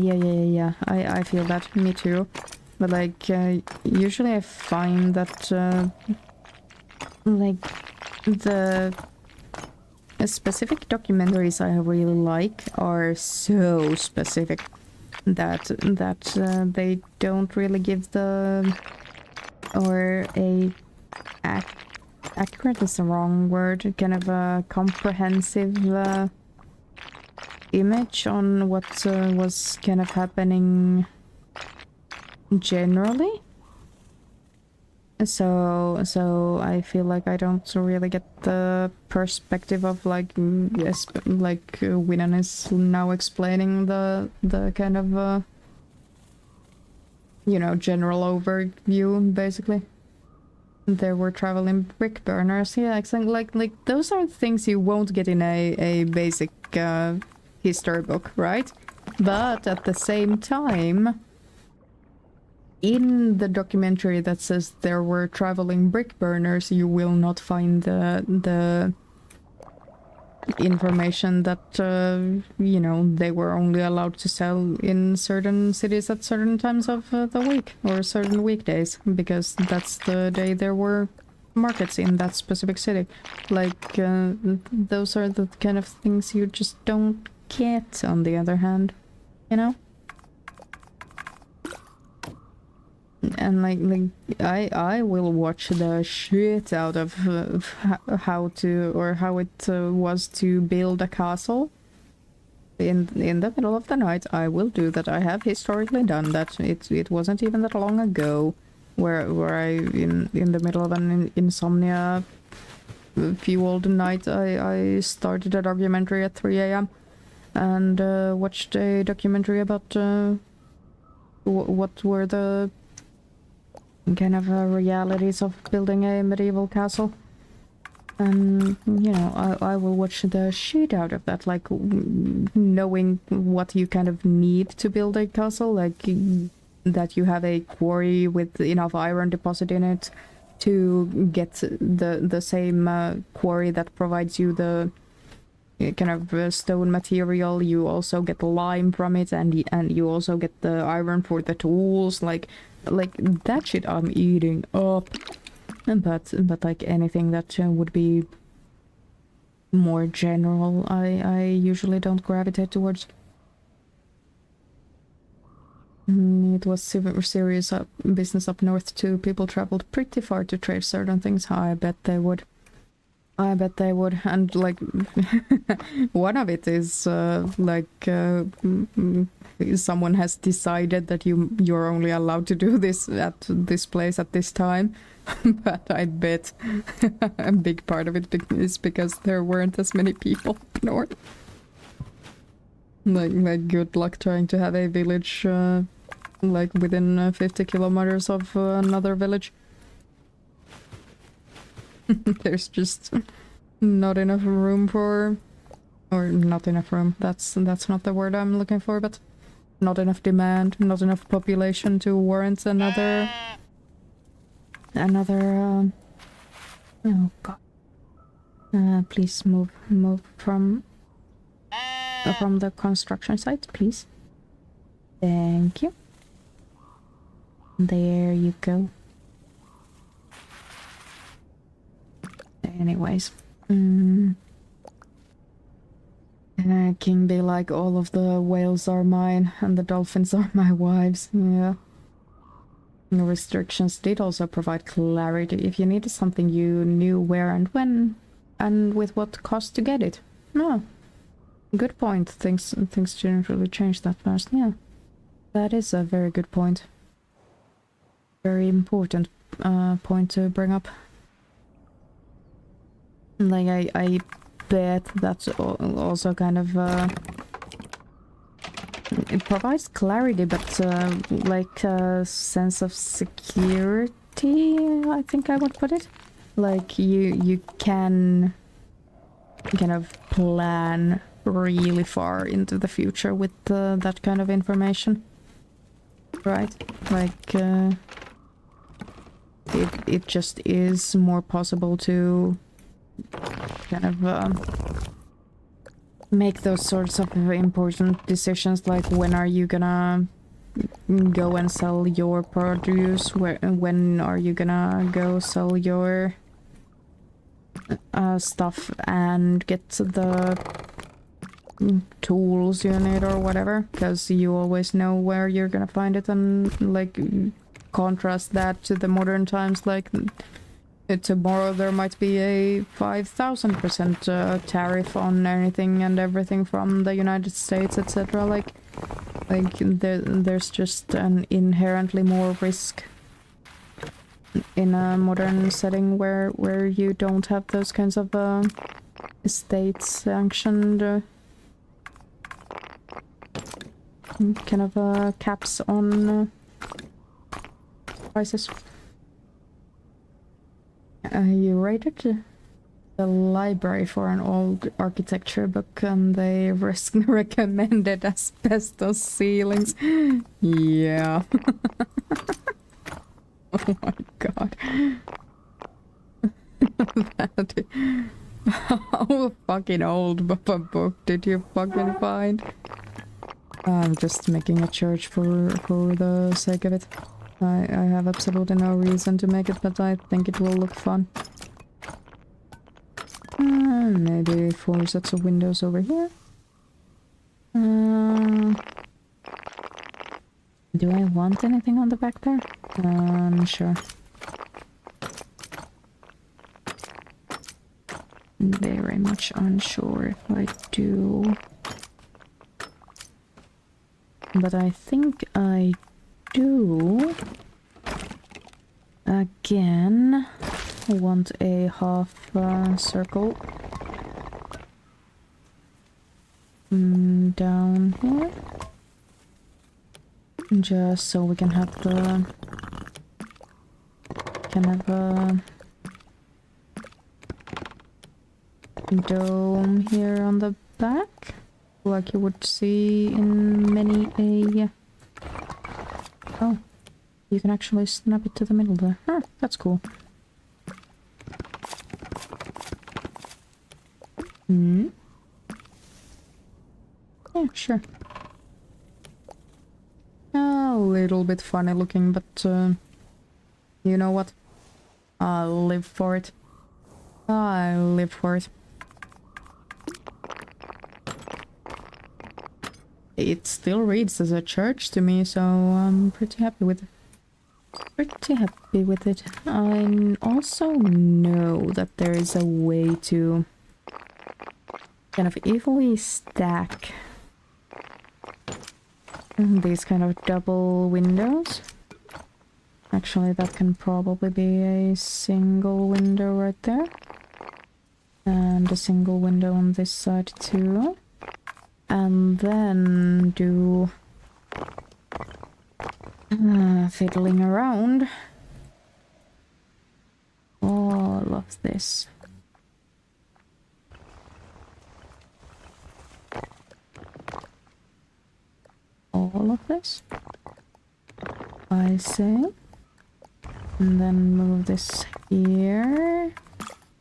[SPEAKER 1] I feel that. Me too. But like, usually I find that like the specific documentaries I really like are so specific that they don't really give the or a accurate is the wrong word, kind of a comprehensive image on what was kind of happening generally. So I feel like I don't really get the perspective of like Winan is now explaining the kind of you know, general overview basically. There were traveling brick burners. Yeah, exactly. Like those are things you won't get in a basic history book, right? But at the same time, in the documentary that says there were traveling brick burners, you will not find the information that you know, they were only allowed to sell in certain cities at certain times of the week or certain weekdays, because that's the day there were markets in that specific city. Like those are the kind of things you just don't get on the other hand, you know? And like I will watch the shit out of how it was to build a castle in the middle of the night. I will do that. I have historically done that. It wasn't even that long ago where I in the middle of an insomnia fueled night I started a documentary at 3 a.m. and watched a documentary about what were the kind of realities of building a medieval castle. And you know, I will watch the shit out of that, like knowing what you kind of need to build a castle, like that you have a quarry with enough iron deposit in it to get the same quarry that provides you the kind of stone material. You also get lime from it, and you also get the iron for the tools. Like that shit I'm eating up. But like anything that would be more general, I usually don't gravitate towards. It was serious business up north too. People traveled pretty far to trade certain things. I bet they would. And like one of it is someone has decided that you're only allowed to do this at this place at this time. But I bet a big part of it is because there weren't as many people up north. Like good luck trying to have a village like within 50 kilometers of another village. There's just not enough room for, or not enough room, that's not the word I'm looking for, but not enough demand, not enough population to warrant another oh god. Please move from the construction site, please. Thank you. There you go. Anyways, King be like, all of the whales are mine and the dolphins are my wives. Yeah. Restrictions did also provide clarity. If you needed something, you knew where and when and with what cost to get it. No. Good point. Things didn't really change that fast. Yeah. That is a very good point. Very important point to bring up. Like, I bet that's also kind of it provides clarity, but like a sense of security, I think I would put it. Like you can kind of plan really far into the future with that kind of information, right? Like it just is more possible to kind of make those sorts of important decisions, like when are you gonna go and sell your produce, when are you gonna go sell your stuff and get the tools you need or whatever, because you always know where you're gonna find it, and like contrast that to the modern times, like tomorrow there might be a 5,000% tariff on anything and everything from the United States, etc. Like there's just an inherently more risk in a modern setting where you don't have those kinds of state sanctioned kind of caps on prices. You rated the library for an old architecture book and they recommended asbestos ceilings. Yeah. Oh my god. How fucking old of a book did you fucking find? I'm just making a church for the sake of it. I have absolutely no reason to make it, but I think it will look fun. Maybe 4 sets of windows over here. Do I want anything on the back there? Sure. Very much unsure if I do. But I think I do. Again, want a half circle down here. Just so we can have the kind of dome here on the back, like you would see in many a... Oh, you can actually snap it to the middle there. Huh, that's cool. Yeah, sure. A little bit funny looking, but you know what? I'll live for it. I'll live for it. It still reads as a church to me, so I'm pretty happy with it. I also know that there is a way to kind of, if we stack these kind of double windows, actually that can probably be a single window right there, and a single window on this side too, and then do fiddling around all of this. All of this, I say, and then move this here,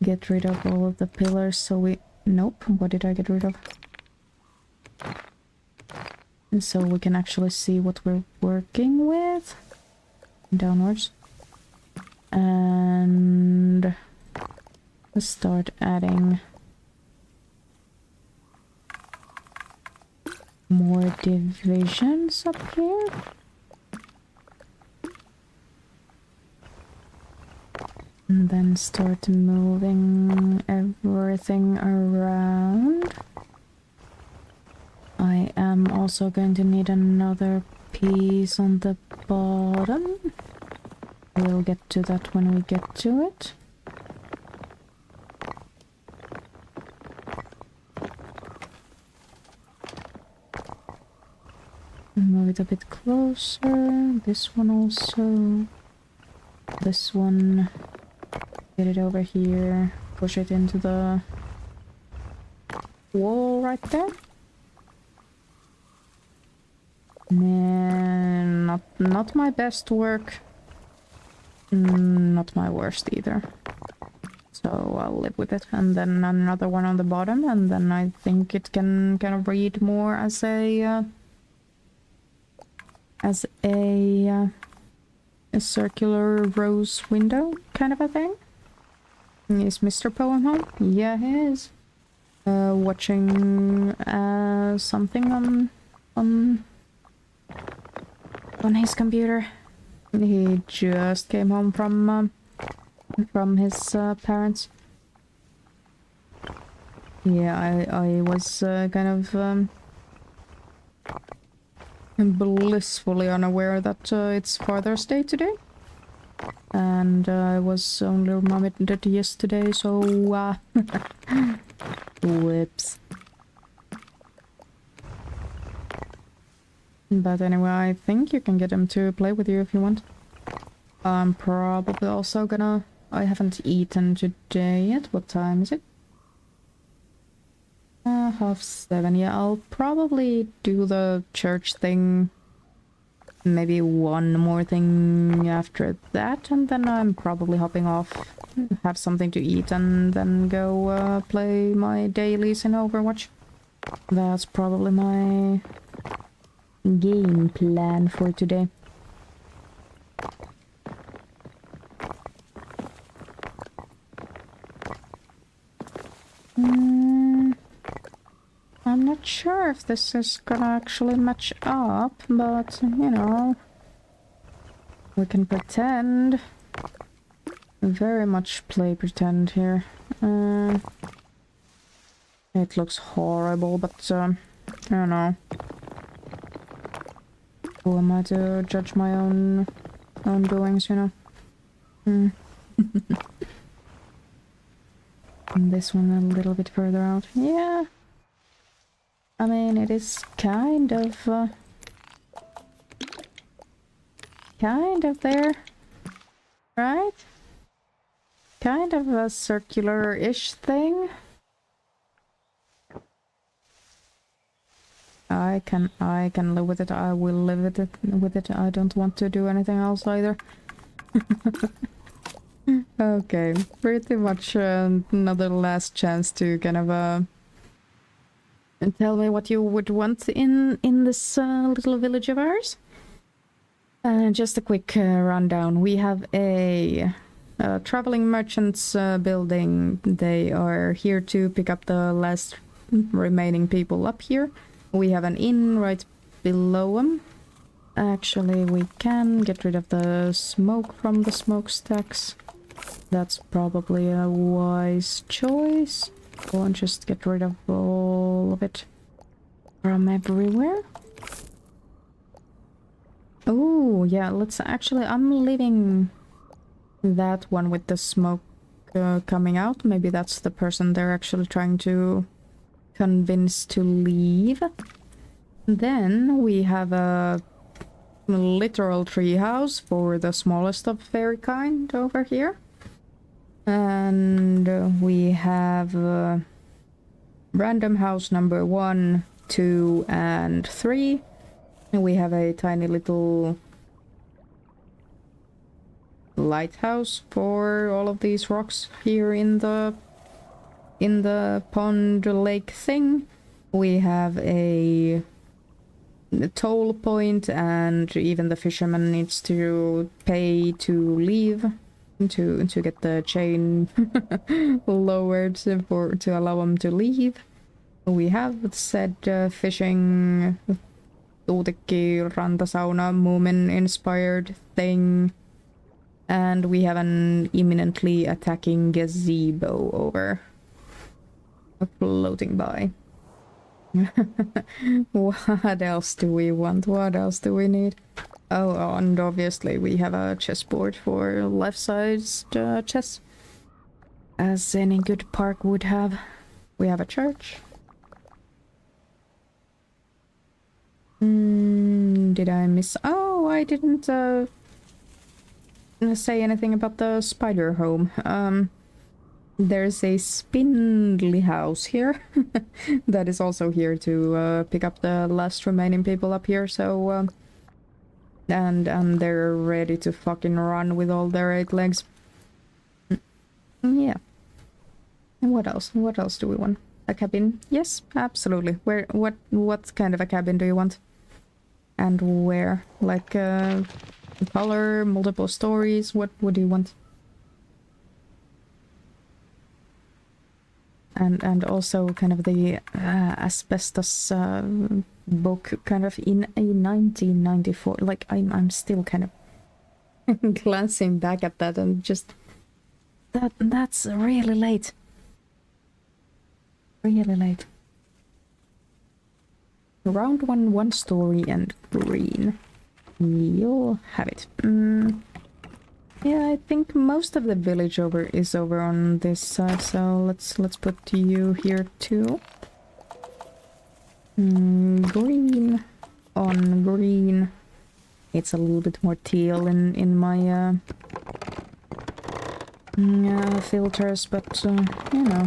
[SPEAKER 1] get rid of all of the pillars so we... Nope, what did I get rid of? And so we can actually see what we're working with. Downwards. And start adding more divisions up here. And then start moving everything around. I am also going to need another piece on the bottom. We'll get to that when we get to it. Move it a bit closer. This one also. This one. Get it over here. Push it into the wall right there. And not my best work. Not my worst either. So I'll live with it. And then another one on the bottom, and then I think it can kind of read more as a circular rose window kind of a thing. Is Mr. Poem home? Yeah, he is. Watching something on his computer. He just came home from his parents. Yeah, I was kind of blissfully unaware that it's Father's Day today. And I was only reminded yesterday, so whoops. But anyway, I think you can get him to play with you if you want. I'm probably also gonna... I haven't eaten today yet. What time is it? 7:30. Yeah, I'll probably do the church thing. Maybe one more thing after that, and then I'm probably hopping off, have something to eat, and then go play my dailies in Overwatch. That's probably my game plan for today. I'm not sure if this is gonna actually match up, but, you know, we can pretend. Very much play pretend here. It looks horrible, but, I don't know. Who am I to judge my own doings, you know? And this one a little bit further out. Yeah. I mean, it is kind of there, right? Kind of a circular-ish thing. I can live with it. I will live with it. I don't want to do anything else either. Okay, pretty much another last chance to kind of and tell me what you would want in this little village of ours. Just a quick rundown. We have a traveling merchants building. They are here to pick up the last remaining people up here. We have an inn right below them. Actually, we can get rid of the smoke from the smokestacks. That's probably a wise choice. Go and just get rid of all of it from everywhere. Oh, yeah, let's actually... I'm leaving that one with the smoke coming out. Maybe that's the person they're actually trying to convince to leave. Then we have a literal treehouse for the smallest of fairy kind over here. And we have random house number 1, 2, and 3. And we have a tiny little lighthouse for all of these rocks here in the pond lake thing. We have a toll point, and even the fisherman needs to pay to leave. To get the chain lowered to allow them to leave. We have said fishing Tuutikki Rantasauna Moomin inspired thing, and we have an imminently attacking gazebo over floating by. What else do we want? What else do we need? Oh, and obviously we have a chessboard for life-sized chess. As any good park would have. We have a church. Did I miss... Oh, I didn't say anything about the spider home. There's a spindly house here that is also here to pick up the last remaining people up here, so and they're ready to fucking run with all their 8 legs. Yeah. And what else? What else do we want? A cabin? Yes, absolutely. Where? What kind of a cabin do you want? And where? Like color, multiple stories? What do you want? And also kind of the asbestos book kind of in a 1994. Like I'm still kind of glancing back at that and just that's really late. Really late. Round one story and green. You'll have it. Yeah, I think most of the village is over on this side, so let's put you here too. Green on green. It's a little bit more teal in my filters, but you know,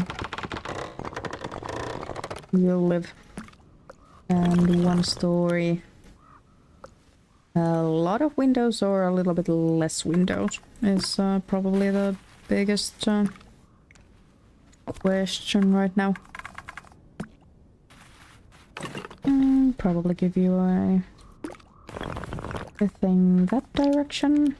[SPEAKER 1] you'll live. And 1 story. A lot of windows or a little bit less windows is probably the biggest question right now. Probably give you a thing that direction.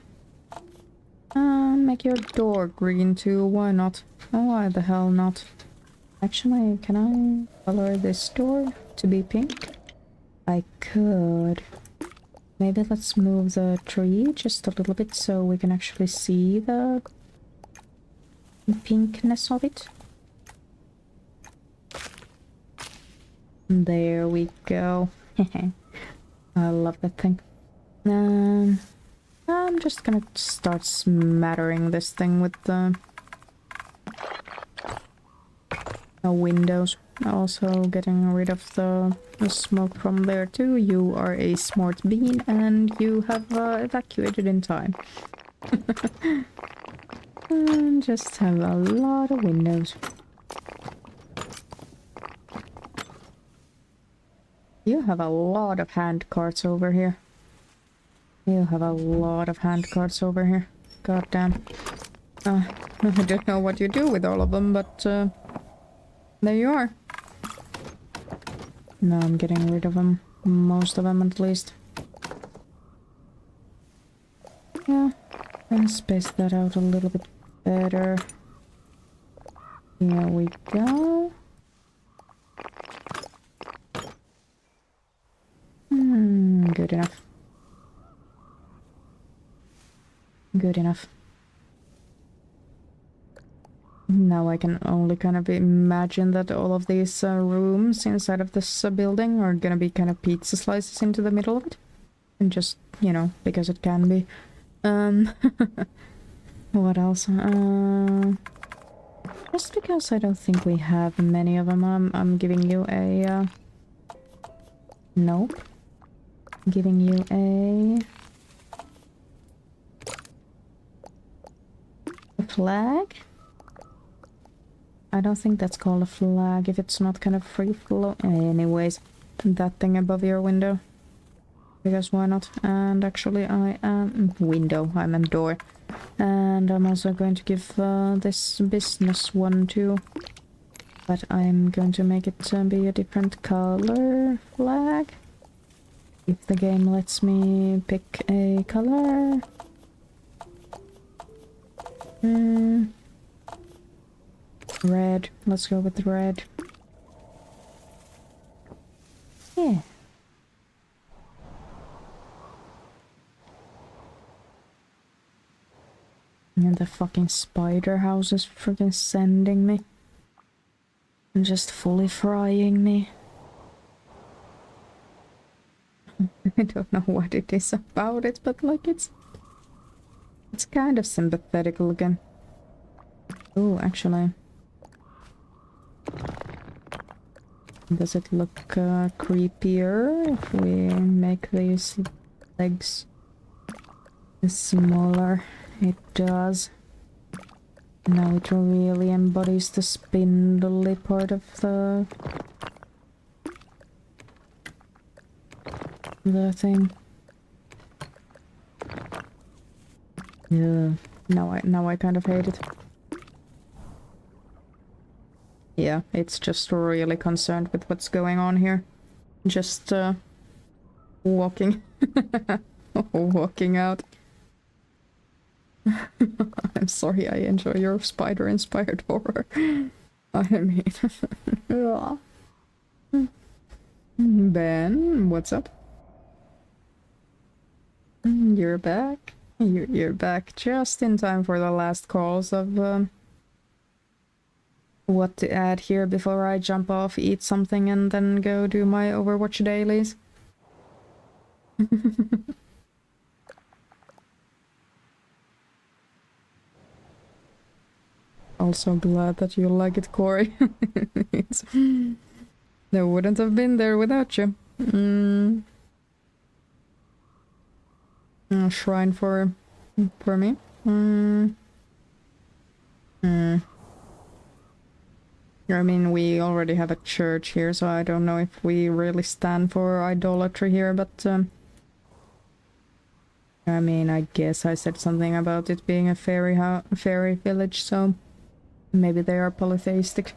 [SPEAKER 1] Make your door green too, why not? Why the hell not? Actually, can I color this door to be pink? I could. Maybe let's move the tree just a little bit so we can actually see the pinkness of it. There we go. I love that thing. I'm just gonna start smattering this thing with the windows. Also getting rid of the smoke from there too. You are a smart bean and you have evacuated in time. And just have a lot of windows. You have a lot of hand carts over here. You have a lot of hand carts over here. God damn. I don't know what you do with all of them, but there you are. No, I'm getting rid of them. Most of them, at least. Yeah, gonna space that out a little bit better. Here we go. Good enough. Good enough. Now I can only kind of imagine that all of these rooms inside of this building are gonna be kind of pizza slices into the middle of it. And just, you know, because it can be. What else? Just because I don't think we have many of them, I'm giving you a... Nope. Giving you a flag? I don't think that's called a flag if it's not kind of free flow. Anyways, that thing above your window. Because why not? And actually I am... window, I meant door. And I'm also going to give this business one too. But I'm going to make it be a different color flag. If the game lets me pick a color. Red. Let's go with red. Yeah. And the fucking spider house is freaking sending me. And just fully frying me. I don't know what it is about it, but like it's kind of sympathetic looking. Oh, actually. Does it look creepier if we make these legs smaller? It does. Now it really embodies the spindly part of the thing. Yeah. Now I kind of hate it. Yeah, it's just really concerned with what's going on here. Just walking walking out. I'm sorry, I enjoy your spider-inspired horror. I mean... Ben, what's up? You're back. You're back just in time for the last calls of what to add here before I jump off, eat something, and then go do my Overwatch dailies. Also glad that you like it, Corey. They wouldn't have been there without you. Shrine for me. I mean, we already have a church here, so I don't know if we really stand for idolatry here, but I mean, I guess I said something about it being a fairy village, so maybe they are polytheistic.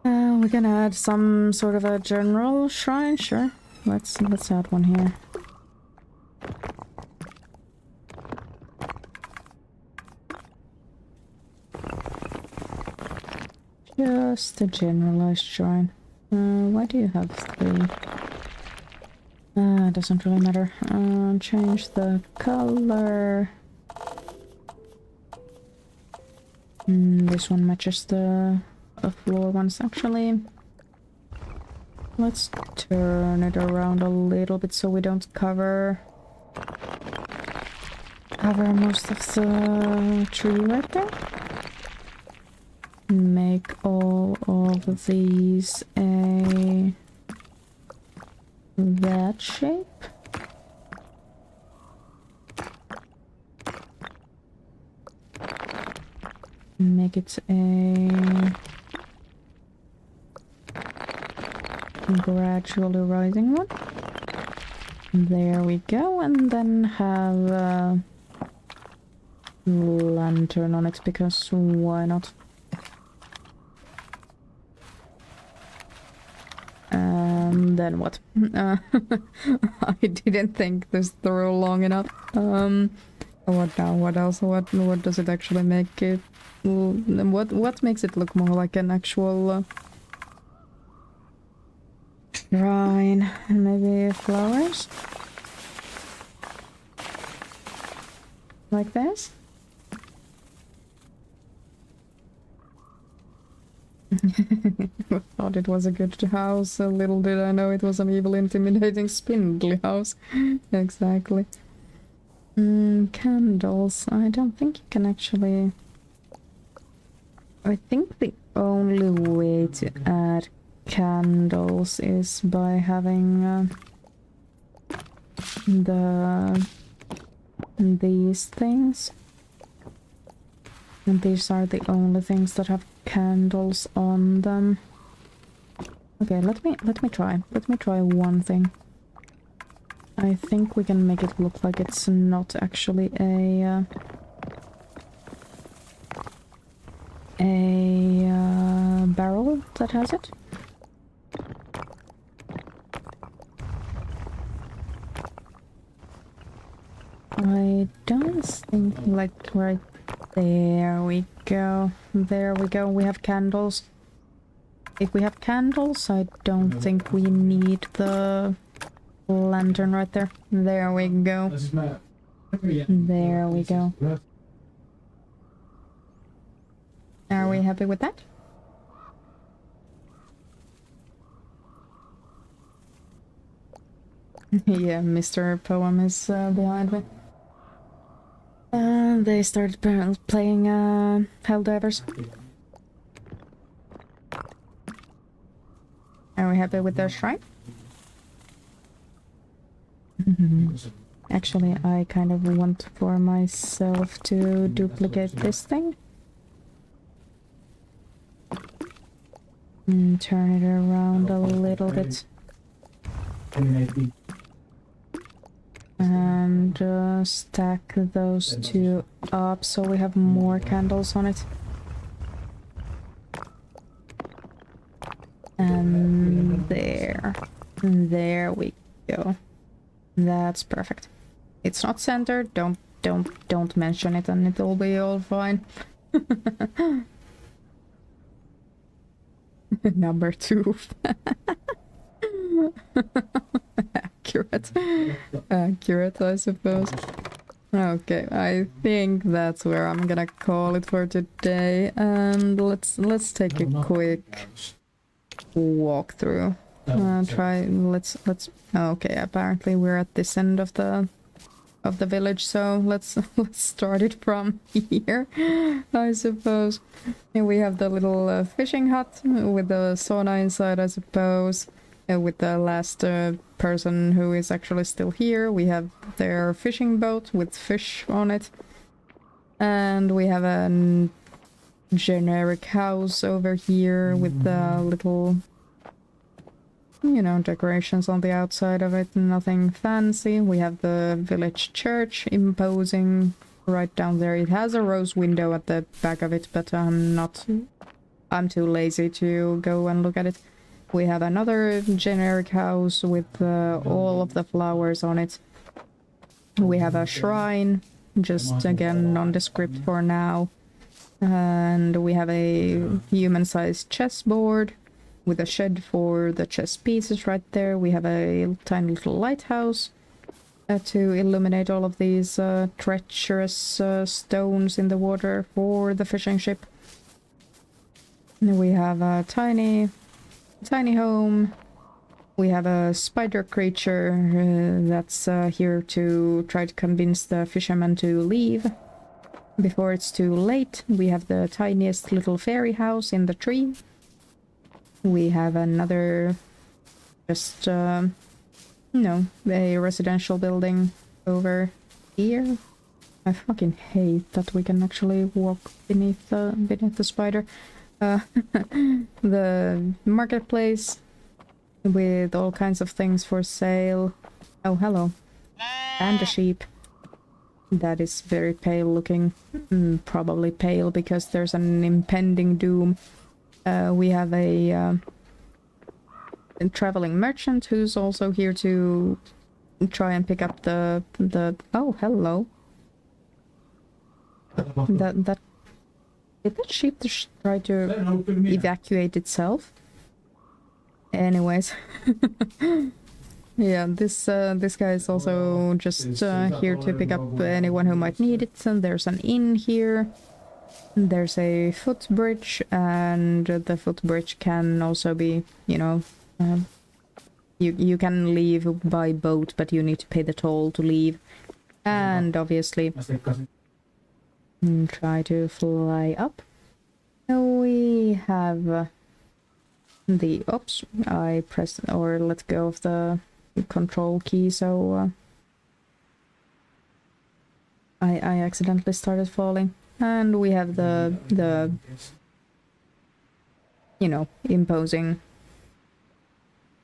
[SPEAKER 1] We can add some sort of a general shrine, sure. Let's add one here. Just a generalized shrine. Why do you have 3? Doesn't really matter. Change the color. This one matches the floor ones. Actually, let's turn it around a little bit so we don't cover most of the tree right there. Make all of these that shape. Make it a gradually rising one. There we go, and then have a lantern on it, because why not? Then what? I didn't think this through long enough. What now? What else? What does it actually make it? What makes it look more like an actual shrine? Maybe flowers? Like this? Thought it was a good house. Little did I know it was an evil, intimidating, spindly house. Exactly. Candles. I don't think you can actually... I think the only way to add candles is by having these things. And these are the only things that have candles on them. Okay, let me try. Let me try one thing. I think we can make it look like it's not actually a barrel that has it. I don't think, like, right there we go. There we go. We have candles. If we have candles, I don't think we need the lantern right there. There we go. There we go. Are we happy with that? Yeah, Mr. Poem is behind me. They started playing Helldivers. Are we happy with their shrine? Actually, I kind of want for myself to duplicate this thing. Turn it around a little bit. And stack those two up so we have more candles on it. And there. There we go. That's perfect. It's not centered. Don't mention it and it'll be all fine. Number 2. Accurate. Accurate, I suppose. Okay, I think that's where I'm gonna call it for today. And let's take a quick walkthrough. Let's okay, apparently we're at this end of the village, so let's start it from here, I suppose. And we have the little fishing hut with the sauna inside, I suppose. With the last person who is actually still here. We have their fishing boat with fish on it. And we have a generic house over here with the little, you know, decorations on the outside of it. Nothing fancy. We have the village church imposing right down there. It has a rose window at the back of it, but I'm too lazy to go and look at it. We have another generic house with all of the flowers on it. We have a shrine, just again nondescript for now. And we have a human-sized chessboard with a shed for the chess pieces right there. We have a tiny little lighthouse to illuminate all of these treacherous stones in the water for the fishing ship. And we have a tiny home. We have a spider creature that's here to try to convince the fishermen to leave before it's too late. We have the tiniest little fairy house in the tree. We have another just no, a residential building over here. I fucking hate that we can actually walk beneath the spider. The marketplace with all kinds of things for sale. Oh, hello. And a sheep. That is very pale looking. Probably pale because there's an impending doom. We have a traveling merchant who's also here to try and pick up the oh, hello. Did that sheep just try to evacuate itself? Anyways. Yeah, this guy is also just here to pick up anyone who might need it. And there's an inn here. There's a footbridge, and the footbridge can also be, you know, you can leave by boat, but you need to pay the toll to leave. And obviously try to fly up. We have the oops, I pressed or let go of the control key, so I accidentally started falling. And we have the you know, imposing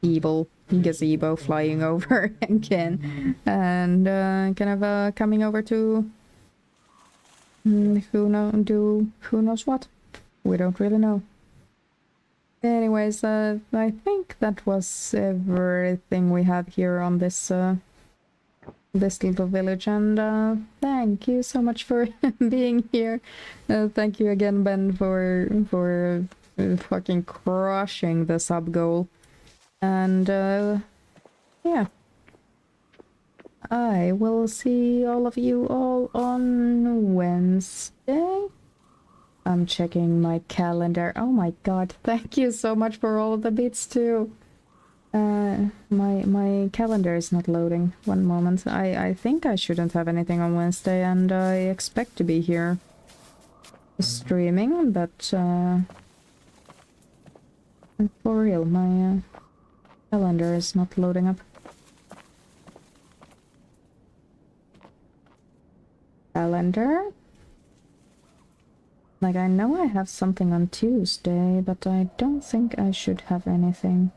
[SPEAKER 1] evil gazebo flying over again, and kind of coming over to who knows what. We don't really know. Anyways, I think that was everything we have here on this this little village, and thank you so much for being here. Thank you again, Ben, for fucking crushing the sub goal. And yeah, I will see all of you all on Wednesday. I'm checking my calendar. Oh my god, thank you so much for all of the bits too. My calendar is not loading. One moment. I think I shouldn't have anything on Wednesday, and I expect to be here streaming, but for real, my calendar is not loading up. Calendar. Like, I know I have something on Tuesday, but I don't think I should have anything.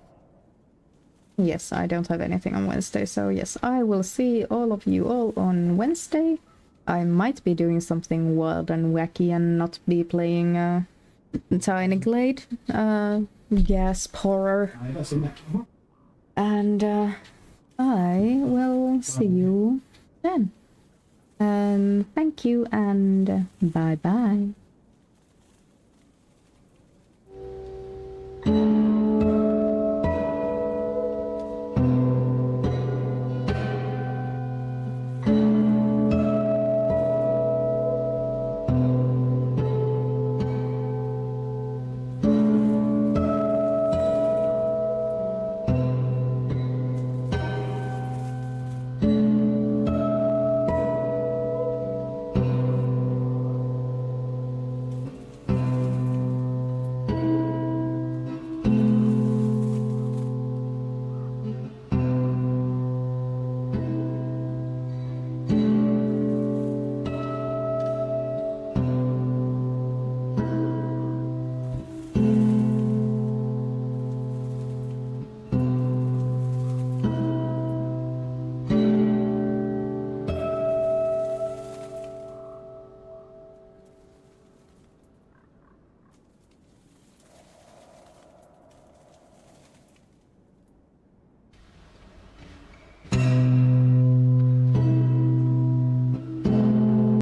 [SPEAKER 1] Yes, I don't have anything on Wednesday, so yes, I will see all of you all on Wednesday. I might be doing something wild and wacky and not be playing Tiny Glade, Gasp Horror. And I will see you then. Thank you and bye bye.